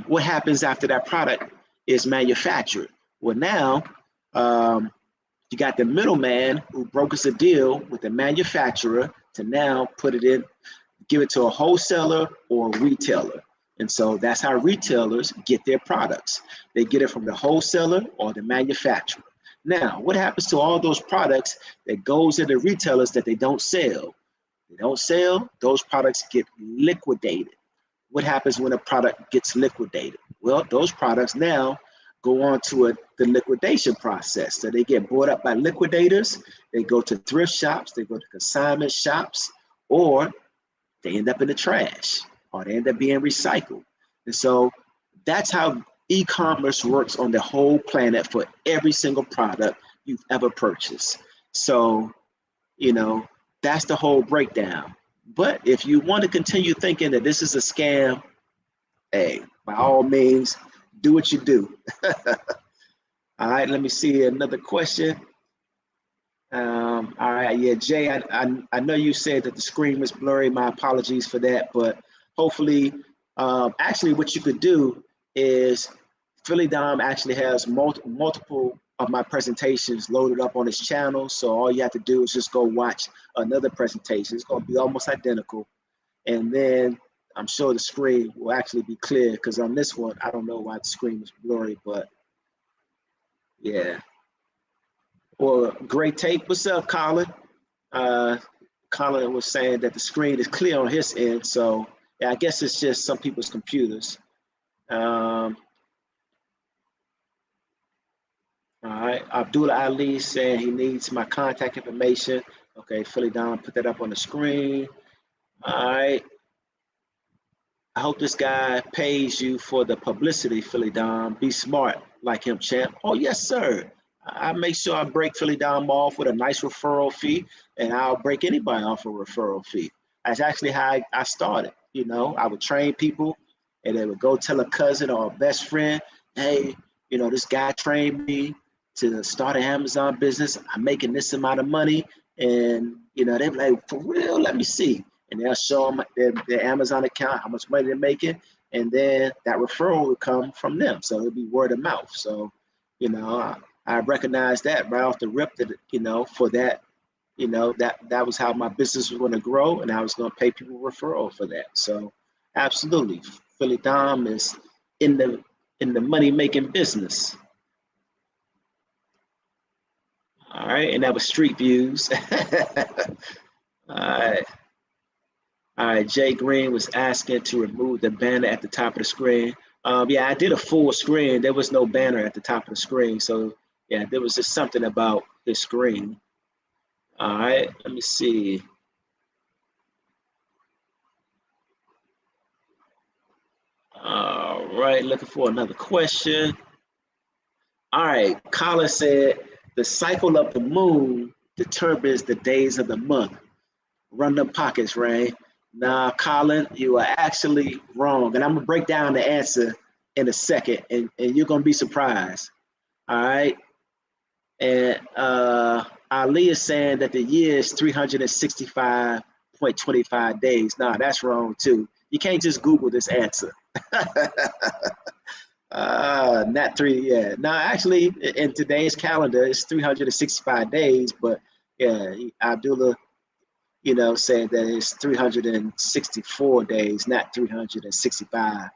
what happens after that product is manufactured? Well, now you got the middleman who brokers a deal with the manufacturer to now put it in, give it to a wholesaler or a retailer. And so that's how retailers get their products. They get it from the wholesaler or the manufacturer. Now, what happens to all those products that goes into retailers that they don't sell? They don't sell, those products get liquidated. What happens when a product gets liquidated? Well, those products now go on to the liquidation process. So they get bought up by liquidators, they go to thrift shops, they go to consignment shops, or they end up in the trash, or they end up being recycled. And so that's how e-commerce works on the whole planet for every single product you've ever purchased. So, you know, that's the whole breakdown. But if you want to continue thinking that this is a scam, hey, by all means, do what you do. All right, let me see another question. All right, yeah, Jay, I know you said that the screen was blurry. My apologies for that, but hopefully, actually what you could do is PhillyDom actually has multiple of my presentations loaded up on his channel. So all you have to do is just go watch another presentation. It's gonna be almost identical. And then I'm sure the screen will actually be clear, because on this one, I don't know why the screen was blurry, but yeah. Well, great take. What's up, Colin? Colin was saying that the screen is clear on his end. So yeah, I guess it's just some people's computers. All right, Abdullah Ali saying he needs my contact information. Okay, PhillyDom, put that up on the screen. All right. I hope this guy pays you for the publicity, PhillyDom. Be smart like him, champ. Oh, yes, sir. I make sure I break PhillyDom off with a nice referral fee, and I'll break anybody off a referral fee. That's actually how I started. You know, I would train people, and they would go tell a cousin or a best friend, hey, you know, this guy trained me to start an Amazon business. I'm making this amount of money. And, you know, they're like, for real, let me see. And they'll show them their Amazon account, how much money they're making. And then that referral will come from them. So it'll be word of mouth. So, you know, I recognize that right off the rip that, you know, for that, you know, that was how my business was going to grow. And I was going to pay people referral for that. So absolutely. PhillyDom is in the money-making business. All right, and that was Street Views. All right, Jay Green was asking to remove the banner at the top of the screen. Yeah, I did a full screen. There was no banner at the top of the screen. So yeah, there was just something about the screen. All right, let me see. All right, looking for another question. All right, Colin said, the cycle of the moon determines the days of the month. Run them pockets, Ray. Nah, Colin, you are actually wrong. And I'm gonna break down the answer in a second, and you're gonna be surprised. All right. And Ali is saying that the year is 365.25 days. Nah, that's wrong too. You can't just Google this answer. Not three, yeah. No, actually, in today's calendar, it's 365 days, but yeah, Abdullah, you know, saying that it's 364 days, not 365.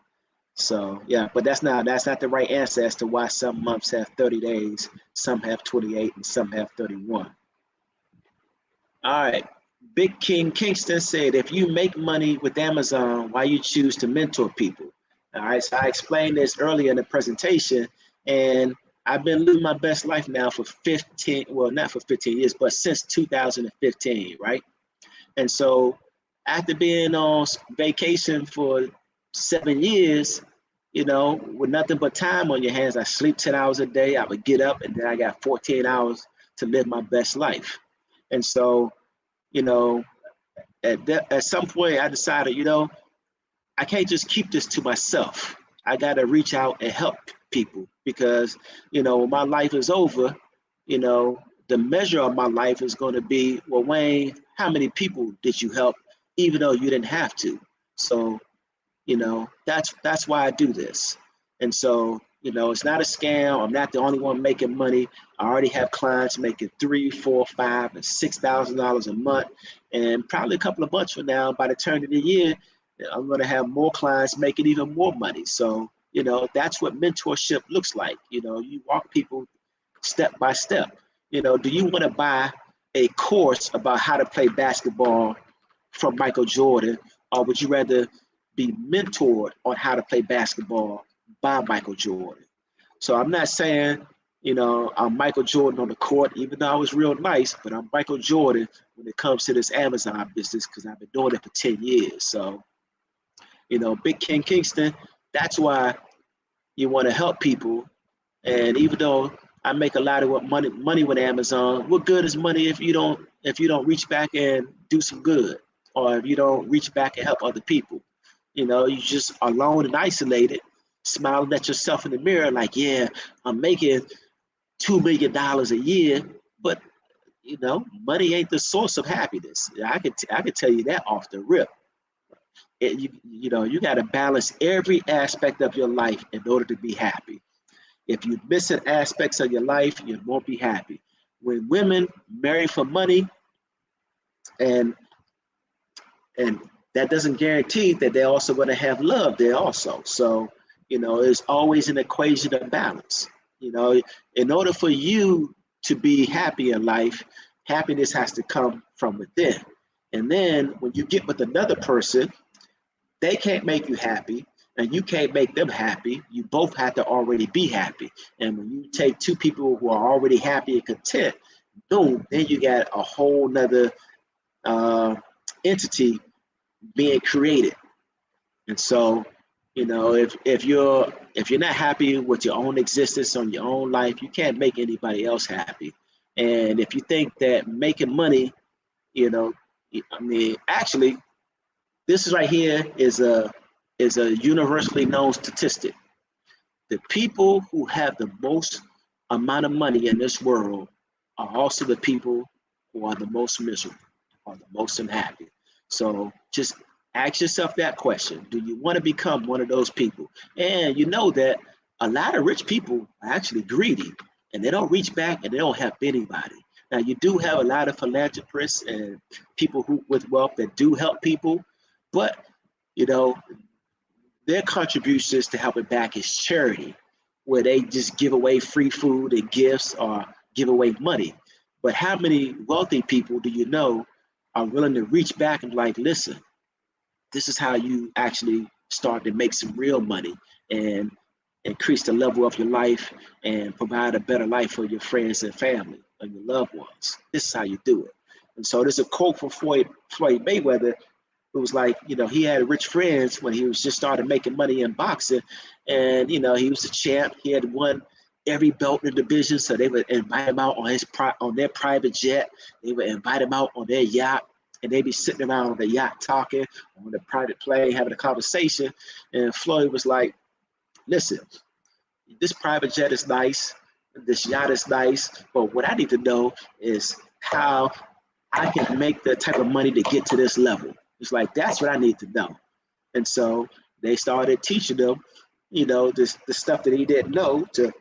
So yeah, but that's not the right answer as to why some months have 30 days, some have 28, and some have 31. All right. Big King Kingston said, if you make money with Amazon, why you choose to mentor people? All right. So I explained this earlier in the presentation, and I've been living my best life now for 15, well, not for 15 years, but since 2015, right? And so after being on vacation for 7 years, with nothing but time on your hands, I sleep 10 hours a day. I would get up and then I got 14 hours to live my best life. And so, you know, at some point I decided, I can't just keep this to myself. I got to reach out and help people because, when my life is over, you know, the measure of my life is going to be, well, Wayne, how many people did you help, even though you didn't have to? So, that's why I do this. And so, it's not a scam. I'm not the only one making money. I already have clients making $3, $4, $5, and $6,000 a month, and probably a couple of months from now, by the turn of the year, I'm going to have more clients making even more money. So, that's what mentorship looks like. You walk people step by step. Do you want to buy a course about how to play basketball from Michael Jordan, or would you rather be mentored on how to play basketball by Michael Jordan? So I'm not saying, I'm Michael Jordan on the court, even though I was real nice, but I'm Michael Jordan when it comes to this Amazon business because I've been doing it for 10 years. So, Big King Kingston, that's why you want to help people. And even though I make a lot of money with Amazon, what good is money if you don't reach back and do some good, or if you don't reach back and help other people? You just alone and isolated, smiling at yourself in the mirror, like, yeah, I'm making $2 million a year, but money ain't the source of happiness. I could tell you that off the rip. You got to balance every aspect of your life in order to be happy. If you're missing aspects of your life, you won't be happy. When women marry for money, and and that doesn't guarantee that they're also going to have love there also. So, it's always an equation of balance. In order for you to be happy in life, happiness has to come from within. And then when you get with another person, they can't make you happy and you can't make them happy. You both have to already be happy. And when you take two people who are already happy and content, boom, then you got a whole nother entity being created. And so, if you're not happy with your own existence on your own life, you can't make anybody else happy. And if you think that making money, actually, this is right here is a universally known statistic. The people who have the most amount of money in this world are also the people who are the most miserable, are the most unhappy. So just ask yourself that question. Do you want to become one of those people? And you know that a lot of rich people are actually greedy and they don't reach back and they don't help anybody. Now you do have a lot of philanthropists and people who with wealth that do help people, but you know, their contributions to helping back is charity, where they just give away free food and gifts or give away money. But how many wealthy people do you know are willing to reach back and like, listen, this is how you actually start to make some real money and increase the level of your life and provide a better life for your friends and family and your loved ones. This is how you do it. And so there's a quote from Floyd Mayweather. It was like, he had rich friends when he was just started making money in boxing. And, he was a champ. He had won every belt in the division. So they would invite him out on their private jet. They would invite him out on their yacht. And they'd be sitting around on the yacht talking on the private plane, having a conversation. And Floyd was like, listen, this private jet is nice. This yacht is nice. But what I need to know is how I can make the type of money to get to this level. It's like, that's what I need to know. And so they started teaching them, the stuff that he didn't know to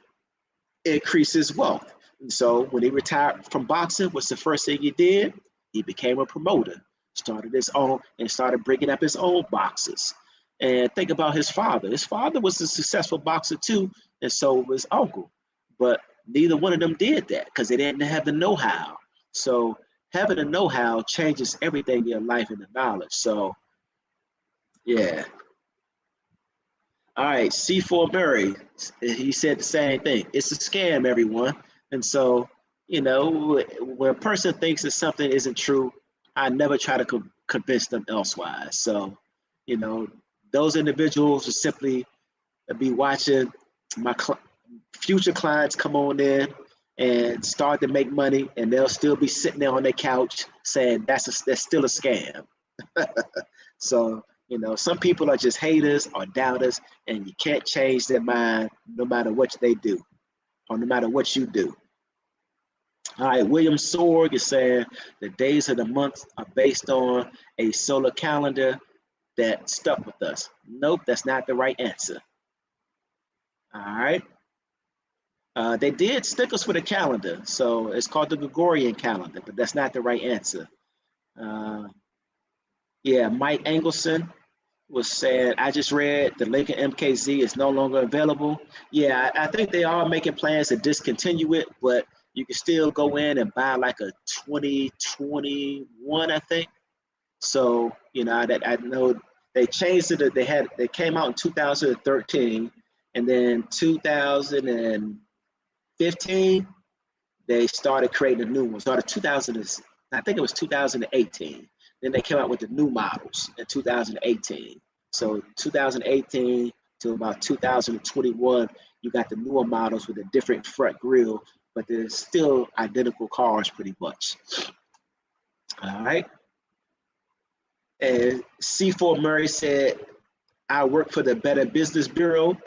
increase his wealth. And so when he retired from boxing, what's the first thing he did? He became a promoter, started his own and started bringing up his own boxes. And think about his father. His father was a successful boxer too, and so was his uncle. But neither one of them did that because they didn't have the know-how. So having the know-how changes everything in your life and the knowledge. So yeah. All right, C4 Murray, he said the same thing. It's a scam, everyone. And so, when a person thinks that something isn't true, I never try to convince them elsewise. So, you know, those individuals will simply be watching my future clients come on in and start to make money, and they'll still be sitting there on their couch saying that's still a scam. So, some people are just haters or doubters, and you can't change their mind no matter what they do or no matter what you do. All right, William Sorg is saying the days of the month are based on a solar calendar that stuck with us. Nope, that's not the right answer. All right. They did stick us with a calendar, so it's called the Gregorian calendar, but that's not the right answer. Yeah, Mike Engelson was saying, I just read the Lincoln MKZ is no longer available. Yeah, I think they are making plans to discontinue it, but you can still go in and buy like a 2021, I think. So, I know they changed it. They came out in 2013, and then 2015, they started creating a new one. Started 2000, I think it was 2018. Then they came out with the new models in 2018. So 2018 to about 2021, you got the newer models with a different front grille, but they're still identical cars pretty much. All right. And C4 Murray said, I work for the Better Business Bureau.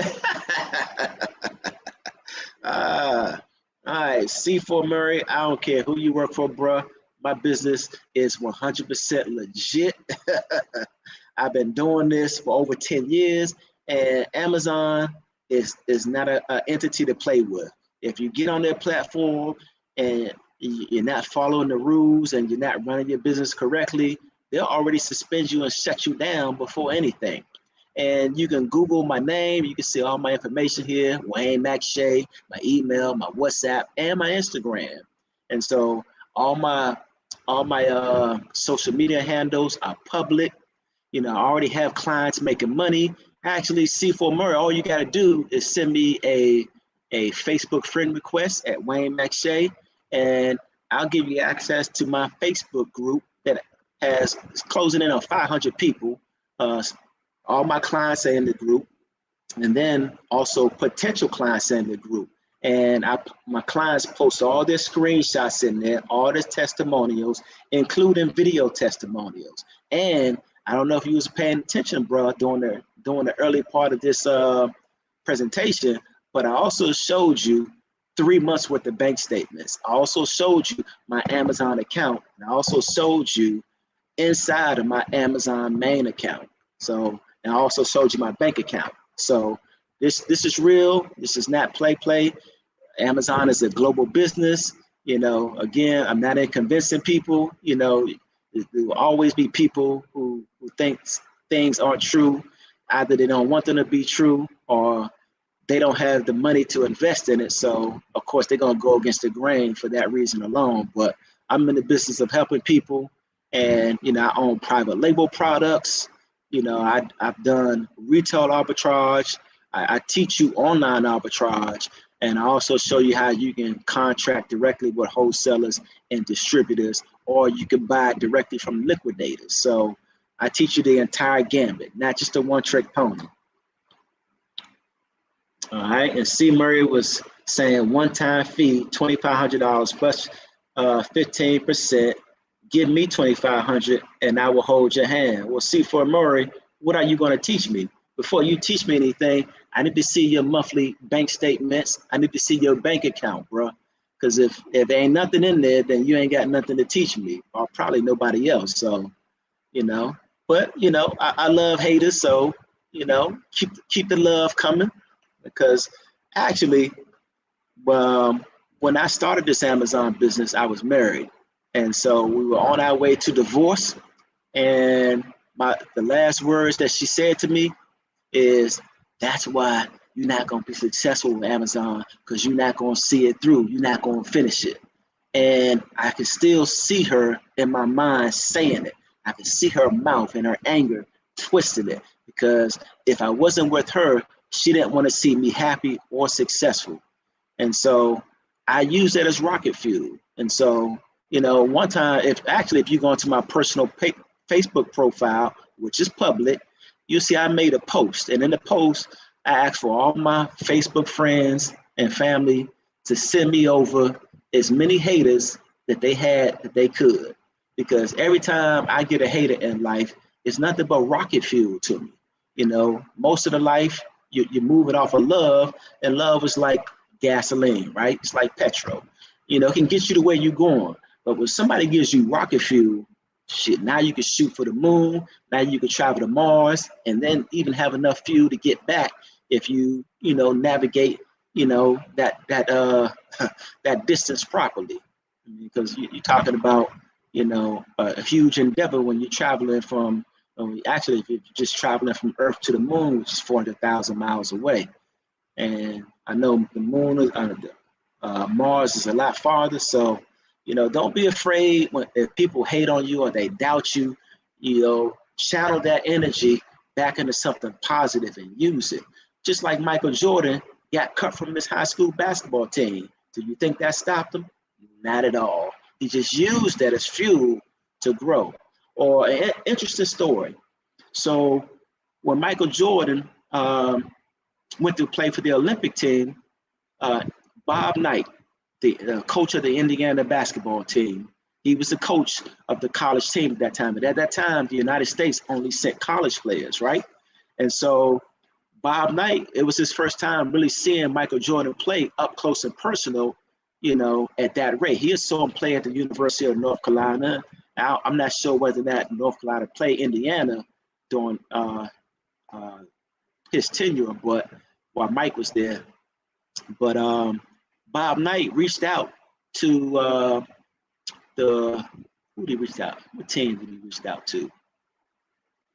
All right, C4 Murray, I don't care who you work for, bruh. My business is 100% legit. I've been doing this for over 10 years, and Amazon is not an entity to play with. If you get on their platform and you're not following the rules and you're not running your business correctly, they'll already suspend you and shut you down before anything. And you can Google my name. You can see all my information here, Wayne McShay, my email, my WhatsApp, and my Instagram. And so all my social media handles are public. I already have clients making money. Actually, C4 Murray, all you got to do is send me a Facebook friend request at Wayne McShay, and I'll give you access to my Facebook group that is closing in on 500 people. All my clients are in the group, and then also potential clients in the group. And my clients post all their screenshots in there, all their testimonials, including video testimonials. And I don't know if you was paying attention, bro, during the early part of this presentation, but I also showed you 3 months worth of bank statements. I also showed you my Amazon account, and I also showed you inside of my Amazon main account. So, and I also showed you my bank account. So this is real. This is not play. Amazon is a global business. Again, I'm not in convincing people. There will always be people who think things aren't true. Either they don't want them to be true, or they don't have the money to invest in it. So of course they're gonna go against the grain for that reason alone. But I'm in the business of helping people, and I own private label products. I've done retail arbitrage. I teach you online arbitrage, and I also show you how you can contract directly with wholesalers and distributors, or you can buy directly from liquidators. So I teach you the entire gambit, not just a one-trick pony. All right, and C. Murray was saying one-time fee, $2,500 plus 15%. Give me $2,500 and I will hold your hand. Well, C4 Murray, what are you going to teach me? Before you teach me anything, I need to see your monthly bank statements. I need to see your bank account, bro. Because if there ain't nothing in there, then you ain't got nothing to teach me, or probably nobody else. So, but I love haters, so keep the love coming. Because actually, when I started this Amazon business, I was married. And so we were on our way to divorce. And the last words that she said to me is, that's why you're not going to be successful with Amazon, because you're not going to see it through. You're not going to finish it. And I can still see her in my mind saying it. I can see her mouth and her anger twisting it, because if I wasn't with her, she didn't want to see me happy or successful. And so I use that as rocket fuel. And so, one time, if you go into my personal Facebook profile, which is public, you'll see I made a post. And in the post, I asked for all my Facebook friends and family to send me over as many haters that they could. Because every time I get a hater in life, it's nothing but rocket fuel to me. Most of the life, you're moving off of love, and love is like gasoline, right? It's like petrol. It can get you to where you're going. But when somebody gives you rocket fuel, shit, now you can shoot for the moon. Now you can travel to Mars, and then even have enough fuel to get back if you, navigate, that distance properly. Because you're talking about, a huge endeavor when you're traveling from, actually, if you're just traveling from Earth to the moon, which is 400,000 miles away. And I know the moon is Mars is a lot farther. So, don't be afraid if people hate on you or they doubt you. Channel that energy back into something positive and use it. Just like Michael Jordan got cut from his high school basketball team. Do you think that stopped him? Not at all. He just used that as fuel to grow. Or an interesting story. So when Michael Jordan went to play for the Olympic team, Bob Knight, the coach of the Indiana basketball team, he was the coach of the college team at that time. But at that time, the United States only sent college players, right? And so Bob Knight, it was his first time really seeing Michael Jordan play up close and personal, at that rate. He saw him play at the University of North Carolina. Now, I'm not sure whether that North Carolina played Indiana during his tenure, but while Mike was there. But Bob Knight reached out to who did he reach out? What team did he reach out to?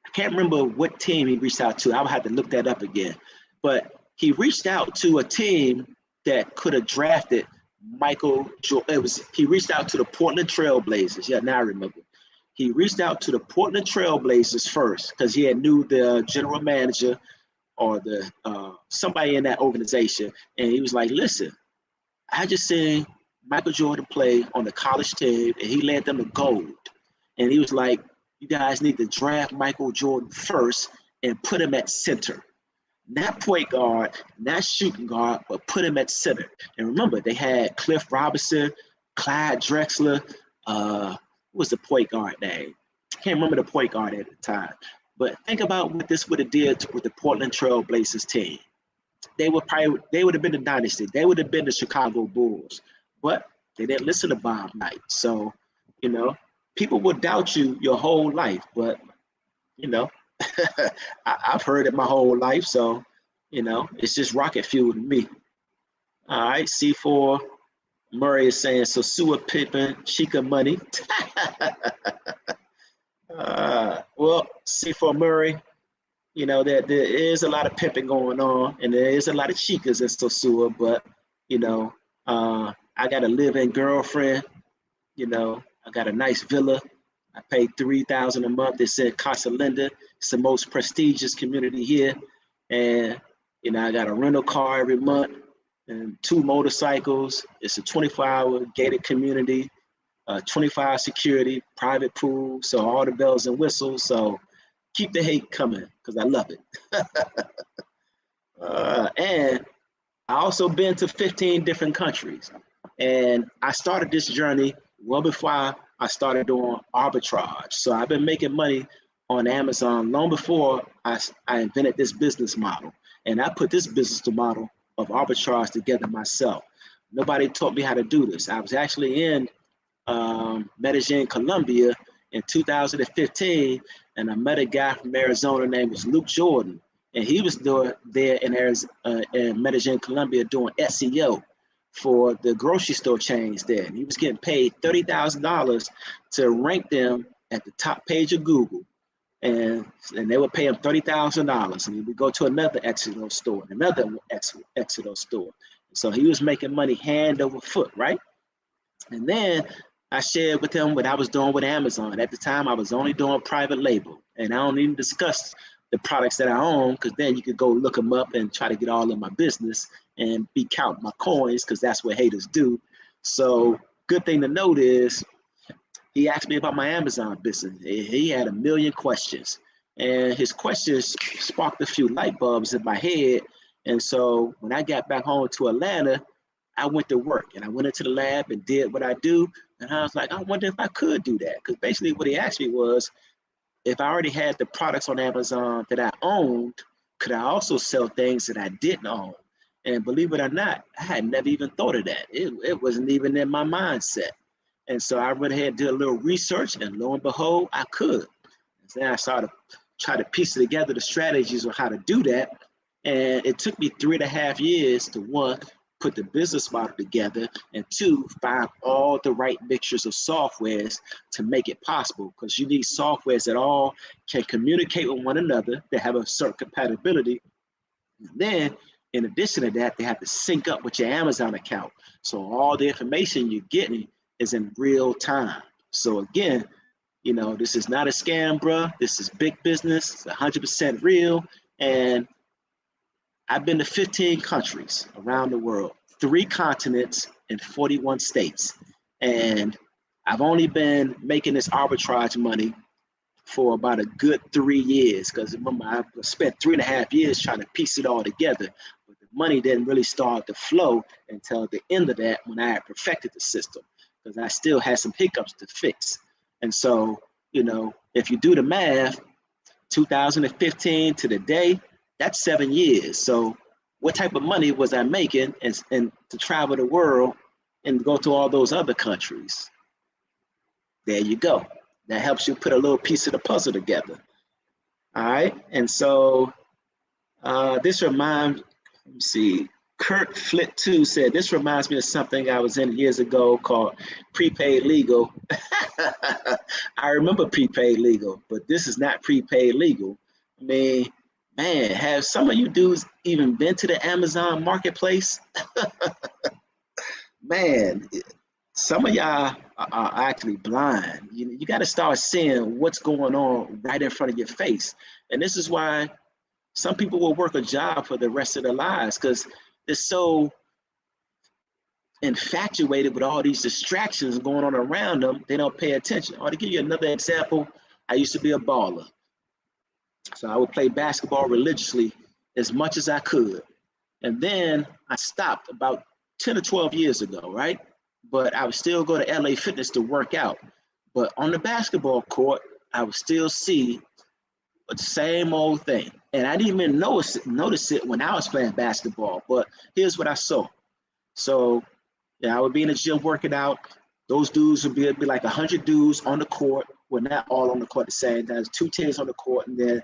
I can't remember what team he reached out to. I would have to look that up again. But he reached out to a team that could have drafted Michael Jordan. He reached out to the Portland Trail Blazers. Yeah, now I remember. He reached out to the Portland Trail Blazers first because he had knew the general manager or the somebody in that organization, and he was like, "Listen, I just seen Michael Jordan play on the college team, and he led them to gold." And he was like, "You guys need to draft Michael Jordan first and put him at center. Not point guard, not shooting guard, but put him at center." And remember, they had Cliff Robinson, Clyde Drexler, what was the point guard name? I can't remember the point guard at the time. But think about what this would have did with the Portland Trail Blazers team. They would have been the dynasty. They would have been the Chicago Bulls. But they didn't listen to Bob Knight. So, people will doubt you your whole life, but I've heard it my whole life, so it's just rocket fuel to me. All right, C4 Murray is saying, so Sua Pippen, Chica money. Well, C4 Murray, there is a lot of pimping going on, and there is a lot of chicas in Sosua, but I got a live-in girlfriend. I got a nice villa. I pay $3,000 a month. It's in Casa Linda. It's the most prestigious community here. And, I got a rental car every month and 2 motorcycles. It's a 24-hour gated community, 25 security, private pool. So all the bells and whistles. So keep the hate coming because I love it. And I also been to 15 different countries. And I started this journey well before I started doing arbitrage. So I've been making money on Amazon long before I invented this business model. And I put this business model of arbitrage together myself. Nobody taught me how to do this. I was actually in Medellin, Colombia in 2015, and I met a guy from Arizona named Luke Jordan. And he was there in Medellin, Colombia doing SEO for the grocery store chains there. And he was getting paid $30,000 to rank them at the top page of Google. And they would pay him $30,000. And he would go to another Exito store, another Exito store. So he was making money hand over foot, right? And then I shared with him what I was doing with Amazon. At the time, I was only doing private label, and I don't even discuss the products that I own, because then you could go look them up and try to get all of my business and be counting my coins, because that's what haters do. So good thing to note is he asked me about my Amazon business. He had a million questions, and his questions sparked a few light bulbs in my head. And so when I got back home to Atlanta, I went to work and I went into the lab and did what I do. And I was like, I wonder if I could do that. Because basically what he asked me was, if I already had the products on Amazon that I owned, could I also sell things that I didn't own? And believe it or not, I had never even thought of that. It wasn't even in my mindset. And so I went ahead and did a little research, and lo and behold, I could. And then I started try to piece together the strategies on how to do that. And it took me 3.5 years to, one, put the business model together, and two, find all the right mixtures of softwares to make it possible. Because you need softwares that all can communicate with one another, that have a certain compatibility. And then, in addition to that, they have to sync up with your Amazon account. So all the information you're getting is in real time. So again, you know, this is not a scam, bruh. This is big business. It's 100% real. And I've been to 15 countries around the world, 3 continents, and 41 states. And I've only been making this arbitrage money for about a good 3 years, because remember, I spent 3.5 years trying to piece it all together. But the money didn't really start to flow until the end of that, when I had perfected the system, because I still had some hiccups to fix. And so, you know, if you do the math, 2015 to the day, that's 7 years. So what type of money was I making and to travel the world and go to all those other countries? There you go. That helps you put a little piece of the puzzle together. All right. And so this reminds, let me see, Kurt Flit 2 said, this reminds me of something I was in years ago called prepaid legal. I remember prepaid legal, but this is not prepaid legal. I mean, man, have some of you dudes even been to the Amazon marketplace? Man, some of y'all are actually blind. You got to start seeing what's going on right in front of your face. And this is why some people will work a job for the rest of their lives, because they're so infatuated with all these distractions going on around them, they don't pay attention. Or to give you another example, I used to be a baller. So I would play basketball religiously as much as I could. And then I stopped about 10 or 12 years ago, right? But I would still go to LA Fitness to work out. But on the basketball court, I would still see the same old thing. And I didn't even notice it when I was playing basketball. But here's what I saw. So yeah, I would be in the gym working out. Those dudes would be like 100 dudes on the court. Well, not all on the court at the same time. There's 2 teams on the court, and then,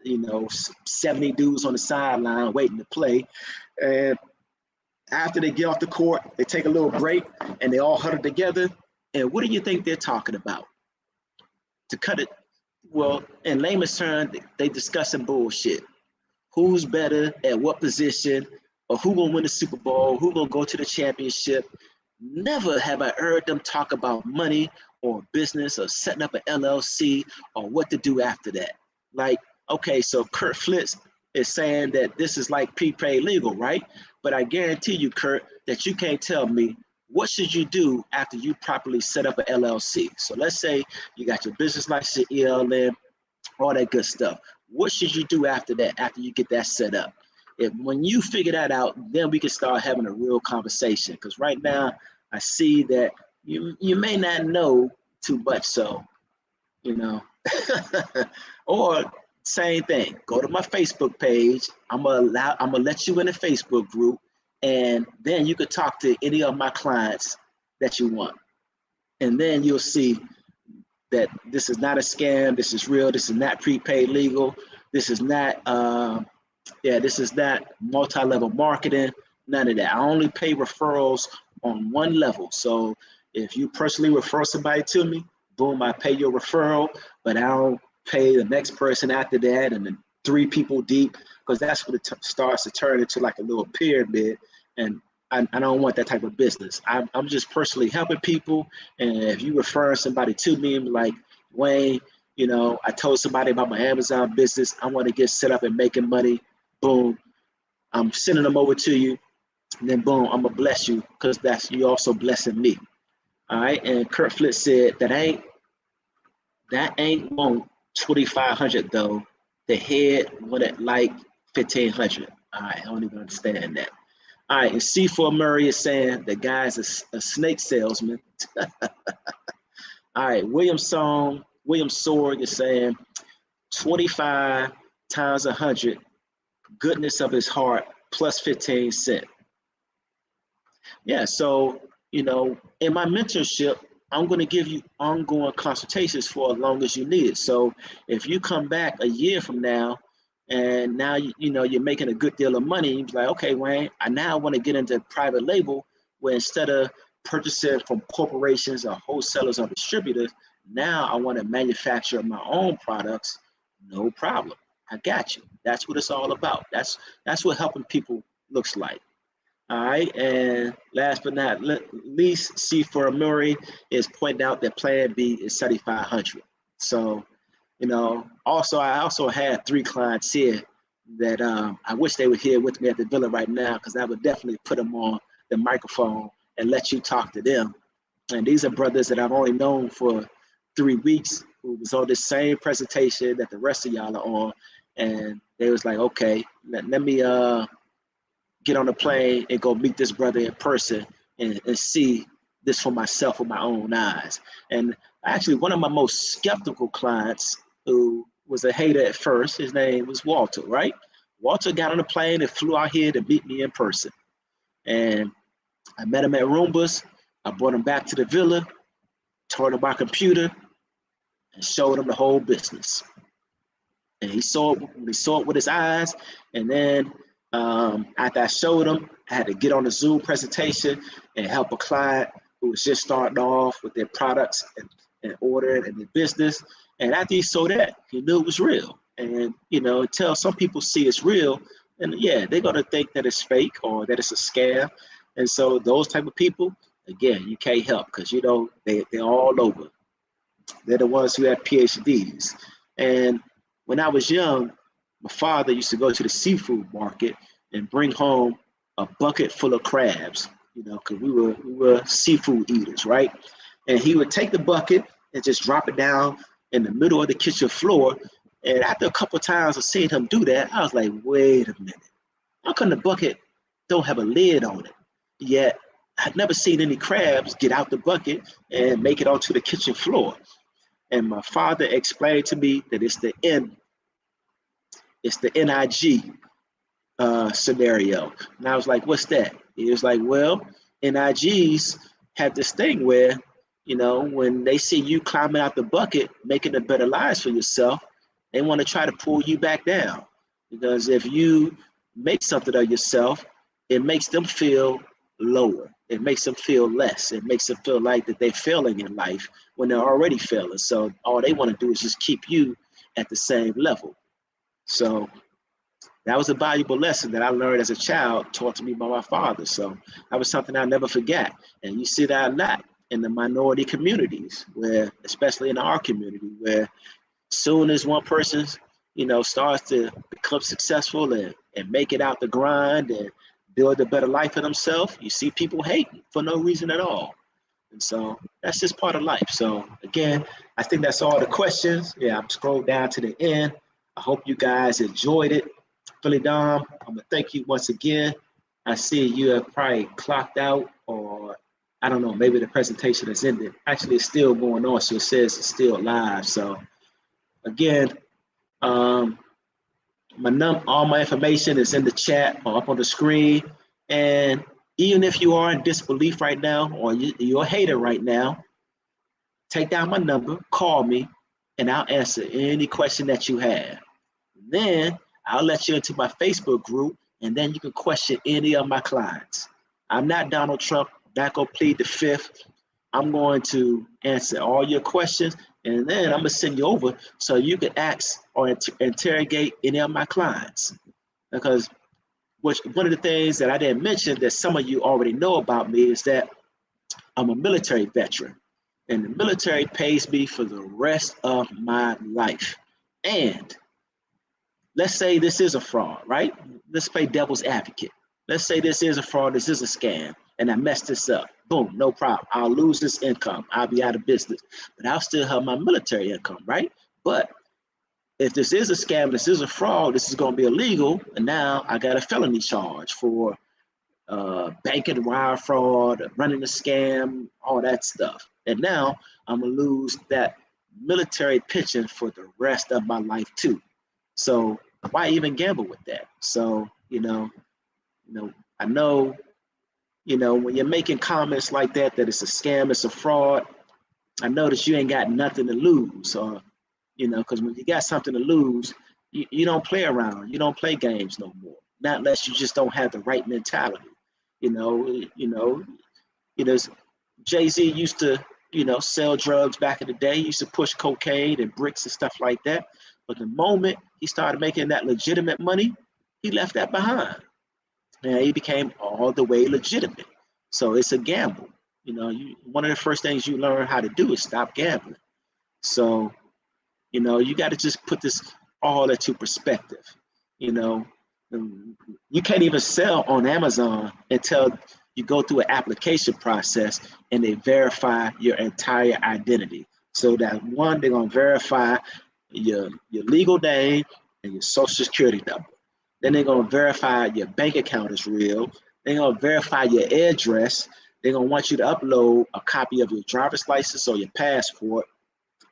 you know, 70 dudes on the sideline waiting to play. And after they get off the court, they take a little break, and they all huddle together. And what do you think they're talking about? To cut it, well, in layman's terms, they discussing bullshit. Who's better at what position, or who gonna win the Super Bowl, who gonna go to the championship. Never have I heard them talk about money or business or setting up an LLC or what to do after that. Like, okay, so Kurt Flitz is saying that this is like prepaid legal, right? But I guarantee you, Kurt, that you can't tell me what should you do after you properly set up an LLC. So let's say you got your business license, ELM, all that good stuff. What should you do after that, after you get that set up? When you figure that out, then we can start having a real conversation. Because right now, I see that you may not know too much. So, you know, or same thing. Go to my Facebook page. I'm gonna let you in the Facebook group, and then you could talk to any of my clients that you want. And then you'll see that this is not a scam. This is real. This is not prepaid legal. This is not. This is not multi-level marketing, none of that. I only pay referrals on one level. So if you personally refer somebody to me, boom, I pay your referral, but I don't pay the next person after that and then 3 people deep, because that's what it starts to turn into, like a little pyramid. And I don't want that type of business. I'm just personally helping people. And if you refer somebody to me and be like, Wayne, you know, I told somebody about my Amazon business. I want to get set up and making money. Boom. I'm sending them over to you. And then boom, I'm gonna bless you because that's you also blessing me. All right. And Kurt Flint said that ain't want 2,500 though. The head wanted like 1,500. All right, I don't even understand that. All right, and C4 Murray is saying the guy's a snake salesman. All right, William Sorg is saying 25 times 100, goodness of his heart, plus 15 cents. Yeah, so, you know, in my mentorship, I'm going to give you ongoing consultations for as long as you need it. So if you come back a year from now and now you know you're making a good deal of money, you're like, okay, Wayne, I now want to get into private label where instead of purchasing from corporations or wholesalers or distributors, now I want to manufacture my own products. No problem. I got you. That's what it's all about. That's what helping people looks like. All right, and last but not least, C4 Murray is pointing out that Plan B is 7,500. So, you know, I also had 3 clients here that I wish they were here with me at the villa right now because I would definitely put them on the microphone and let you talk to them. And these are brothers that I've only known for 3 weeks who was on the same presentation that the rest of y'all are on, and they was like, okay, let me get on a plane and go meet this brother in person and see this for myself with my own eyes. And actually, one of my most skeptical clients who was a hater at first, his name was Walter, right? Walter got on a plane and flew out here to meet me in person. And I met him at Roombas. I brought him back to the villa, turned on my computer, and showed him the whole business. And he saw it with his eyes, and then after I showed him, I had to get on a Zoom presentation and help a client who was just starting off with their products and ordering and their business. And after he saw that, he knew it was real. And, you know, until some people see it's real, and yeah, they're going to think that it's fake or that it's a scam. And so those type of people, again, you can't help because, you know, they're all over. They're the ones who have PhDs. And when I was young, my father used to go to the seafood market and bring home a bucket full of crabs, you know, because we were seafood eaters, right? And he would take the bucket and just drop it down in the middle of the kitchen floor. And after a couple of times of seeing him do that, I was like, wait a minute. How come the bucket don't have a lid on it? Yet I'd never seen any crabs get out the bucket and make it onto the kitchen floor. And my father explained to me that it's the NIG scenario. And I was like, what's that? He was like, well, NIGs have this thing where, you know, when they see you climbing out the bucket, making a better lives for yourself, they want to try to pull you back down. Because if you make something of yourself, it makes them feel lower. It makes them feel less. It makes them feel like that they're failing in life when they're already failing. So all they want to do is just keep you at the same level. So that was a valuable lesson that I learned as a child, taught to me by my father. So that was something I'll never forget. And you see that a lot in the minority communities, where, especially in our community, where soon as one person, you know, starts to become successful and make it out the grind and build a better life for themselves, you see people hating for no reason at all. And so that's just part of life. So again, I think that's all the questions. Yeah, I'm scrolled down to the end. I hope you guys enjoyed it. PhillyDom, I'm gonna thank you once again. I see you have probably clocked out, or I don't know, maybe the presentation has ended. Actually, it's still going on, so it says it's still live. So again, all my information is in the chat or up on the screen. And even if you are in disbelief right now, or you're a hater right now, take down my number, call me, and I'll answer any question that you have. Then I'll let you into my Facebook group, and then you can question any of my clients. I'm not Donald Trump, not gonna plead the fifth. I'm going to answer all your questions, and then I'm gonna send you over so you can ask or interrogate any of my clients. Because which one of the things that I didn't mention that some of you already know about me is that I'm a military veteran, and the military pays me for the rest of my life. And let's say this is a fraud, right? Let's play devil's advocate. Let's say this is a fraud, this is a scam, and I messed this up. Boom, no problem. I'll lose this income. I'll be out of business, but I'll still have my military income, right? But if this is a scam, this is a fraud, this is going to be illegal, and now I got a felony charge for banking wire fraud, running a scam, all that stuff. And now I'm gonna lose that military pension for the rest of my life too. So why even gamble with that? So I know, when you're making comments like that, that it's a scam, it's a fraud. I know that you ain't got nothing to lose, or because when you got something to lose, you don't play around, you don't play games no more. Not unless you just don't have the right mentality. You know, Jay-Z used to, sell drugs back in the day. He used to push cocaine and bricks and stuff like that. But the moment he started making that legitimate money, he left that behind. And he became all the way legitimate. So it's a gamble. One of the first things you learn how to do is stop gambling. So, you got to just put this all into perspective. You can't even sell on Amazon until you go through an application process and they verify your entire identity. So that one, they're gonna verify your legal name and your social security number. Then they're gonna verify your bank account is real. They're gonna verify your address. They're gonna want you to upload a copy of your driver's license or your passport,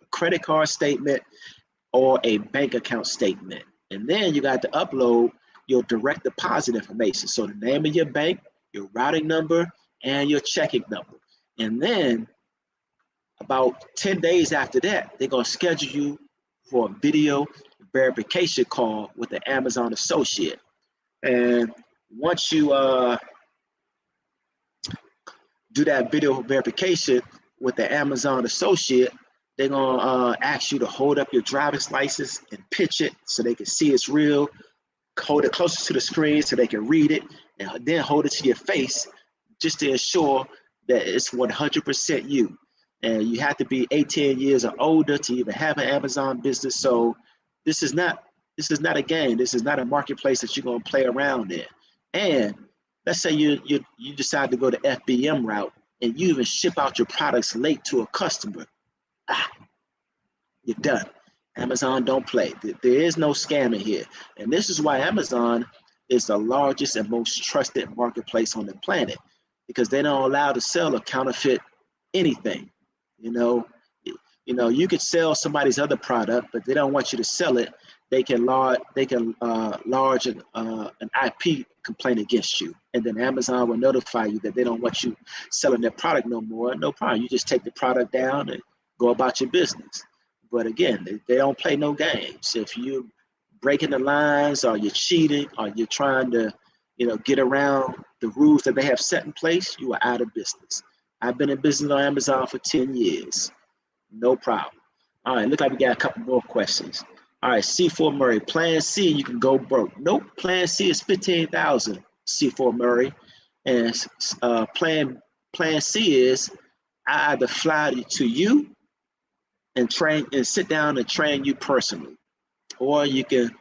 a credit card statement, or a bank account statement. And then you got to upload your direct deposit information. So the name of your bank, your routing number, and your checking number. And then about 10 days after that, they're gonna schedule you for a video verification call with the Amazon associate. And once you do that video verification with the Amazon associate, they're gonna ask you to hold up your driver's license and pitch it so they can see it's real. Hold it closer to the screen so they can read it, and then hold it to your face just to ensure that it's 100% you. And you have to be 18 years or older to even have an Amazon business. So this is not a game. This is not a marketplace that you're gonna play around in. And let's say you decide to go the FBM route and you even ship out your products late to a customer. You're done. Amazon don't play. There is no scamming here. And this is why Amazon is the largest and most trusted marketplace on the planet, because they don't allow to sell or counterfeit anything. You could sell somebody's other product, but they don't want you to sell it. They can lodge an IP complaint against you. And then Amazon will notify you that they don't want you selling their product no more. No problem. You just take the product down and go about your business. But again, they don't play no games. If you're breaking the lines, or you're cheating, or you're trying to, get around the rules that they have set in place, you are out of business. I've been in business on Amazon for 10 years. No problem. All right, look like we got a couple more questions. All right, C4 Murray, Plan C, you can go broke. Nope, Plan C is 15,000, C4 Murray. And Plan C is I either fly to you and train and sit down and train you personally, or you can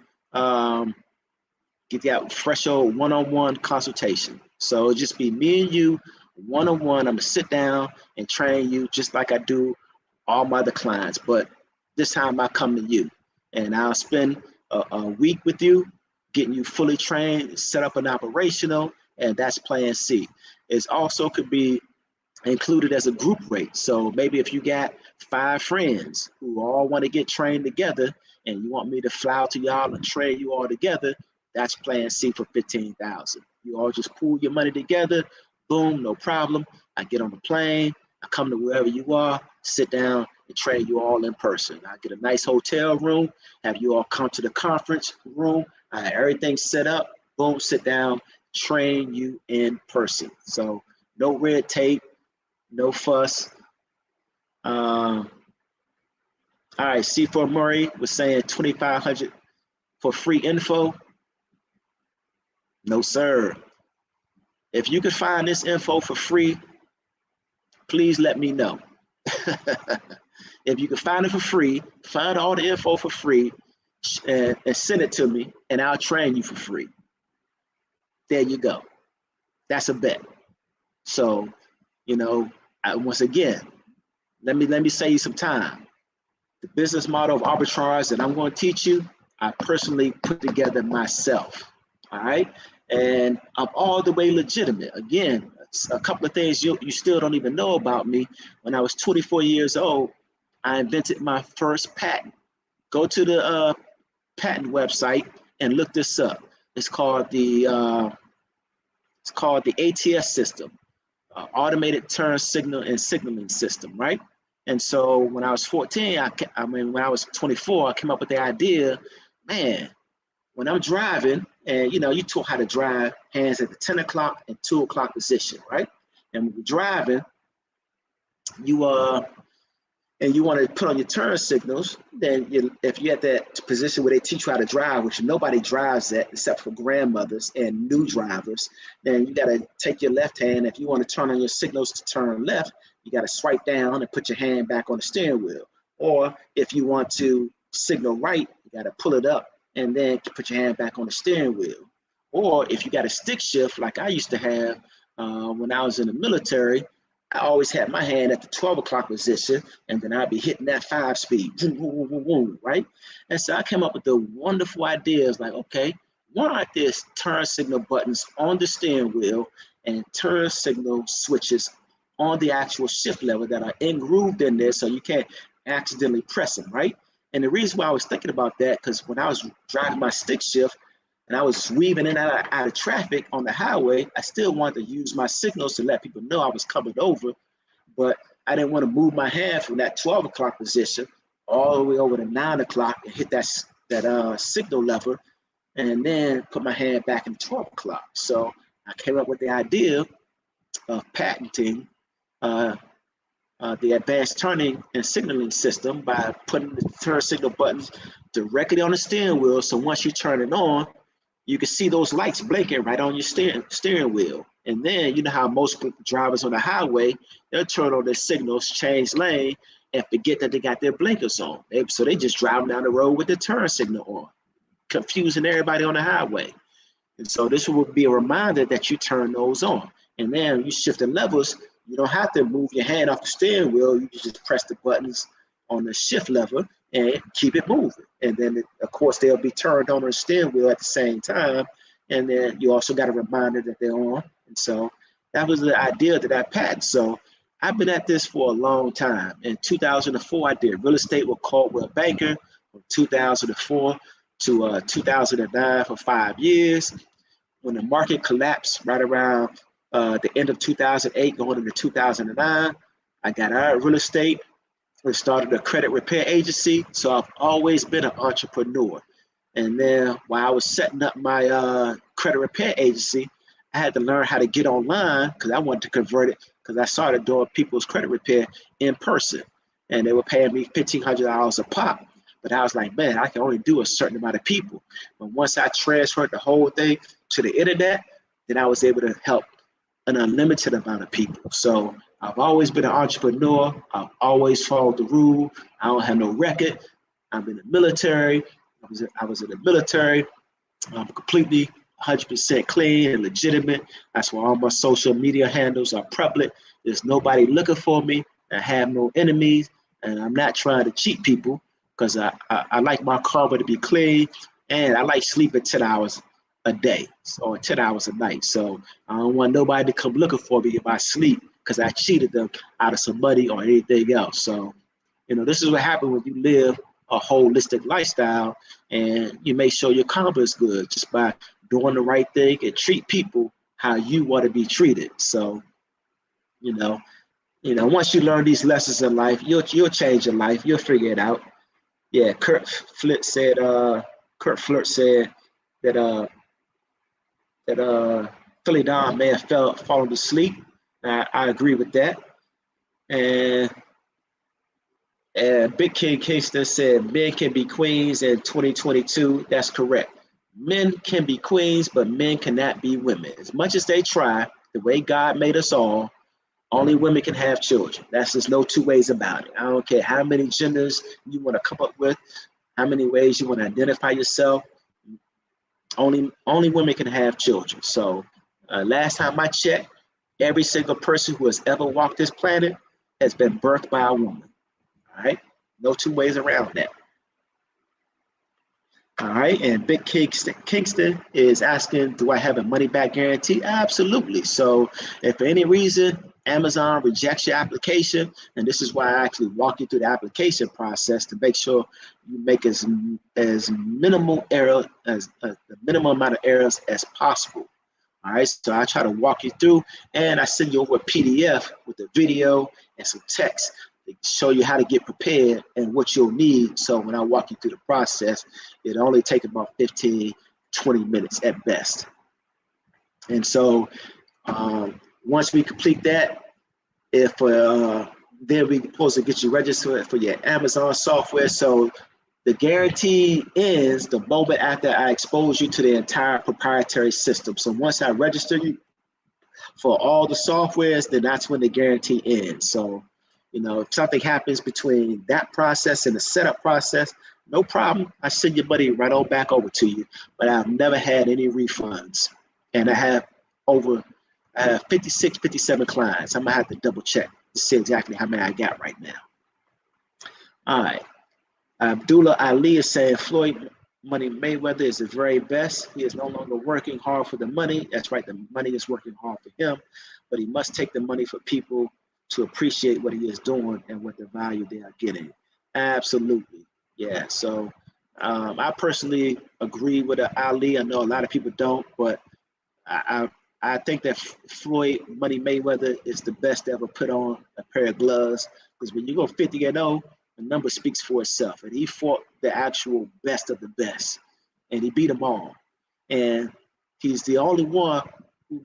get that fresh old one-on-one consultation. So it'll just be me and you, one-on-one. I'm gonna sit down and train you just like I do all my other clients, but this time I come to you and I'll spend a week with you, getting you fully trained, set up an operational, and that's Plan C. It also could be included as a group rate. So maybe if you got 5 friends who all want to get trained together and you want me to fly out to y'all and train you all together, that's Plan C for 15,000. You all just pool your money together, boom, no problem. I get on the plane, I come to wherever you are, sit down and train you all in person. I get a nice hotel room, have you all come to the conference room, I have everything set up, boom, sit down, train you in person. So no red tape, no fuss. All right, C4 Murray was saying 2,500 for free info. No, sir. If you could find this info for free, please let me know. If you can find it for free, find all the info for free and send it to me, and I'll train you for free. There you go. That's a bet. So, once again, let me save you some time. The business model of arbitrage that I'm going to teach you, I personally put together myself. All right. And I'm all the way legitimate. Again, a couple of things you still don't even know about me. When I was 24 years old, I invented my first patent. Go to the patent website and look this up. It's called the ATS system, automated turn signal and signaling system, right? And so when I was 14, when I was 24, I came up with the idea, man, when I'm driving, and you taught how to drive, hands at the 10 o'clock and 2 o'clock position, right? And when you're driving, you want to put on your turn signals, then if you're at that position where they teach you how to drive, which nobody drives at except for grandmothers and new drivers, then you got to take your left hand. If you want to turn on your signals to turn left, you got to swipe down and put your hand back on the steering wheel. Or if you want to signal right, you got to pull it up and then put your hand back on the steering wheel. Or if you got a stick shift like I used to have when I was in the military, I always had my hand at the 12 o'clock position, and then I'd be hitting that 5-speed, right? And so I came up with the wonderful ideas like, okay, why aren't there turn signal buttons on the steering wheel and turn signal switches on the actual shift lever that are engrooved in there so you can't accidentally press them, right? And the reason why I was thinking about that, because when I was driving my stick shift, and I was weaving in and out of traffic on the highway, I still wanted to use my signals to let people know I was coming over, but I didn't want to move my hand from that 12 o'clock position all the way over to 9 o'clock and hit that signal lever and then put my hand back in 12 o'clock. So I came up with the idea of patenting the advanced turning and signaling system by putting the turn signal buttons directly on the steering wheel. So once you turn it on, you can see those lights blinking right on your steering wheel. And then you know how most drivers on the highway, they'll turn on their signals, change lane, and forget that they got their blinkers on. So they just drive down the road with the turn signal on, confusing everybody on the highway. And so this will be a reminder that you turn those on. And then you shift the levels, you don't have to move your hand off the steering wheel. You can just press the buttons on the shift lever and keep it moving. And then, of course, they'll be turned on the steering wheel at the same time. And then you also got a reminder that they're on. And so that was the idea that I patented. So I've been at this for a long time. In 2004, I did real estate with Caldwell Banker from 2004 to 2009 for 5 years. When the market collapsed right around the end of 2008 going into 2009, I got out of real estate. We started a credit repair agency, so I've always been an entrepreneur. And then while I was setting up my credit repair agency, I had to learn how to get online because I wanted to convert it because I started doing people's credit repair in person. And they were paying me $1,500 a pop. But I was like, man, I can only do a certain amount of people. But once I transferred the whole thing to the internet, then I was able to help an unlimited amount of people. So I've always been an entrepreneur. I've always followed the rule. I don't have no record. I'm in the military. I was in the military. I'm completely 100% clean and legitimate. That's why all my social media handles are public. There's nobody looking for me. I have no enemies, and I'm not trying to cheat people because I like my karma to be clean, and I like sleeping 10 hours a day or 10 hours a night. So I don't want nobody to come looking for me if I sleep because I cheated them out of some money or anything else. So, this is what happens when you live a holistic lifestyle and you make sure your karma is good just by doing the right thing and treat people how you want to be treated. So, once you learn these lessons in life, you'll change your life. You'll figure it out. Yeah, Kurt Flirt said that PhillyDom may have fallen asleep. I agree with that. And Big King Kingston said men can be queens in 2022. That's correct. Men can be queens, but men cannot be women. As much as they try, the way God made us all, only women can have children. That's just no two ways about it. I don't care how many genders you want to come up with, how many ways you want to identify yourself. Only women can have children. So last time I checked, every single person who has ever walked this planet has been birthed by a woman. All right, no two ways around that. All right, and Big Kingston is asking, do I have a money back guarantee? Absolutely. So if for any reason Amazon rejects your application, and this is why I actually walk you through the application process to make sure you make as minimal error as the minimum amount of errors as possible. All right, so I try to walk you through, and I send you over a PDF with a video and some text to show you how to get prepared and what you'll need. So when I walk you through the process, it only take about 15, 20 minutes at best. And so once we complete that, if then we supposed to get you registered for your Amazon software. So the guarantee ends the moment after I expose you to the entire proprietary system. So once I register you for all the softwares, then that's when the guarantee ends. So, you know, if something happens between that process and the setup process, no problem. I send your money right on back over to you. But I've never had any refunds. And I have 56, 57 clients. I'm gonna have to double check to see exactly how many I got right now. All right. Abdullah Ali is saying Floyd Money Mayweather is the very best. He is no longer working hard for the money. That's right, the money is working hard for him, but he must take the money for people to appreciate what he is doing and what the value they are getting. Absolutely. Yeah. So I personally agree with Ali. I know a lot of people don't, but I think that Floyd Money Mayweather is the best to ever put on a pair of gloves, because when you go 50-0, the number speaks for itself. And he fought the actual best of the best, and he beat them all. And he's the only one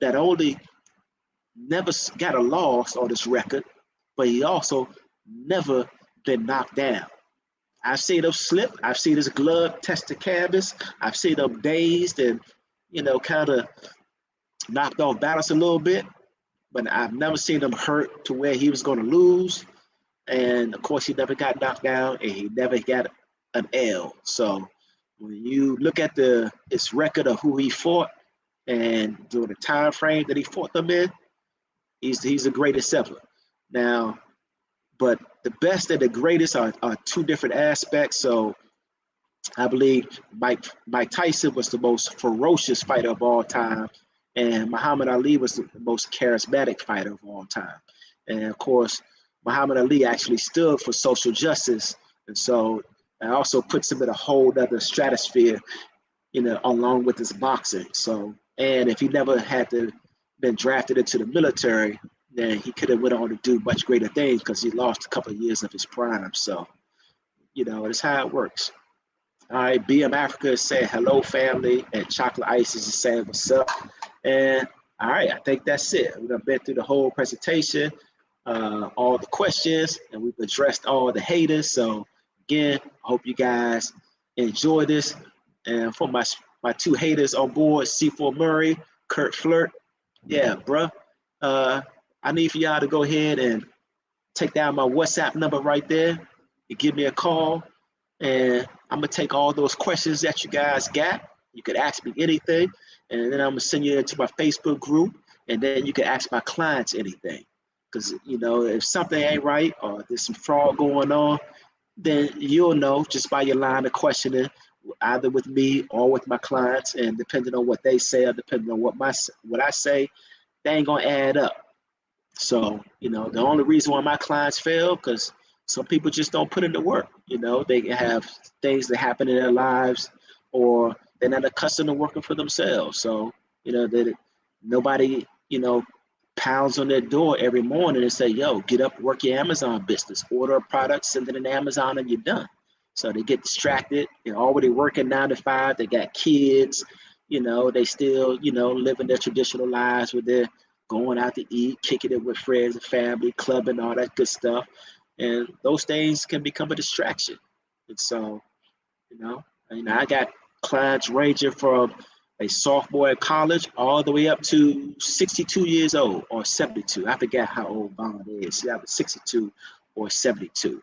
that only never got a loss on his record, but he also never been knocked down. I've seen him slip. I've seen his glove test the canvas. I've seen him dazed and, you know, kind of knocked off balance a little bit, but I've never seen him hurt to where he was going to lose. And of course, he never got knocked down, and he never got an L. So when you look at his record of who he fought and during the time frame that he fought them in, he's the greatest ever. Now, but the best and the greatest are two different aspects. So I believe Mike Tyson was the most ferocious fighter of all time, and Muhammad Ali was the most charismatic fighter of all time. And of course, Muhammad Ali actually stood for social justice, and so it also puts him in a whole other stratosphere, you know, along with his boxing. So, and if he never had been drafted into the military, then he could have went on to do much greater things, because he lost a couple of years of his prime. So, you know, it's how it works. All right, BM Africa is saying hello, family, and Chocolate Ice is saying what's up. And all right, I think that's it. We've been through the whole presentation, all the questions, and we've addressed all the haters. So again, I hope you guys enjoy this. And for my two haters on board, C4 Murray, Kurt Flirt, yeah, bruh. I need for y'all to go ahead and take down my WhatsApp number right there and give me a call. And I'm gonna take all those questions that you guys got. You could ask me anything, and then I'm gonna send you into my Facebook group, and then you can ask my clients anything. Because, you know, if something ain't right or there's some fraud going on, then you'll know just by your line of questioning, either with me or with my clients. And depending on what they say or depending on what I say, they ain't gonna add up. So, you know, the only reason why my clients fail, because some people just don't put in the work. You know, they have things that happen in their lives, or they're not accustomed to working for themselves. So, you know, that nobody, you know, pounds on their door every morning and say, yo, get up, work your Amazon business, order a product, send it in Amazon, and you're done. So they get distracted. They're already working 9 to 5. They got kids, you know, they still, you know, living their traditional lives where they're going out to eat, kicking it with friends and family, clubbing, all that good stuff. And those things can become a distraction. And so, you know, I got clients ranging from a sophomore at college all the way up to 62 years old or 72. I forget how old Bond is. Yeah, 62 or 72.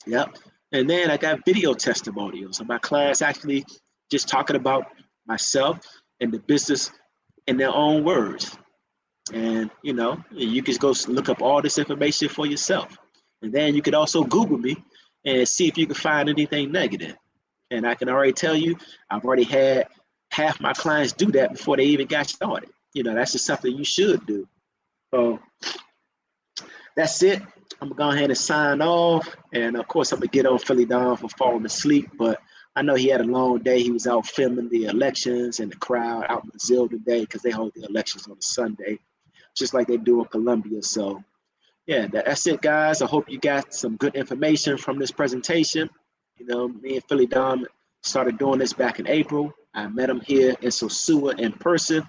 Yep. And then I got video testimonials of my clients actually just talking about myself and the business in their own words. And you can go look up all this information for yourself. And then you could also Google me and see if you can find anything negative. And I can already tell you, I've already had half my clients do that before they even got started. That's just something you should do. So that's it. I'm gonna go ahead and sign off. And of course, I'm gonna get on PhillyDom for falling asleep. But I know he had a long day. He was out filming the elections and the crowd out in Brazil today because they hold the elections on a Sunday, just like they do in Colombia. So yeah, that's it, guys. I hope you got some good information from this presentation. Me and PhillyDom started doing this back in April. I met him here in Sosua in person,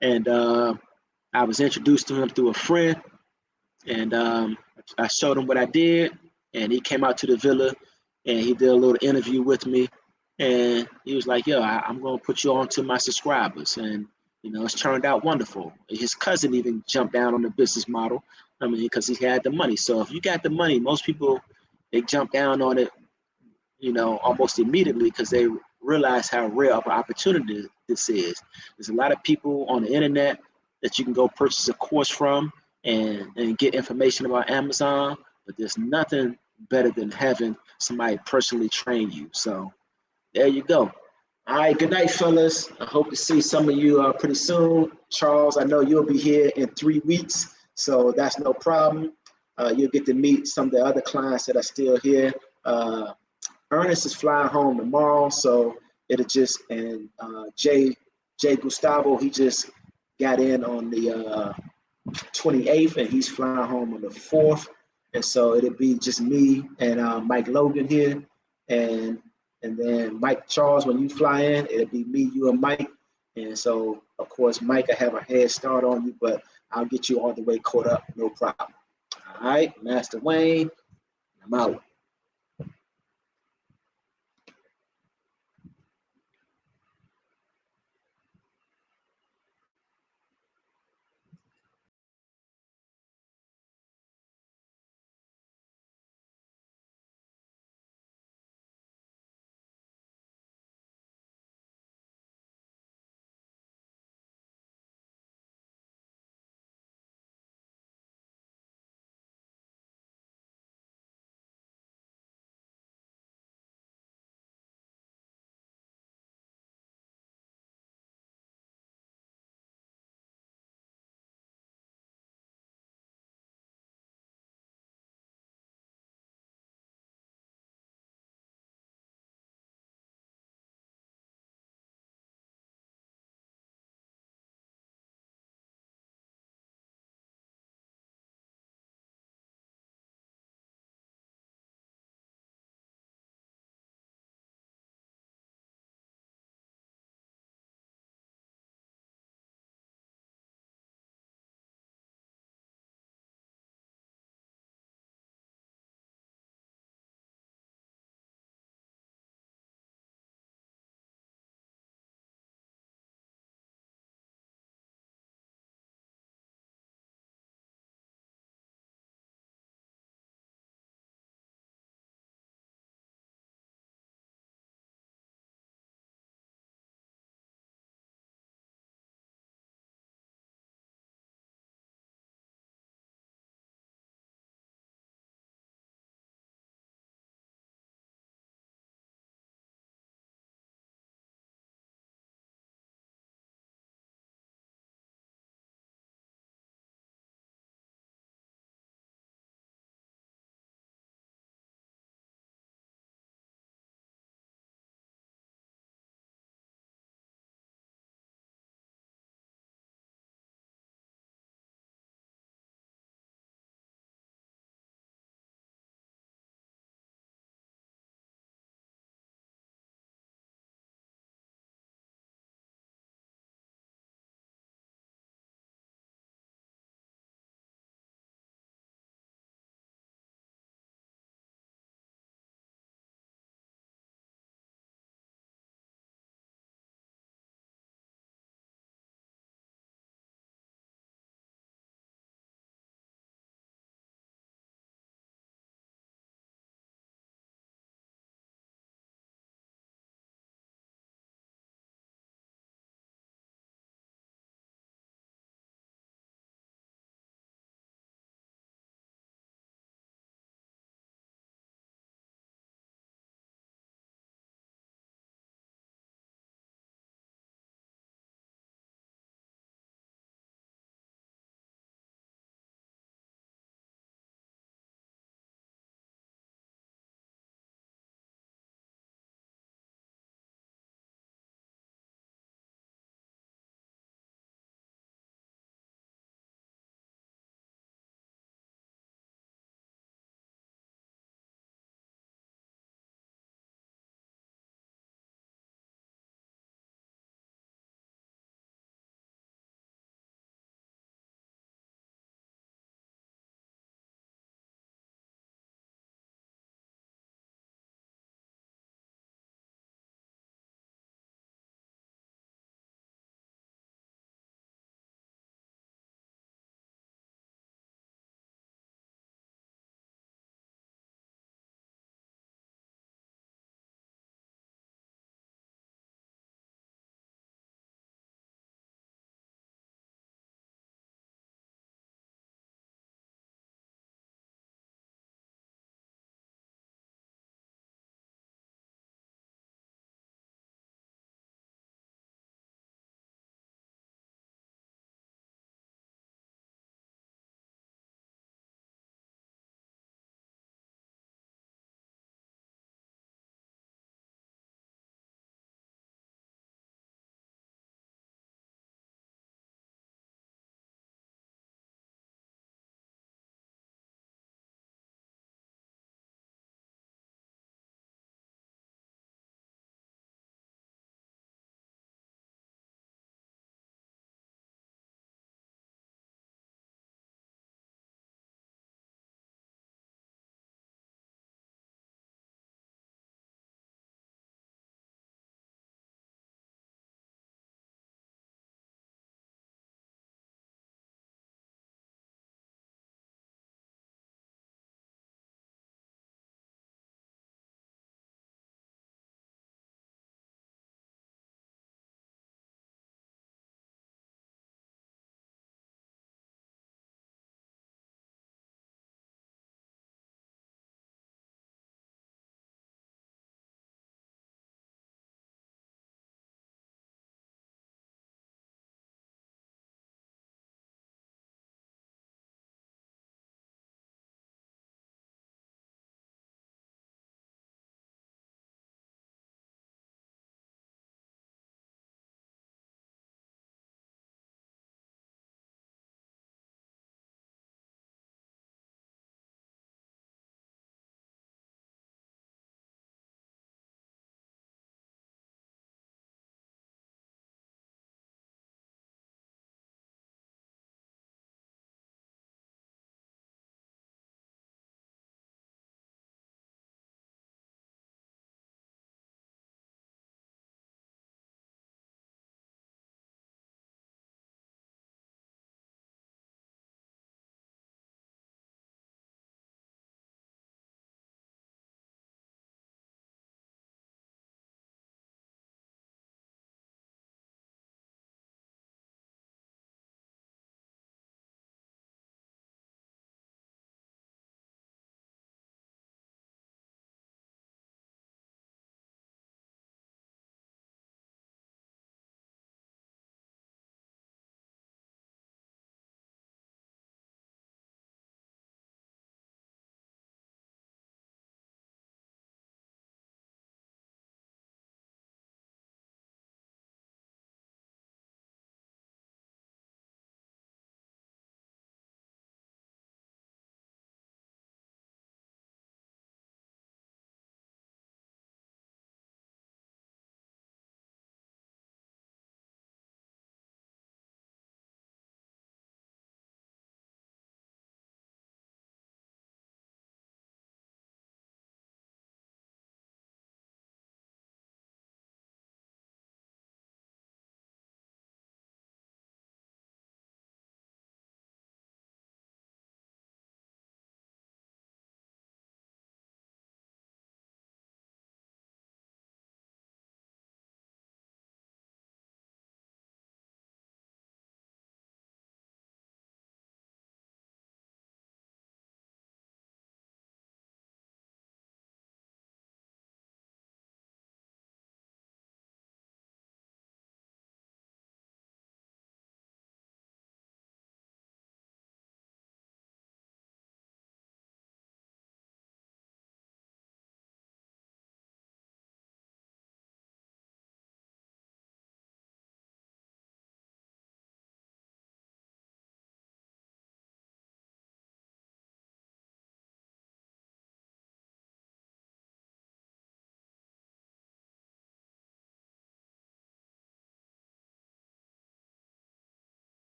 and I was introduced to him through a friend, and I showed him what I did, and he came out to the villa, and he did a little interview with me, and he was like, yo, I'm going to put you on to my subscribers, and it's turned out wonderful. His cousin even jumped down on the business model, because he had the money. So if you got the money, most people, they jump down on it, almost immediately because they realize how rare of an opportunity this is. There's a lot of people on the internet that you can go purchase a course from and get information about Amazon, but there's nothing better than having somebody personally train you. So there you go. All right, good night, fellas. I hope to see some of you pretty soon. Charles, I know you'll be here in 3 weeks, so that's no problem. You'll get to meet some of the other clients that are still here. Ernest is flying home tomorrow, so it'll just, and Jay Gustavo, he just got in on the 28th, and he's flying home on the 4th, and so it'll be just me and Mike Logan here, and then Mike Charles, when you fly in, it'll be me, you, and Mike, and so of course Mike, I have a head start on you, but I'll get you all the way caught up, no problem. All right, Master Wayne, I'm out.